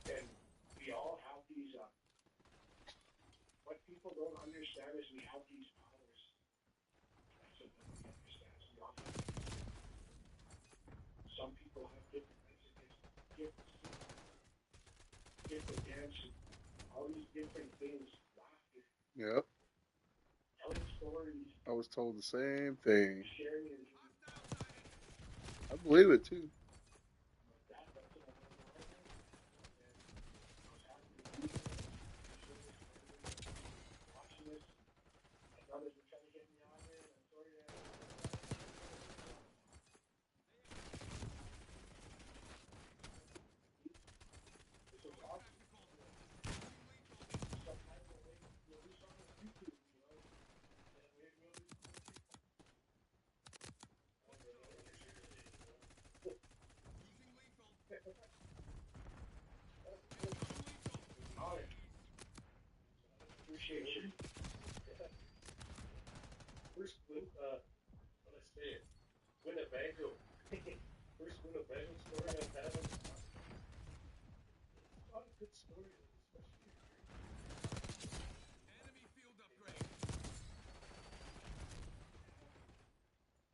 And we all have these, what people don't understand is we have these powers. That's what nobody understands. We all have these. Some people have different types of gifts, different dancing, all these different things, laughter, Yep. telling stories, I was told the same thing. sharing your dreams. I believe it too. That's what I want to know. And I was happy to be here, watching this. My brother's been trying to get me on here, and I'm sorry that this was awesome. Sometimes we'll do something on YouTube, you know, and we'll do all right. Appreciate you. First let's say it, Winnebago. First Winnebago story I've had on the podcast. A lot of good stories, especially if you're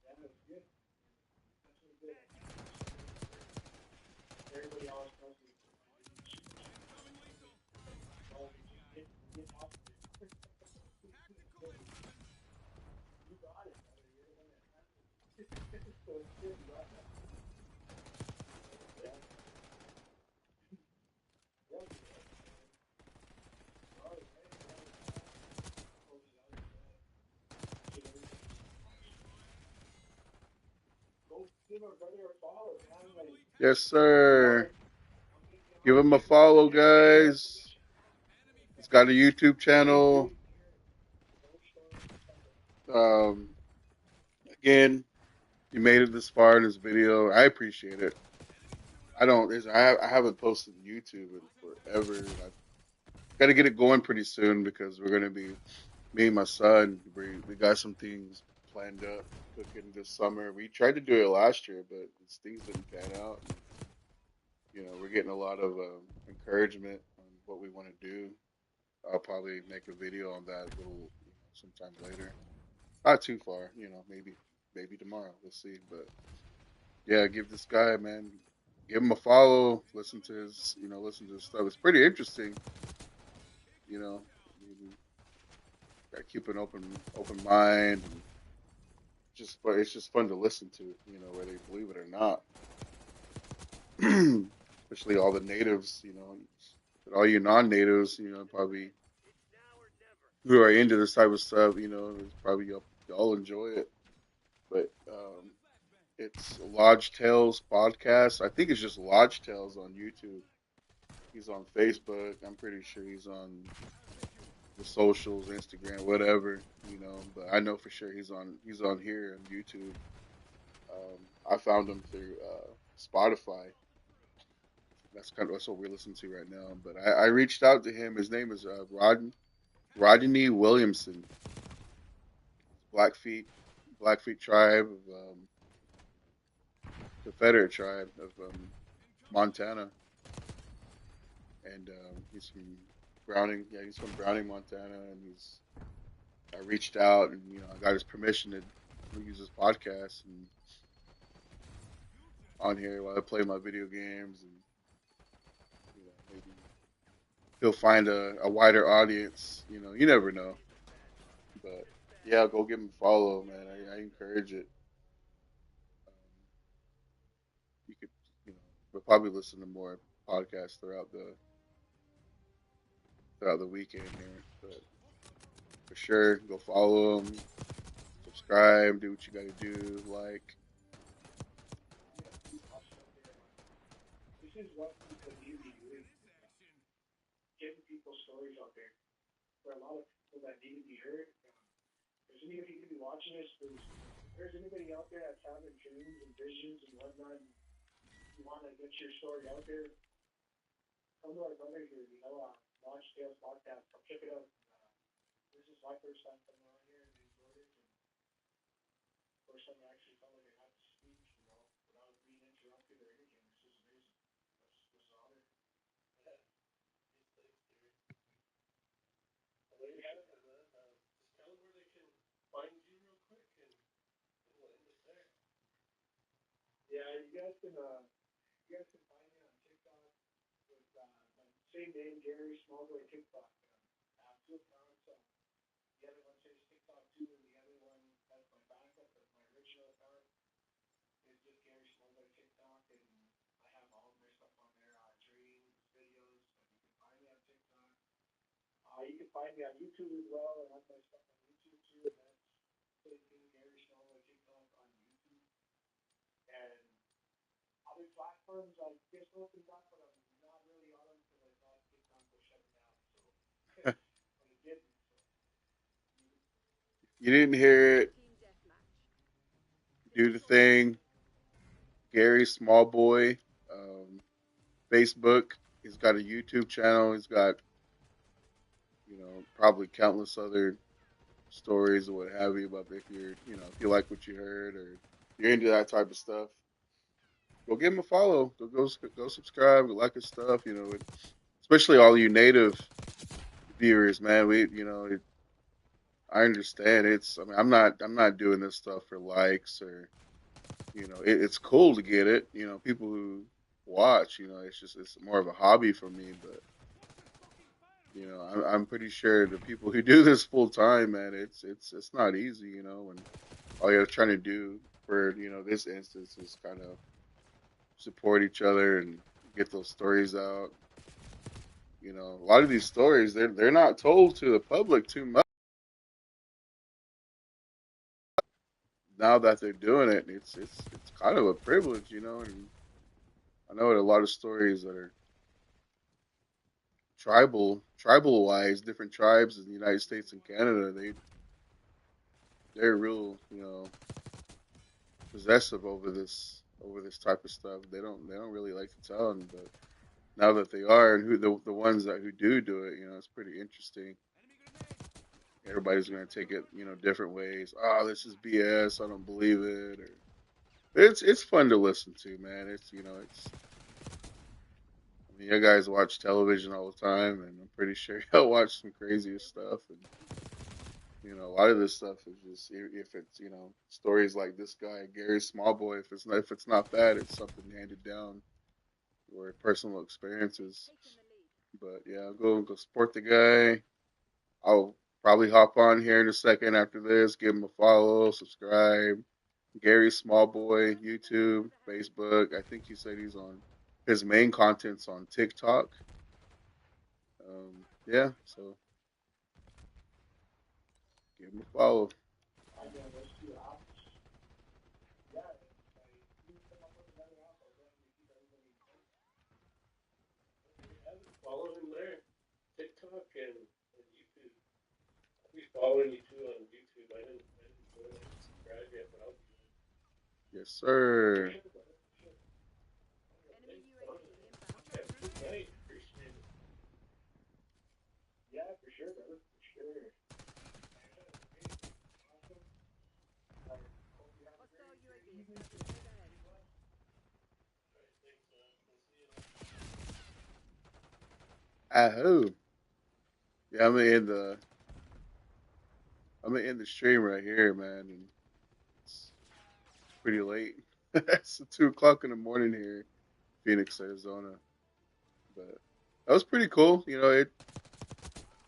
that was good. That's what good. Everybody always tells me my brother a follow, man. Like, Yes, sir. Give him a follow, guys. He's got a YouTube channel. Um, again, you made it this far in this video. I appreciate it. I haven't posted YouTube in forever. I got to get it going pretty soon because we're gonna be me and my son. We got some things planned up cooking this summer. We tried to do it last year, but things didn't pan out. And, we're getting a lot of encouragement on what we want to do. I'll probably make a video on that a little, sometime later. Not too far, maybe tomorrow. We'll see. But yeah, give this guy, man, give him a follow. Listen to his stuff. It's pretty interesting. You know, gotta keep an open mind. And it's just fun to listen to. Whether you believe it or not. Especially all the natives. But all you non-natives, probably who are into this type of stuff. It's probably y'all enjoy it. But it's Lodge Tales podcast. I think it's just Lodge Tales on YouTube. He's on Facebook. I'm pretty sure he's on the socials, Instagram, whatever. But I know for sure he's on here on YouTube. I found him through Spotify. That's what we're listening to right now. But I reached out to him. His name is Rodney Williamson. Blackfeet tribe of Confederate tribe of Montana, and he's from Browning. Yeah, he's from Browning, Montana, and I reached out and I got his permission to use his podcast and on here while I play my video games, and maybe he'll find a wider audience. You never know, but yeah, go give him a follow, man. I encourage it. You could, we'll probably listen to more podcasts throughout the weekend here, but for sure, go follow him, subscribe, do what you got to do, like. this is what the community doing. Getting people's stories out there. For a lot of people that need to be heard. There's anybody who could be watching this. There's anybody out there that's having dreams and visions and whatnot. And you want to get your story out there. Come to our brother here. Launch Tales Podcast. Come check it out. This is my first time coming on here and enjoyed it. And first time I actually felt like I had to speak, without being interrupted or anything. This is amazing. This is an honor. There you have it, man. Just tell them where they can find you real quick, and we'll end it there. Yeah, you guys can find me on TikTok with my same name, Gary Smallboy TikTok. I have two accounts. The other one says TikTok 2, and the other one has my backup, but my original account is just Gary Smallboy TikTok, and I have all of my stuff on there, dreams, videos, but you can find me on TikTok. You can find me on YouTube as well. I have my stuff on YouTube too, and that's same thing, Gary Smallboy TikTok on YouTube. And other platforms like Facebook and stuff, but I'm not really on them because I thought TikTok was shutting down. So, but it didn't. You didn't hear it. Do the thing. Gary Smallboy, Facebook. He's got a YouTube channel. He's got, probably countless other stories or what have you. But if you like what you heard or you're into that type of stuff, go give him a follow. Go subscribe. Go like his stuff. Especially all you native viewers, man. I understand. I'm not doing this stuff for likes or, it's cool to get it. People who watch, it's more of a hobby for me. But I'm pretty sure the people who do this full time, man, it's not easy. And all you're trying to do for this instance is kind of support each other and get those stories out. A lot of these stories they're not told to the public too much. now that they're doing it, it's kind of a privilege, you know. And I know a lot of stories that are tribal wise, different tribes in the United States and Canada, they're real, you know, possessive over this type of stuff. They don't really like to tell them, but now that they are, and who the ones that who do it, you know, it's pretty interesting. Everybody's gonna take it, you know, different ways. Oh, this is BS. I don't believe it. Or it's fun to listen to, man. It's you know, it's. I mean, you guys watch television all the time, and I'm pretty sure y'all watch some craziest stuff. And you know, a lot of this stuff is just if it's you know stories like this guy Gary Smallboy. If it's not that, it's something handed down or personal experiences. But yeah, I'll go support the guy. I'll probably hop on here in a second after this, give him a follow, subscribe. Gary Smallboy, YouTube, Facebook. I think he said he's on his main content's on TikTok. Yeah, so give him a follow. I got those two apps. Yeah, you come up with another app, I'll definitely keep everybody informed. I haven't followed him there. TikTok and YouTube. I'll be following you too on YouTube. I didn't join it. Subscribe yet, but I'll do it. Yes, sir. Thanks, son. Have a good night. Appreciate it. Yeah, for sure, brother. For sure. Awesome. I hope you have a Hostile great UAV evening. established overhead. All right, thanks, man. We'll see you later. Ahoo. Yeah, I'm gonna end the stream right here, man. And it's pretty late. It's 2 o'clock in the morning here, Phoenix, Arizona. But that was pretty cool. You know, it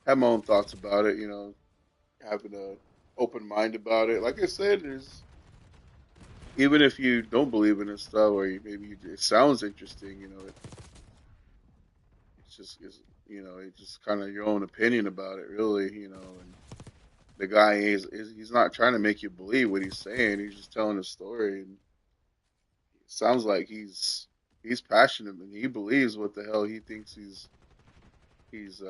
had my own thoughts about it. You know, having a open mind about it. Like I said, there's even if you don't believe in this stuff, or it sounds interesting. You know, it's just it's, you know it's just kind of your own opinion about it, really. You know, and the guy is he's not trying to make you believe what he's saying. He's just telling a story, and it sounds like he's passionate and he believes what the hell he thinks he's he's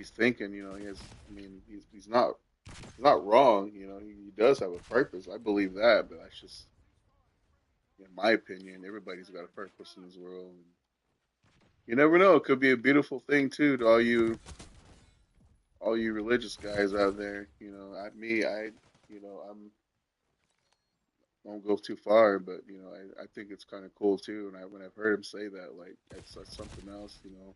thinking. You know, he has. I mean, he's not wrong. You know, he does have a purpose. I believe that, but that's just, in my opinion, everybody's got a purpose in this world. And you never know; it could be a beautiful thing too to all you religious guys out there. You know, you know, I won't go too far, but you know, I think it's kind of cool too. And when I've heard him say that, like that's something else. You know,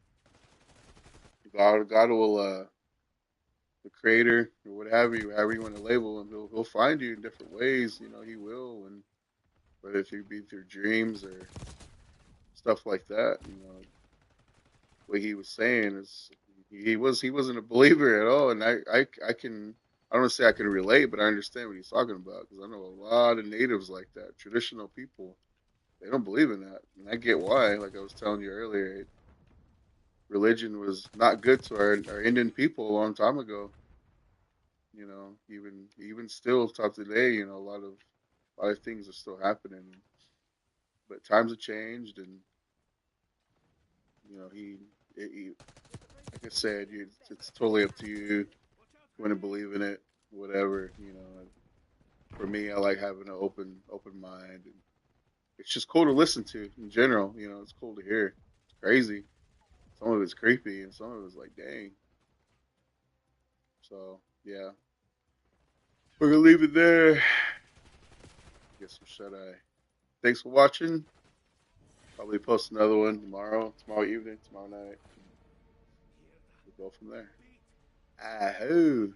God will the creator or however you want to label him, he'll find you in different ways. You know, he will, and whether it be through dreams or stuff like that. You know, what he was saying is he wasn't a believer at all, and I can I don't want to say I can relate, but I understand what he's talking about because I know a lot of natives like that, traditional people. They don't believe in that, and I get why. Like I was telling you earlier, religion was not good to our Indian people a long time ago. You know, even still to today, you know, a lot of things are still happening. But times have changed, and you know, he like I said, it's totally up to you. If you want to believe in it, whatever. You know, for me, I like having an open mind, and it's just cool to listen to in general. You know, it's cool to hear. It's crazy. Some of it's creepy, and some of it's like, dang. So yeah, we're gonna leave it there. Get some shut eye. Thanks for watching. Probably post another one tomorrow evening, tomorrow night. We'll go from there. Ahoo.